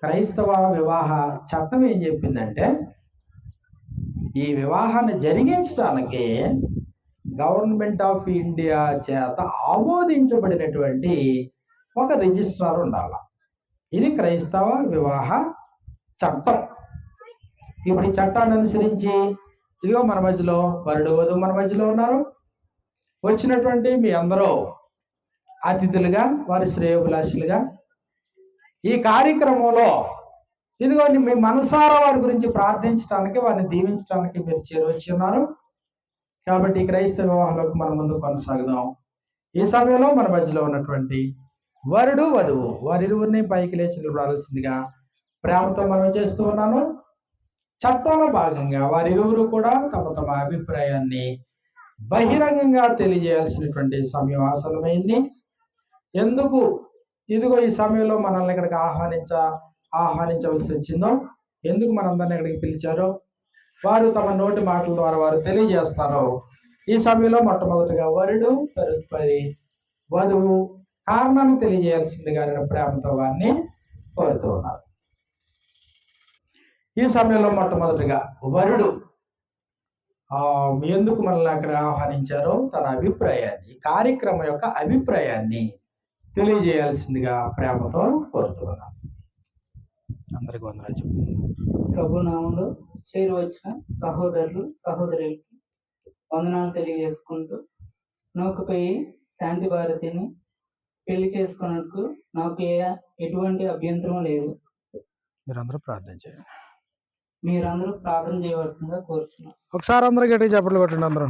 క్రైస్తవ వివాహ చట్టం ఏం చెప్పిందంటే ఈ వివాహాన్ని జరిగించడానికి గవర్నమెంట్ ఆఫ్ ఇండియా చేత ఆమోదించబడినటువంటి ఒక రిజిస్ట్రార్ ఉండాలి. ఇది క్రైస్తవ వివాహ చట్టం. ఇప్పుడు ఈ చట్టాన్ని అనుసరించి ఇదిగో మన మధ్యలో వరుడు వధువు మన మధ్యలో ఉన్నారు. వచ్చినటువంటి మీ అందరూ అతిథులుగా, వారి శ్రేయోభిలాషులుగా ఈ కార్యక్రమంలో ఇదిగో మీ మనసారా వారి గురించి ప్రార్థించడానికి, వారిని దీవించడానికి మీరు చేరవచ్చి ఉన్నారు. కాబట్టి క్రైస్తవ వివాహంలోకి మనం ముందు కొనసాగుదాం. ఈ సమయంలో మన మధ్యలో ఉన్నటువంటి వరుడు వధువు వారిరువురిని పైకి లేచి నిలబడాల్సిందిగా ప్రేమతో మనం చేస్తూ ఉన్నాను. చట్టంలో భాగంగా వారిరువురు కూడా తమ అభిప్రాయాన్ని బహిరంగంగా తెలియజేయాల్సినటువంటి సమయం ఆసన్నమైంది. ఎందుకు ఇదిగో ఈ సమయంలో మనల్ని ఇక్కడికి ఆహ్వానించవలసి వచ్చిందో, ఎందుకు మనందరినీ ఇక్కడికి పిలిచారో వారు తమ నోటి మాటల ద్వారా వారు తెలియజేస్తారో ఈ సమయంలో మొట్టమొదటిగా వరుడు, తదుపరి వధువు కారణాన్ని తెలియజేయాల్సిందిగా నేను ప్రేమతో వారిని కోరుతూ ఉన్నారు. ఈ సమయంలో మొట్టమొదటిగా వరుడు ఎందుకు మనల్ని అక్కడ ఆహ్వానించారో తన అభిప్రాయాన్ని, కార్యక్రమం యొక్క అభిప్రాయాన్ని తెలియజేయాల్సిందిగా ప్రేమతో కోరుతున్నాను. అందరికీ వందనాలు చెప్పు. ప్రభు నామంలో చేరు వచ్చిన సహోదరులు సహోదరులకి వందనాలు తెలియజేసుకుంటూ నౌకపై శాంతి భారతిని పెళ్లి చేసుకున్నట్టు నాకు ఎటువంటి అభ్యంతరం లేదు. మీరందరూ ప్రార్థన చేయండి. మీరందరూ ప్రార్థన చేయవలసిందిగా కోరుతున్నాను. ఒకసారి అందరూ గట్టిగా చప్పట్లు కొట్టండి. అందరూ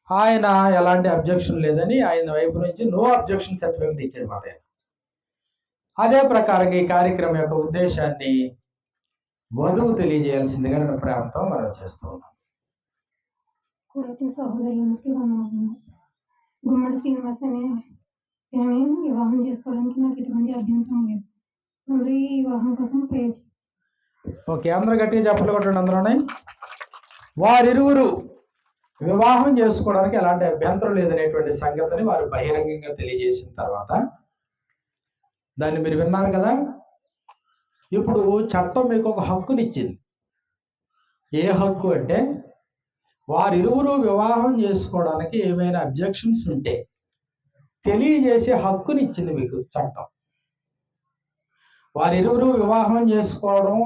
ఆయన ఎలాంటి అబ్జెక్షన్ లేదని ఆయన వైపు నుంచి నో అబ్జెక్షన్ సర్టిఫికెట్ ఇచ్చారన్నమాట. అదే ప్రకారంగా ఈ కార్యక్రమం యొక్క ఉద్దేశాన్ని వధువు తెలియజేయాల్సిందిగా నేను ప్రేమతో మనం చేస్తూ ఉన్నాను. సహోదరులకి గుమ్మడి శ్రీనివాస్ అనే వివాహం చేసుకోవడానికి నాకు ఎటువంటి అభ్యంతరం లేదు. అందరూ ఈ వివాహం కోసం ప్రేర్. ఓకే, అందరూ గట్టిగా చప్పట్లు కొట్టండి. అందరూనే వారిరువురు వివాహం చేసుకోవడానికి ఎలాంటి అభ్యంతరం లేదనేటువంటి సంగతిని వారు బహిరంగంగా తెలియజేసిన తర్వాత దాన్ని మీరు విన్నారు కదా. ఇప్పుడు చట్టం మీకు ఒక హక్కునిచ్చింది. ఏ హక్కు అంటే వారిరువురు వివాహం చేసుకోవడానికి ఏమైనా అబ్జెక్షన్స్ ఉంటే తెలియజేసే హక్కునిచ్చింది మీకు చట్టం. వారిరువురు వివాహం చేసుకోవడం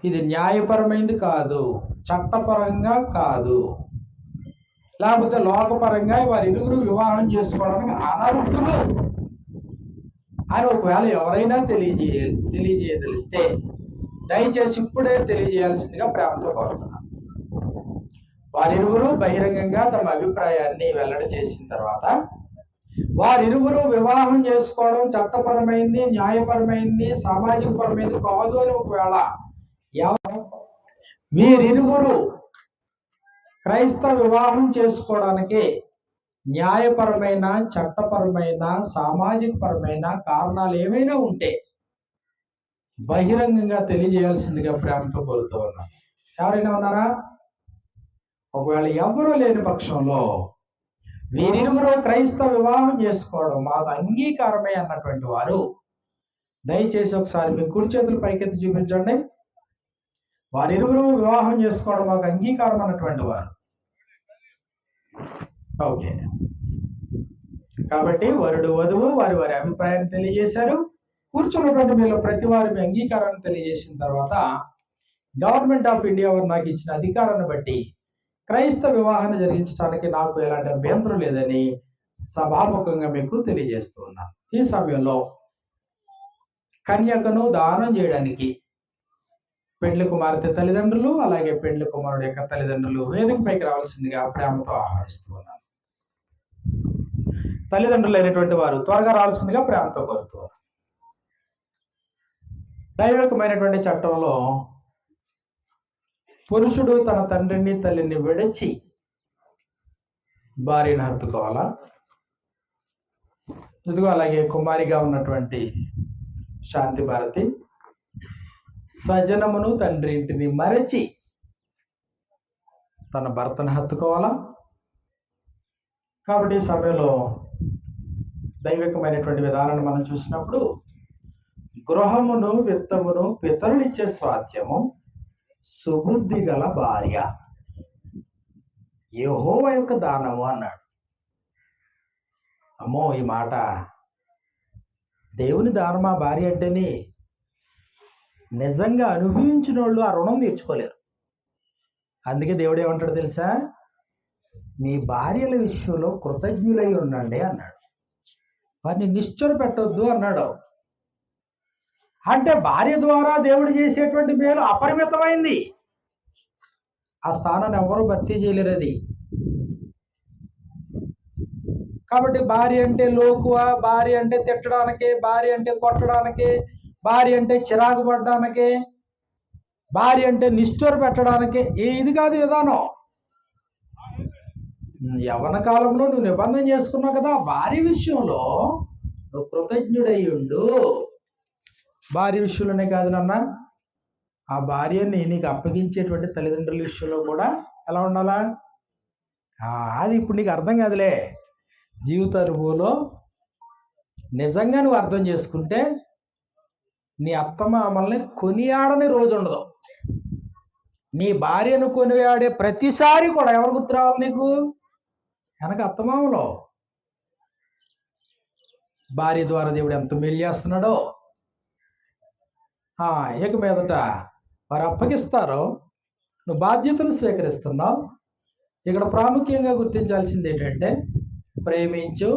ఇది న్యాయపరమైనది కాదు, చట్టపరంగా కాదు, లేకపోతే లోకపరంగా వారిరువురు వివాహం చేసుకోవడానికి అనర్హులు అని ఒకవేళ ఎవరైనా తెలియజేయదలిస్తే దయచేసి ఇప్పుడే తెలియజేయాల్సిందిగా ప్రేమతో కోరుతున్నాను. వారిరువురు బహిరంగంగా తమ అభిప్రాయాన్ని వెల్లడి చేసిన తర్వాత వారిరువురు వివాహం చేసుకోవడం చట్టపరమైంది, న్యాయపరమైంది, సామాజిక పరమైంది కాదు అని ఒకవేళ వీరిరువురు క్రైస్తవ వివాహం చేసుకోవడానికి న్యాయపరమైన, చట్టపరమైన, సామాజిక పరమైన కారణాలు ఏమైనా ఉంటే బహిరంగంగా తెలియజేయాల్సిందిగా ప్రేమతో కోరుతూ ఉన్నాను. ఎవరైనా ఉన్నారా? ఒకవేళ ఎవరూ లేని పక్షంలో వీరిరువురు క్రైస్తవ వివాహం చేసుకోవడం మాకు అంగీకారమే అన్నటువంటి వారు దయచేసి ఒకసారి మీ కుడి చేతులు పైకెత్తి చూపించండి. వారిరువురు వివాహం చేసుకోవడం మాకు అంగీకారం అన్నటువంటి వారు. ఓకే, కాబట్టి వరుడు వధువు వారి వారి అభిప్రాయాన్ని తెలియజేశారు. కూర్చున్నటువంటి మీలో ప్రతి వారి మీ అంగీకారాన్ని తెలియజేసిన తర్వాత గవర్నమెంట్ ఆఫ్ ఇండియా వారు నాకు ఇచ్చిన అధికారాన్ని బట్టి క్రైస్తవ వివాహాన్ని జరిగించడానికి నాకు ఎలాంటి అభ్యంతరం లేదని సభాముఖంగా మీకు తెలియజేస్తూ ఉన్నాను. ఈ సమయంలో కన్యకను దానం చేయడానికి పెండ్లి కుమార్తె తల్లిదండ్రులు అలాగే పెండ్లి కుమారుడు యొక్క తల్లిదండ్రులు వేదిక పైకి రావాల్సిందిగా ప్రేమతో ఆహ్వానిస్తూ ఉన్నాను. తల్లిదండ్రులు అయినటువంటి వారు త్వరగా రావాల్సిందిగా ప్రేమతో కోరుతూ ఉన్నాను. దైవికమైనటువంటి చట్టంలో పురుషుడు తన తండ్రిని తల్లిని విడిచి భార్యను హత్తుకోవాలా? ఇదిగో అలాగే కుమారిగా ఉన్నటువంటి శాంతి భారతి స్వజనమును తండ్రి ఇంటిని మరచి తన భర్తను హత్తుకోవాలా? కాబట్టి ఈ సమయంలో దైవికమైనటువంటి విధానాన్ని మనం చూసినప్పుడు గృహమును విత్తమును పితరులిచ్చే స్వాస్థ్యము సుబుద్ధి గల భార్య యెహోవా యొక్క దానము అన్నాడు. అమ్మో, ఈ మాట దేవుని దానమా భార్య అంటేనే నిజంగా అనుభవించిన వాళ్ళు ఆ రుణం తీర్చుకోలేరు. అందుకే దేవుడు ఏమంటాడు తెలుసా? మీ భార్యల విషయంలో కృతజ్ఞులై ఉండండి అన్నాడు. వారిని నిశ్చర పెట్టొద్దు అన్నాడు. అంటే భార్య ద్వారా దేవుడు చేసేటువంటి మేలు అపరిమితమైంది. ఆ స్థానాన్ని ఎవరు భర్తీ చేయలేరు. అది కాబట్టి భార్య అంటే లోకువ, భార్య అంటే తిట్టడానికి, భార్య అంటే కొట్టడానికి, భార్య అంటే చిరాకు పడడానికి, భార్య అంటే నిష్ఠూర పెట్టడానికి ఇది కాదు విధానం. యవ్వన కాలంలో నువ్వు నిబంధన చేసుకున్నావు కదా, భార్య విషయంలో నువ్వు కృతజ్ఞుడై ఉండు. భార్య విషయంలోనే కాదు నాన్న, ఆ భార్యని నీకు అప్పగించేటువంటి తల్లిదండ్రుల విషయంలో కూడా ఎలా ఉండాలా? అది ఇప్పుడు నీకు అర్థం కాదులే. జీవిత అనుభవంలో నిజంగా నువ్వు అర్థం చేసుకుంటే నీ అత్తమామల్ని కొనియాడని రోజు ఉండదు. నీ భార్యను కొనియాడే ప్రతిసారి కూడా ఎవరు గుర్తు రావాలి నీకు? వెనక అత్తమామలో భార్య ద్వారా దేవుడు ఎంత మేలు చేస్తున్నాడో ఇక మీదట వారు అప్పగిస్తారో నువ్వు బాధ్యతను స్వీకరిస్తున్నావు. ఇక్కడ ప్రాముఖ్యంగా గుర్తించాల్సింది ఏంటంటే ప్రేమించు,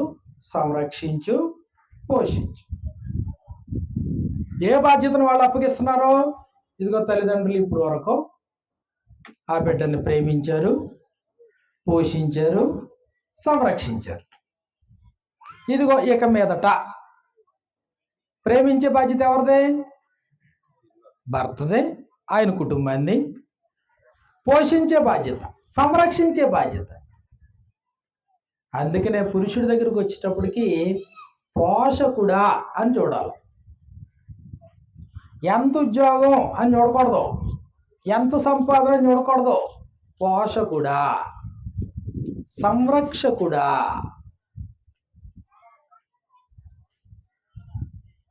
సంరక్షించు, పోషించు. ఏ బాధ్యతను వాళ్ళు అప్పగిస్తున్నారో? ఇదిగో తల్లిదండ్రులు ఇప్పుడు వరకు ఆ బిడ్డని ప్రేమించారు, పోషించారు, సంరక్షించారు. ఇదిగో ఇక మీదట ప్రేమించే బాధ్యత ఎవరిదే? భర్తదే, ఆయన కుటుంబాన్ని. పోషించే బాధ్యత, సంరక్షించే బాధ్యత. అందుకనే పురుషుడి దగ్గరకు వచ్చేటప్పటికి పోషకుడా అని చూడాలి. ఎంత ఉద్యోగం అని చూడకూడదు, ఎంత సంపాదన అని చూడకూడదు. పోషకుడా, సంరక్షకుడా.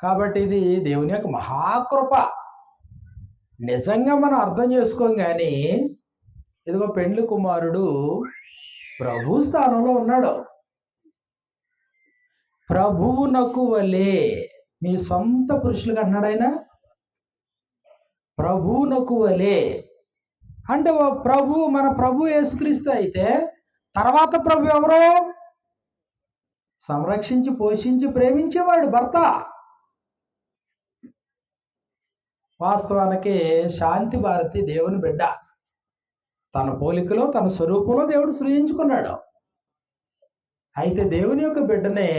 కాబట్టి ఇది దేవుని యొక్క మహాకృప. నిజంగా మనం అర్థం చేసుకోం. కానీ ఇదిగో పెండ్లి కుమారుడు ప్రభు స్థానంలో ఉన్నాడు. ప్రభువునకు వలే, మీ సొంత పురుషులుగా అన్నాడు ఆయన. ప్రభువునకు వలే అంటే ప్రభు, మన ప్రభు యేసుక్రీస్తు అయితే తర్వాత ప్రభు ఎవరు? సంరక్షించి పోషించి ప్రేమించేవాడు భర్త. వాస్తవానికి శాంతి భారతి దేవుని బిడ్డ. తన పోలికలో తన స్వరూపంలో దేవుడు సృజించుకున్నాడు. అయితే దేవుని యొక్క బిడ్డనే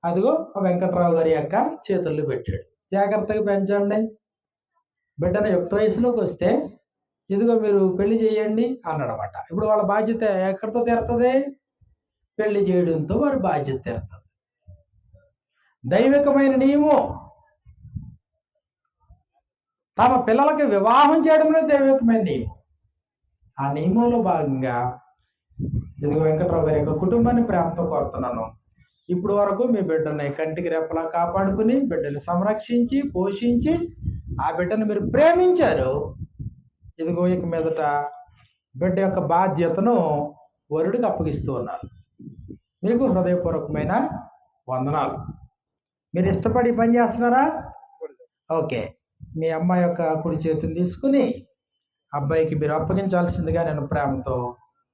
అదిగో వెంకట్రావు గారి యొక్క చేతుల్లో పెట్టాడు. జాగ్రత్తగా పెంచండి. బిడ్డను యుక్త వయసులోకి వస్తే ఇదిగో మీరు పెళ్లి చేయండి అన్నాడనమాట. ఇప్పుడు వాళ్ళ బాధ్యత ఎక్కడితో తీరుతుంది? పెళ్లి చేయడంతో వారి బాధ్యత తీరుతుంది. దైవికమైన నియమం తమ పిల్లలకి వివాహం చేయడంలో దైవికమైన నియమం. ఆ నియమంలో భాగంగా ఇదిగో వెంకట్రావు గారి యొక్క కుటుంబాన్ని ప్రేమతో కోరుతున్నాను. ఇప్పుడు వరకు మీ బిడ్డని కంటికి రెప్పలా కాపాడుకుని బిడ్డని సంరక్షించి పోషించి ఆ బిడ్డను మీరు ప్రేమించారు. ఇదిగో ఇక మీదట బిడ్డ యొక్క బాధ్యతను వరుడికి అప్పగిస్తూ ఉన్నారు. మీకు హృదయపూర్వకమైన వందనాలు. మీరు ఇష్టపడి పని చేస్తున్నారా? ఓకే. మీ అమ్మాయి యొక్క కుడి చేతిని తీసుకుని అబ్బాయికి మీరు అప్పగించాల్సిందిగా నేను ప్రేమతో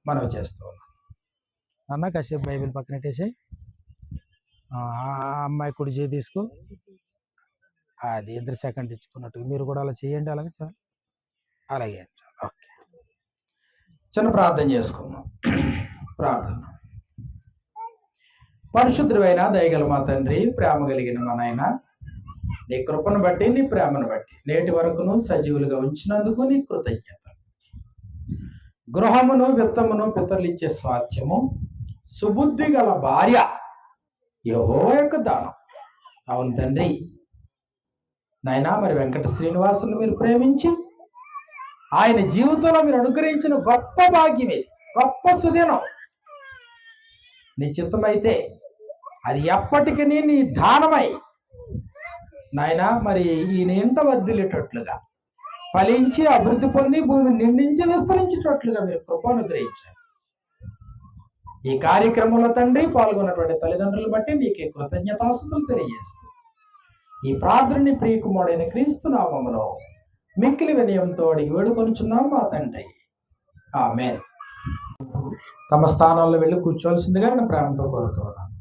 మనవి చేస్తూ ఉన్నాను. అన్న కాసేపు బైబిల్ పక్కనట్టేసి ఆ అమ్మాయి కుడి చేతి తీసుకో. అది 2 సెకండ్ ఇచ్చుకున్నట్టు మీరు కూడా అలా చేయండి. అలాగే చాలు. అలాగే చాలు. ఓకే. చిన్న ప్రార్థన చేసుకుందాం. ప్రార్థన. పరిశుద్ధుడైన దయగల మా తండ్రి, ప్రేమ కలిగిన మా నాయన, నీ కృపను బట్టి నీ ప్రేమను బట్టి నేటి వరకును సజీవులుగా ఉంచినందుకు నీ కృతజ్ఞత. గృహమును విత్తమును పితరులు ఇచ్చే స్వాస్థ్యము, సుబుద్ధి గల భార్య యెహోవా యొక్క దానం. అవును తండ్రి నాయనా, మరి వెంకట శ్రీనివాసుని మీరు ప్రేమించి ఆయన జీవితంలో మీరు అనుగ్రహించిన గొప్ప భాగ్యం ఇది, గొప్ప సుదినం. నీ చిత్తమైతే అది ఎప్పటికీ నీ దానమై నాయనా మరి ఈయన ఇంట వర్ధిల్లేటట్లుగా ఫలించి అభివృద్ధి పొంది భూమిని నిండించి విస్తరించేటట్లుగా మీరు కృప అనుగ్రహించారు. ఈ కార్యక్రమంలో తండ్రి పాల్గొన్నటువంటి తల్లిదండ్రులను బట్టి నీకే కృతజ్ఞతాస్తుతులు తెలియజేస్తూ ఈ ప్రార్థనని ప్రియకుమారుడైన క్రీస్తు నామములో మిక్కిలి వినయంతో అడిగి వేడుకొనుచున్నాం మా తండ్రి. ఆమేన్. తమ స్థానాల్లో వెళ్ళి కూర్చోవలసిందిగా నేను ప్రేమతో కోరుతున్నాను.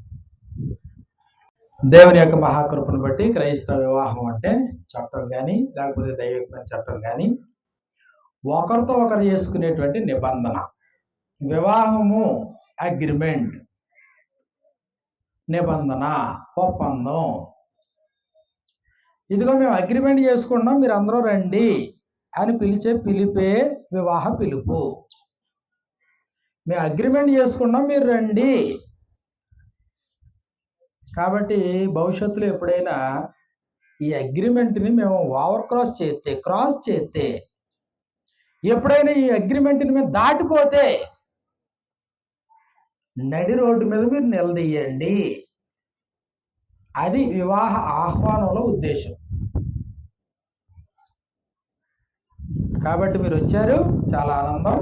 దేవుని యొక్క మహాకృపను బట్టి క్రైస్తవ వివాహం అంటే చట్టం కానీ లేకపోతే దైవికమైన చట్టం కానీ ఒకరితో ఒకరు చేసుకునేటువంటి నిబంధన. వివాహము అగ్రిమెంట్, నిబంధన, ఒప్పందం. ఇదిగో మేము అగ్రిమెంట్ చేసుకున్నాం, మీరు అందరూ రండి అని పిలిచే పిలిపే వివాహ పిలుపు. మేము అగ్రిమెంట్ చేసుకున్నాం, మీరు రండి. కాబట్టి భవిష్యత్తులో ఎప్పుడైనా ఈ అగ్రిమెంట్ని మేము క్రాస్ చేస్తే ఎప్పుడైనా ఈ అగ్రిమెంట్ని మేము దాటిపోతే నడి రోడ్డు మీద మీరు నిలదీయండి. అది వివాహ ఆహ్వానంలో ఉద్దేశం. కాబట్టి మీరు వచ్చారు, చాలా ఆనందం.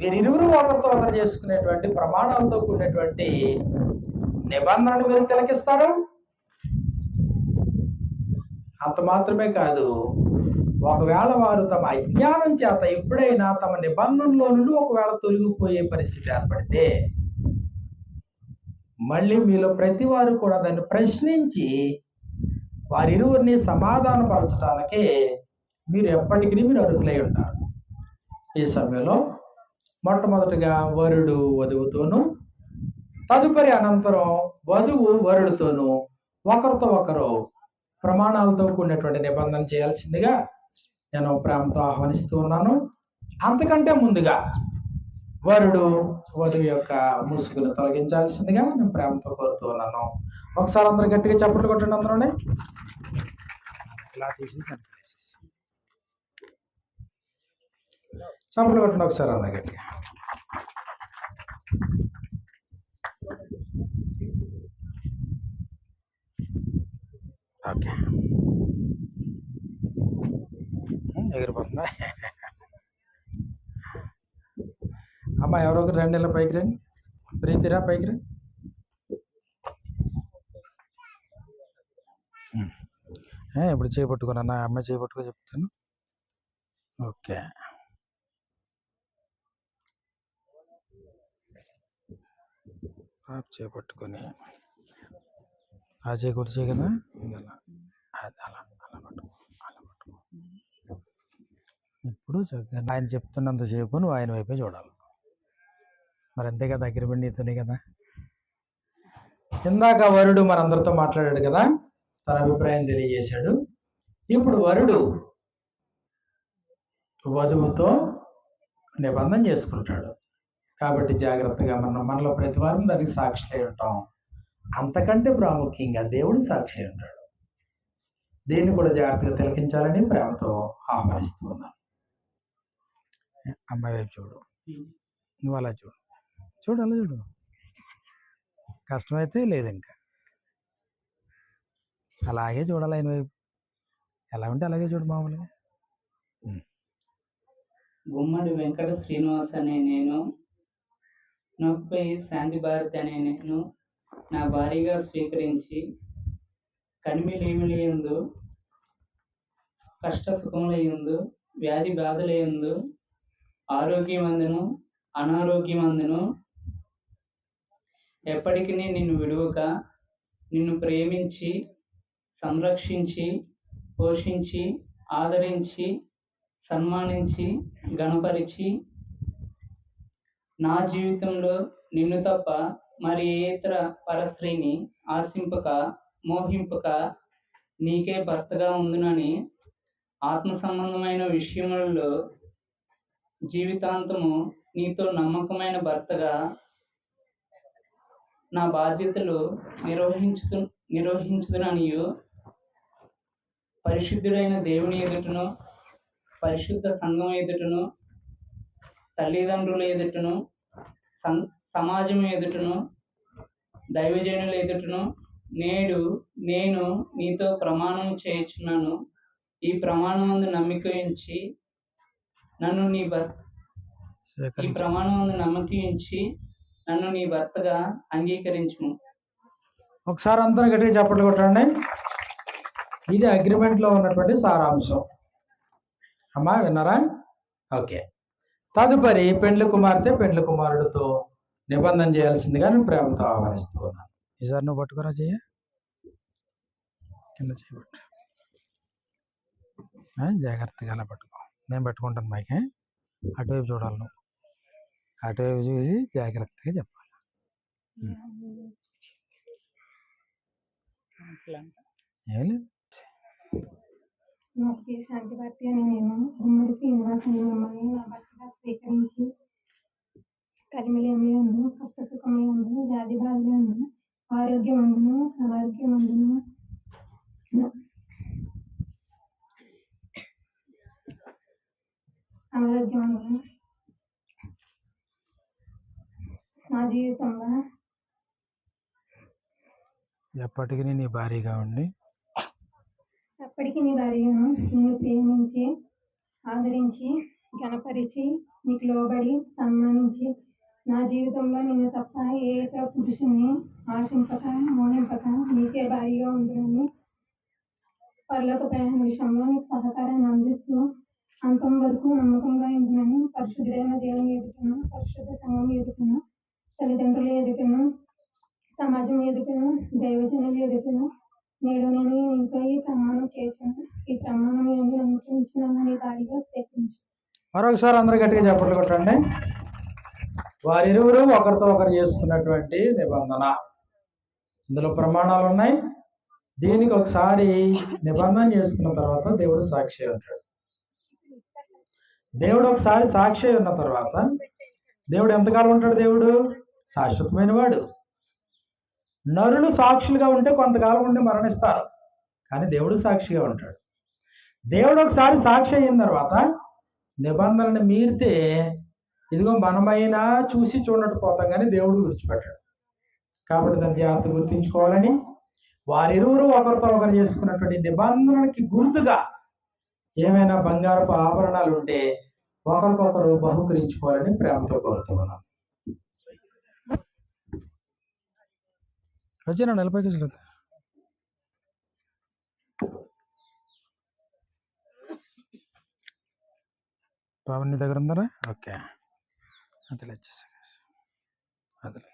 వీరిరువురు ఒకరితో ఒకరు చేసుకునేటువంటి ప్రమాణాలతో కూడినటువంటి నిబంధనలు మీరు తిలకిస్తారు. అంత మాత్రమే కాదు, ఒకవేళ వారు తమ అజ్ఞానం చేత ఎప్పుడైనా తమ నిబంధనలో నుండి ఒకవేళ తొలగిపోయే పరిస్థితి ఏర్పడితే మళ్ళీ మీలో ప్రతి వారు కూడా దాన్ని ప్రశ్నించి వారిరువురిని సమాధానపరచడానికి మీరు ఎప్పటికీ మీరు అర్హులై ఉంటారు. ఈ సమయంలో మొట్టమొదటిగా వరుడు వధువుతోనూ, తదుపరి అనంతరం వధువు వరుడితోనూ ఒకరితో ఒకరు ప్రమాణాలతో కూడినటువంటి నిబంధన చేయాల్సిందిగా నేను ప్రేమతో ఆహ్వానిస్తూ ఉన్నాను. అంతకంటే ముందుగా వరుడు వధువు యొక్క ముసుగును తొలగించాల్సిందిగా నేను ప్రేమతో కోరుతూ ఉన్నాను. ఒకసారి అందరు గట్టిగా చప్పట్లు కొట్టండి. అందరూనే ఇలా తీసేసి చప్పట్లు కొట్టండి ఒకసారి అందరు గట్టిగా. ఓకే, ఎగిరిపోతుందా? అమ్మ ఎవరో ఒకరు 2 నెలల పైకి రండి. ప్రీతిరా పైకి రండి. ఇప్పుడు చేపట్టుకున్నా, అమ్మాయి చేపట్టుకో చెప్తాను. ఓకే, చేపట్టుకొని ఆ చేకూర్చే కదా, అలా అలా అలా పట్టుకో, అలా పట్టుకో. ఇప్పుడు చక్కగా ఆయన చెప్తున్నంతసేపు నువ్వు ఆయన వైపే చూడాలి. మరి అంతే కదా, అగ్రిమెంట్ నీతోనే కదా. ఇందాక వరుడు మనందరితో మాట్లాడాడు కదా, తన అభిప్రాయం తెలియజేశాడు. ఇప్పుడు వరుడు వధువుతో నిబంధన చేసుకుంటాడు. కాబట్టి జాగ్రత్తగా మనలో ప్రతి వారం దానికి సాక్షి అయి ఉంటాం. అంతకంటే ప్రాముఖ్యంగా దేవుడు సాక్షి అయి ఉంటాడు. దీన్ని కూడా జాగ్రత్తగా తిలకించాలని ప్రేమతో ఆహ్వానిస్తూ ఉన్నాం. అమ్మాయి వైపు చూడు, నువ్వు అలా చూడు, చూడు అలా చూడు. కష్టమైతే లేదు, ఇంకా అలాగే చూడాలి ఆయన వైపు. ఎలా ఉంటే అలాగే చూడు మామూలుగా. గుమ్మడి వెంకట శ్రీనివాస్ అనే నేను, నొప్పై శాంతి భారతి అనే నేను నా భార్యగా స్వీకరించి కనిమిలేమిలియందు కష్ట సుఖములయందు వ్యాధి బాధలయందు ఆరోగ్యమందును అనారోగ్యమందును ఎప్పటికీ నిన్ను విడువక నిన్ను ప్రేమించి సంరక్షించి పోషించి ఆదరించి సన్మానించి గణపరిచి నా జీవితంలో నిన్ను తప్ప మరి ఏ ఇతర పరస్త్రీని ఆశింపక మోహింపక నీకే భర్తగా ఉందునని ఆత్మ సంబంధమైన విషయములలో జీవితాంతము నీతో నమ్మకమైన భర్తగా నా బాధ్యతలు నిర్వహించుదుననియు పరిశుద్ధుడైన దేవుని ఎదుటను పరిశుద్ధ సంఘం ఎదుటను తల్లిదండ్రుల ఎదుటను సమాజం ఎదుటను దైవజనుల ఎదుటను నేను నీతో ప్రమాణం చేయుచున్నాను. ఈ ప్రమాణమందు నమ్మిక ఉంచి నన్ను నీ భర్తగా అంగీకరించుము. ఒకసారి అందరూ గట్టిగా చప్పట్లు కొట్టండి. ఇది అగ్రిమెంట్లో ఉన్నటువంటి సారాంశం. అమ్మా విన్నారా? ఓకే. తదుపరి పెండ్లి కుమార్తె పెండ్లి కుమారుడితో నిబంధన చేయాల్సిందిగా నేను ప్రేమతో ఆహ్వానిస్తూ ఉన్నాను. ఈసారి నువ్వు పట్టుకురా, చెయ్య కింద చేయబట్టు, జాగ్రత్తగా అలా పట్టుకో. నేను పట్టుకుంటాను మైకే. అటువైపు చూడాలి, నువ్వు అటువైపు చూసి జాగ్రత్తగా చెప్పాలి. ఏం లేదు. నొప్పి శాంతి భర్తీ అని నేను గుమ్మడి శ్రీనివాస్ అని మిమ్మల్ని నా భర్తగా స్వీకరించి కలిమిలేమియందు కష్ట సుఖములందు వ్యాధి బాధలందు ఆరోగ్యమందును అనారోగ్యమందును నా జీవితంలో ఎప్పటికీ నీ భారీగా ఉండి ఎప్పటికీ నీ భార్యను నేను ప్రేమించి ఆదరించి గణపరిచి నీకు లోబడి సన్మానించి నా జీవితంలో నేను తప్ప ఏ ఇతర పురుషుని ఆశింపక మోహింపక నీకే భారీగా ఉంటుందని పరలోక ప్రయాణ విషయంలో నీకు సహకారాన్ని అందిస్తూ అంతం వరకు నమ్మకంగా ఉంటుందని పరిశుద్ధుడైన దేవుని ఎదుటను పరిశుద్ధ సంఘం ఎదుటను తల్లిదండ్రుల ఎదుటను సమాజం ఎదుటను దైవజనుల ఎదుటను నేడు నేను నీపై ప్రమాణం చేశాను. ఈ ప్రమాణం ఏంటి అనుసరించిన నీ భారీగా స్వీకరించు. మరొకసారి అందరూ గట్టిగా చప్పట్లు కొట్టండి. వారిరువురు ఒకరితో ఒకరు చేసుకున్నటువంటి నిబంధన, ఇందులో ప్రమాణాలు ఉన్నాయి. దీనికి ఒకసారి నిబంధన చేసుకున్న తర్వాత దేవుడు సాక్షి ఉంటాడు. దేవుడు ఒకసారి సాక్షి ఉన్న తర్వాత దేవుడు ఎంతకాలం ఉంటాడు? దేవుడు శాశ్వతమైన వాడు. నరులు సాక్షులుగా ఉంటే కొంతకాలం ఉండి మరణిస్తారు, కానీ దేవుడు సాక్షిగా ఉంటాడు. దేవుడు ఒకసారి సాక్షి అయిన తర్వాత నిబంధనని మీరితే ఇదిగో మనమైనా చూసి చూడనట్టు పోతాం, కానీ దేవుడు విడిచిపెట్టాడు. కాబట్టి దాని జాగ్రత్త గుర్తించుకోవాలని వారిరువురు ఒకరితో ఒకరు చేసుకున్నటువంటి నిబంధనకి గుర్తుగా ఏమైనా బంగారపు ఆభరణాలు ఉంటే ఒకరికొకరు బహుకరించుకోవాలని ప్రేమతో కోరుతున్నాను. వచ్చినా 40 కేజీలు పవన్ నీ దగ్గర ఉందరా? ఓకే, అదిలే వచ్చేసా అదిలే.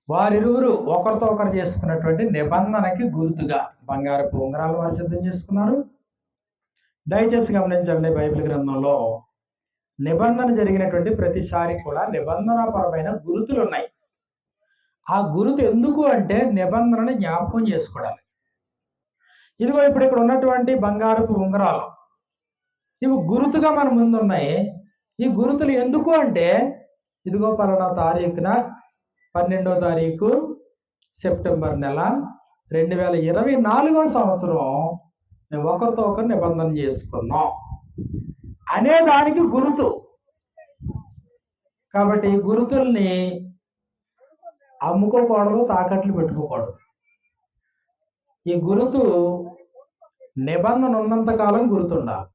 వారిరువురు ఒకరితో ఒకరు చేసుకున్నటువంటి నిబంధనకి గుర్తుగా బంగారపు ఉంగరాలు వారు సిద్ధం చేసుకున్నారు. దయచేసి గమనించండి, బైబిల్ గ్రంథంలో నిబంధన జరిగినటువంటి ప్రతిసారి కూడా నిబంధనాపరమైన గుర్తులు ఉన్నాయి. ఆ గుర్తు ఎందుకు అంటే నిబంధనని జ్ఞాపకం చేసుకోవడానికి. ఇదిగో ఇప్పుడు ఇక్కడ ఉన్నటువంటి బంగారపు ఉంగరాలు ఇవి గుర్తుగా మన ముందున్నాయి. ఈ గుర్తులు ఎందుకు అంటే ఇదిగో పలానా తారీఖున 12వ తారీఖు సెప్టెంబర్ నెల 2024 సంవత్సరం మేము ఒకరితో ఒకరు నిబంధన చేసుకున్నాం అనే దానికి గుర్తు. కాబట్టి గుర్తుల్ని అమ్ముకోకూడదు, తాకట్లు పెట్టుకోకూడదు. ఈ గుర్తు నిబంధన ఉన్నంతకాలం గుర్తుండాలి.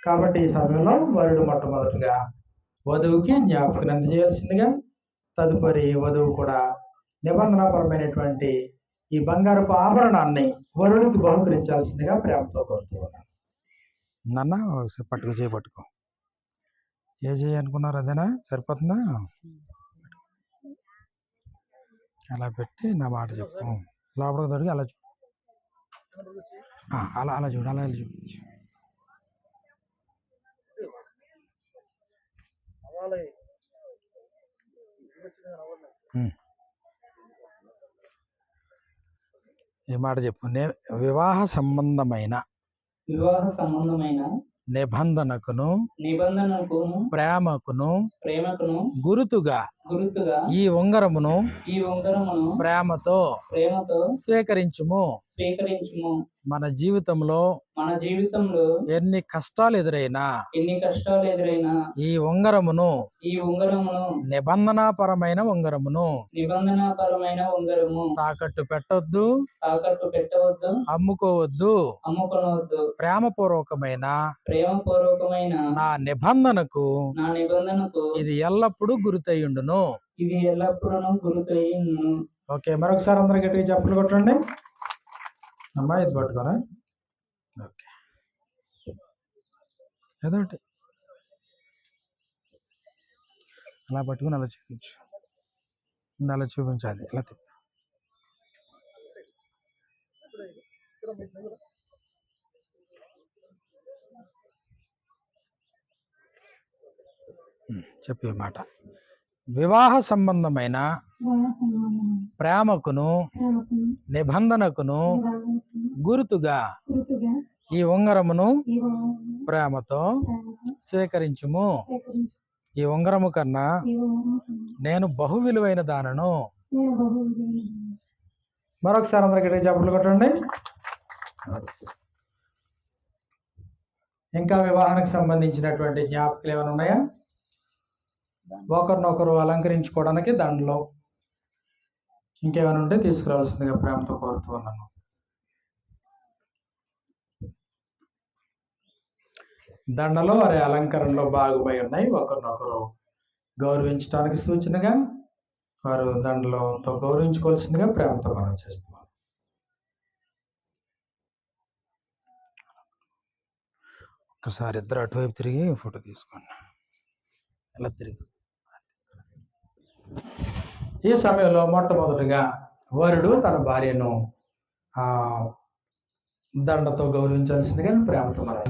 కాబట్టి ఈ సమయంలో వరుడు మొట్టమొదటిగా వధువుకి జ్ఞాపకం అందజేయాల్సిందిగా, తదుపరి వధువు కూడా నిబంధనాపరమైనటువంటి ఈ బంగారపు ఆభరణాన్ని వరుడికి బహుకరించాల్సిందిగా ప్రేమతో కోరుతూ ఉన్నాను. నాన్న ఒకసారి పట్టుకు చేయబట్టుకో. ఏ చేయాలనుకున్నారు అదేనా? సరిపోతుందా? అలా పెట్టి నా మాట చెప్పు. లోపలికి దొరికి అలా చూడు, అలా చూడు, అలా చూపించు. ఈ మాట చెప్పు. వివాహ సంబంధమైన నిబంధనకును ప్రేమకును గురుతుగా ఈ ఉంగరమును ప్రేమతో స్వీకరించుము. మన జీవితంలో ఎన్ని కష్టాలు ఎదురైనా ఈ ఉంగరమును నిబంధనాపరమైన ఉంగరమును తాకట్టు పెట్టవద్దు, అమ్ముకోవద్దు. ప్రేమపూర్వకమైన నా నిబంధనకు ఇది ఎల్లప్పుడూ గుర్తయ్యుండును. ఓకే, మరొకసారి అందరూ గట్టిగా చెప్పులు కొట్టండి. అమ్మా ఇది పట్టుకోరా. ఓకే, ఏదోటి అలా పట్టుకుని అలా చూపించు, అలా చూపించాలి. అలా తిప్పి చెప్పే మాట. వివాహ సంబంధమైన ప్రేమకును నిబంధనకును గుర్తుగా ఈ ఉంగరమును ప్రేమతో స్వీకరించుము. ఈ ఉంగరము కన్నా నేను బహు విలువైన దానను. మరొకసారి అందరికీ చప్పట్లు కొట్టండి. ఇంకా వివాహానికి సంబంధించినటువంటి జ్ఞాపకాలు ఏమైనా ఉన్నాయా? ఒకరినొకరు అలంకరించుకోవడానికి దండలో ఇంకేమైనా ఉంటే తీసుకురావాల్సిందిగా ప్రేమతో కోరుతూ ఉన్నాను. దండలో వారి అలంకరణలో భాగమై ఉన్నాయి. ఒకరినొకరు గౌరవించడానికి సూచనగా వారు దండలతో గౌరవించుకోవాల్సిందిగా ప్రేమతో మనం చేస్తున్నాం. ఒక్కసారి ఇద్దరు అటువైపు తిరిగి ఫోటో తీసుకోండి. అలా తిరిగి ఈ సమయంలో మొట్టమొదటిగా వరుడు తన భార్యను దండతో గౌరవించాల్సిందిగా ప్రేమతో మనం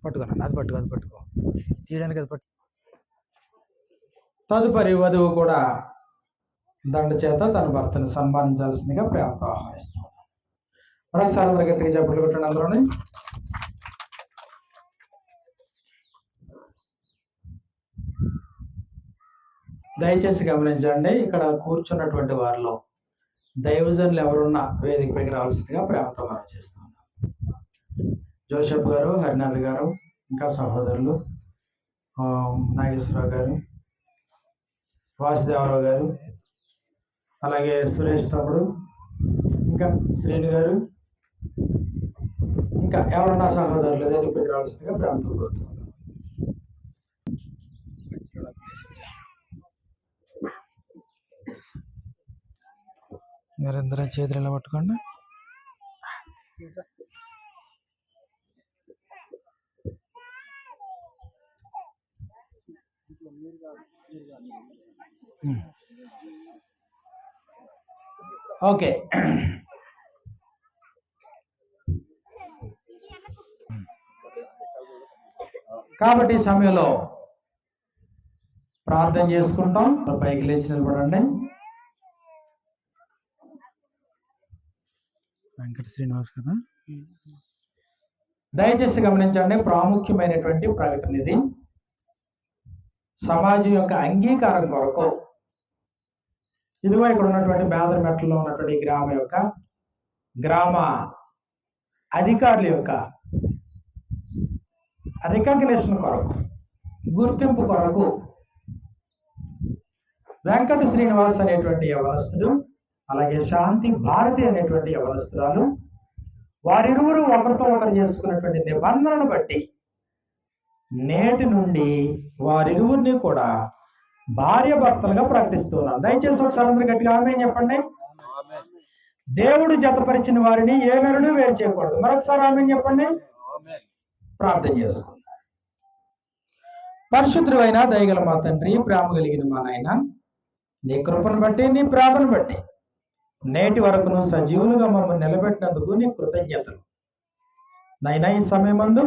పట్టుకున్నాను. అది పట్టుకో తీయడానికి అది పట్టు. తదుపరి వధువు కూడా దండ చేత తన భర్తను సన్మానించాల్సిందిగా ప్రేమతో ఆహ్వానిస్తున్నాను. మరొకసారి అందరూ గట్టిగా చప్పట్లు కొట్టండి. అందులోనే దయచేసి గమనించండి, ఇక్కడ కూర్చున్నటువంటి వారిలో దైవజనులు ఎవరున్నా వేదిక పైకి రావాల్సిందిగా ప్రేమతో మనం చేస్తున్నాం. జోసెఫ్ గారు, హరినాథ్ గారు, ఇంకా సహోదరులు నాగేశ్వరరావు గారు, వాసుదేవరావు గారు, అలాగే సురేష్ తమ్ముడు, ఇంకా శ్రేణి గారు, ఇంకా ఎవరన్నా సహోదరులు వేదిక పైకి రావాల్సిందిగా ప్రేమతో కోరుతున్నాం. మీరందరం చేతులు ఎలా పట్టుకోండి. ఓకే, కాబట్టి ఈ సమయంలో ప్రార్థన చేసుకుంటాం. పైకి లేచి నిలబడండి. వెంకట శ్రీనివాస్ కదా. దయచేసి గమనించండి, ప్రాముఖ్యమైనటువంటి ప్రకటన ఇది. సమాజం యొక్క అంగీకారం కొరకు ఇదిగో ఇక్కడ ఉన్నటువంటి బేదరమెట్టలో ఉన్నటువంటి గ్రామ అధికారుల యొక్క రికగ్నిషన్ కొరకు, గుర్తింపు కొరకు వెంకట శ్రీనివాస్ అనేటువంటి యవనస్తుడు, అలాగే శాంతి భారతి అనేటువంటి యవనస్తురాలు, వారిరువురు ఒకరితో ఒకరు చేసుకున్నటువంటి నిబంధనను బట్టి నేటి నుండి వారిరువురిని కూడా భార్య భర్తలుగా ప్రకటిస్తున్నాను. దయచేసి ఒకసారి అందరూ గట్టిగా ఆమేన్ చెప్పండి. దేవుడు జతపరిచిన వారిని ఏ నరుడు వేరు చేయకూడదు. మరొకసారి ఆమేన్ చెప్పండి. ప్రార్థన చేసుకుందాం. పరిశుద్ధుడు అయిన దయగల మా తండ్రి, ప్రేమ కలిగిన మా నాయన, నీ కృపను బట్టి, నీ ప్రేమను బట్టి నేటి వరకు నువ్వు సజీవులుగా మమ్మల్ని నిలబెట్టినందుకు నీ కృతజ్ఞతలు. నైనా ఈ సమయమందు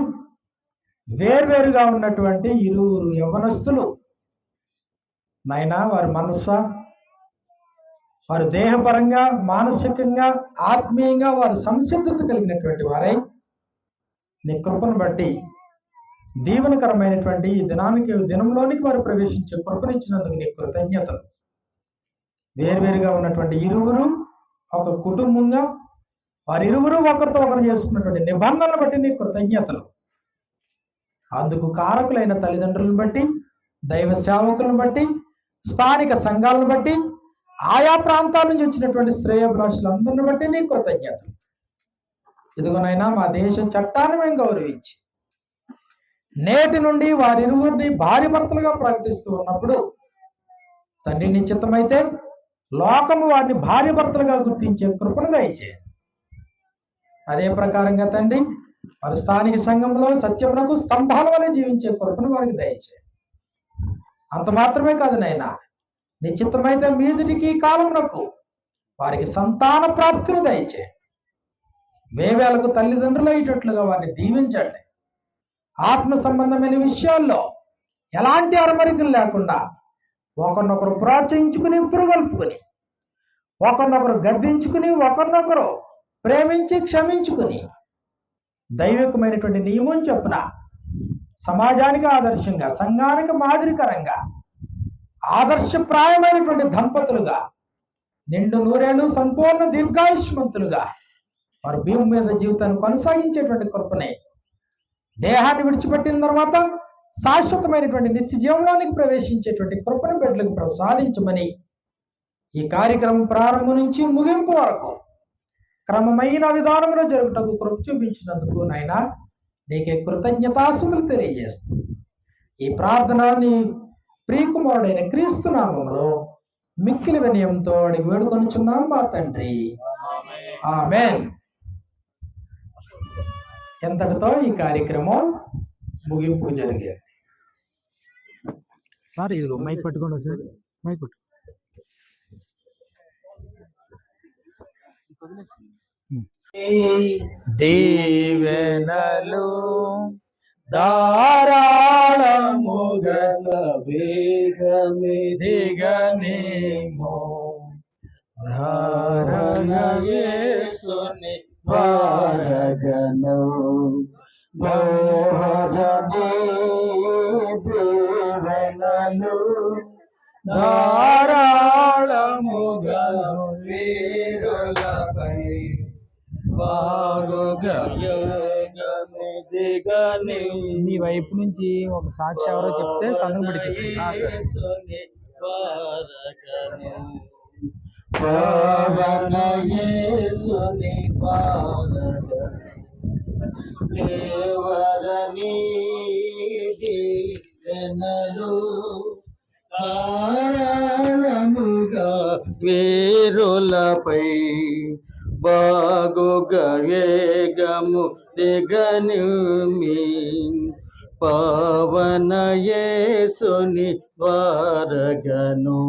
వేర్వేరుగా ఉన్నటువంటి ఇరువురు యవ్వనస్తులు నైనా వారి మనస్సు, వారు దేహపరంగా, మానసికంగా, ఆత్మీయంగా వారు సంసిద్ధత కలిగినటువంటి వారై నీ కృపను బట్టి దీవెనకరమైనటువంటి ఈ దినంలోనికి వారు ప్రవేశించే కృపనిచ్చినందుకు నీ కృతజ్ఞతలు. వేరువేరుగా ఉన్నటువంటి ఇరువురు ఒక కుటుంబంగా వారిరువురు ఒకరితో ఒకరు చేసుకున్నటువంటి నిబంధనలు బట్టి నీ కృతజ్ఞతలు. అందుకు కారకులైన తల్లిదండ్రులను బట్టి, దైవ సేవకులను బట్టి, స్థానిక సంఘాలను బట్టి, ఆయా ప్రాంతాల నుంచి వచ్చినటువంటి శ్రేయోభిలాషులందరిని బట్టి నీ కృతజ్ఞతలు. ఇదిగోనైనా మా దేశ చట్టాన్ని మేము గౌరవించి నేటి నుండి వారిరువురిని భార్య భర్తలుగా ప్రకటిస్తూ ఉన్నప్పుడు తండ్రి నీ చిత్తమైతే లోకము వారిని భార్య భర్తలుగా గుర్తించే కృపను దయచేయండి. అదే ప్రకారంగా తండ్రి వారి స్థానిక సంఘంలో సత్యమునకు స్తంభాల వలె జీవించే కృపను వారికి దయచేయండి. అంత మాత్రమే కాదు నాయనా, నిశ్చితమైతే మీదిటికి కాలమునకు వారికి సంతాన ప్రాప్తిని దయచేయండి. వేవేలకు తల్లిదండ్రులు అయ్యేటట్లుగా వారిని దీవించండి. ఆత్మ సంబంధమైన విషయాల్లో ఎలాంటి అరమరికలు లేకుండా ఒకరినొకరు ప్రోత్సహించుకుని, పురుగొల్పుకుని, ఒకరినొకరు గద్దించుకుని, ఒకరినొకరు ప్రేమించి క్షమించుకుని దైవికమైనటువంటి నియమం చొప్పున సమాజానికి ఆదర్శంగా, సంఘానికి మాదిరికరంగా ఆదర్శప్రాయమైనటువంటి దంపతులుగా నిండు నూరేళ్ళు సంపూర్ణ దీర్ఘాయుష్మంతులుగా వారు భూమి మీద జీవితాన్ని కొనసాగించేటువంటి కృపనే, దేహాన్ని విడిచిపెట్టిన తర్వాత శాశ్వతమైనటువంటి నిత్య జీవనానికి ప్రవేశించేటువంటి కృపను బిడ్డలకు ప్రసాదించమని ఈ కార్యక్రమం ప్రారంభం నుంచి ముగింపు వరకు క్రమమైన విధానంలో జరుగుటకు కృప చూపించినందుకు నాయన నీకే కృతజ్ఞతాస్తుతులు తెలియజేస్తూ ఈ ప్రార్థన నీ ప్రియకుమారుడైన క్రీస్తు నామములో మిక్కిలి వినయంతో అడిగి వేడుకొనుచున్నాం మా తండ్రి, ఆమేన్. ఎంతటితో ఈ కార్యక్రమం ముగింపు జరిగేది. సార్ ఇది మైక్ పట్టుకోండి సార్, మైక్ పట్టు. దీవెనలు ధారాళముగల వేగమిదిగనేమో ధారణ యేసుని వారగను దీవెనలు ధారాళముగా వీరులపై నీ వైపు నుంచి ఒక సాక్షి ఎవరో చెప్తే సందం వేరులపై బాగుగా వేగము దిగనిమి పవన యేసుని వారగను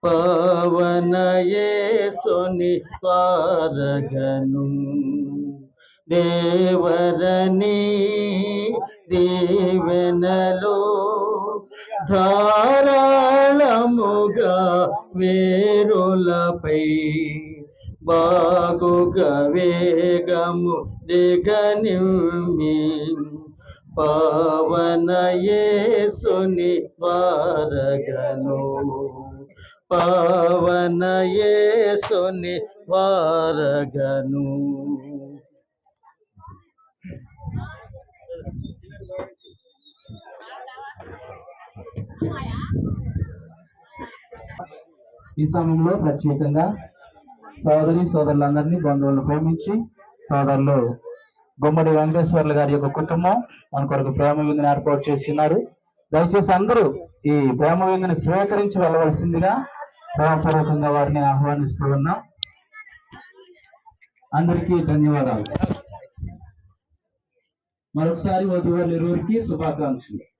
పవన యేసుని వారగను దేవరని దీవెనలో ధారాళముగా వేరులపై బాగుగా వేగము దిగనిమి పావన యేసుని వారగను పావన యేసుని వారగను. ఈ సమయంలో ప్రత్యేకంగా సోదరులందరినీ బంధువులను ప్రేమించి సోదరులు గుమ్మడి వెంకటేశ్వర్లు గారి యొక్క కుటుంబం మన కొరకు ప్రేమ విందుని ఏర్పాటు చేస్తున్నారు. దయచేసి అందరూ ఈ ప్రేమ విందుని స్వీకరించి వెళ్ళవలసిందిగా ప్రేమపూర్వకంగా వారిని ఆహ్వానిస్తూ ఉన్నాం. అందరికీ ధన్యవాదాలు. మరొకసారి వధువులు ఇరువురికి శుభాకాంక్షలు.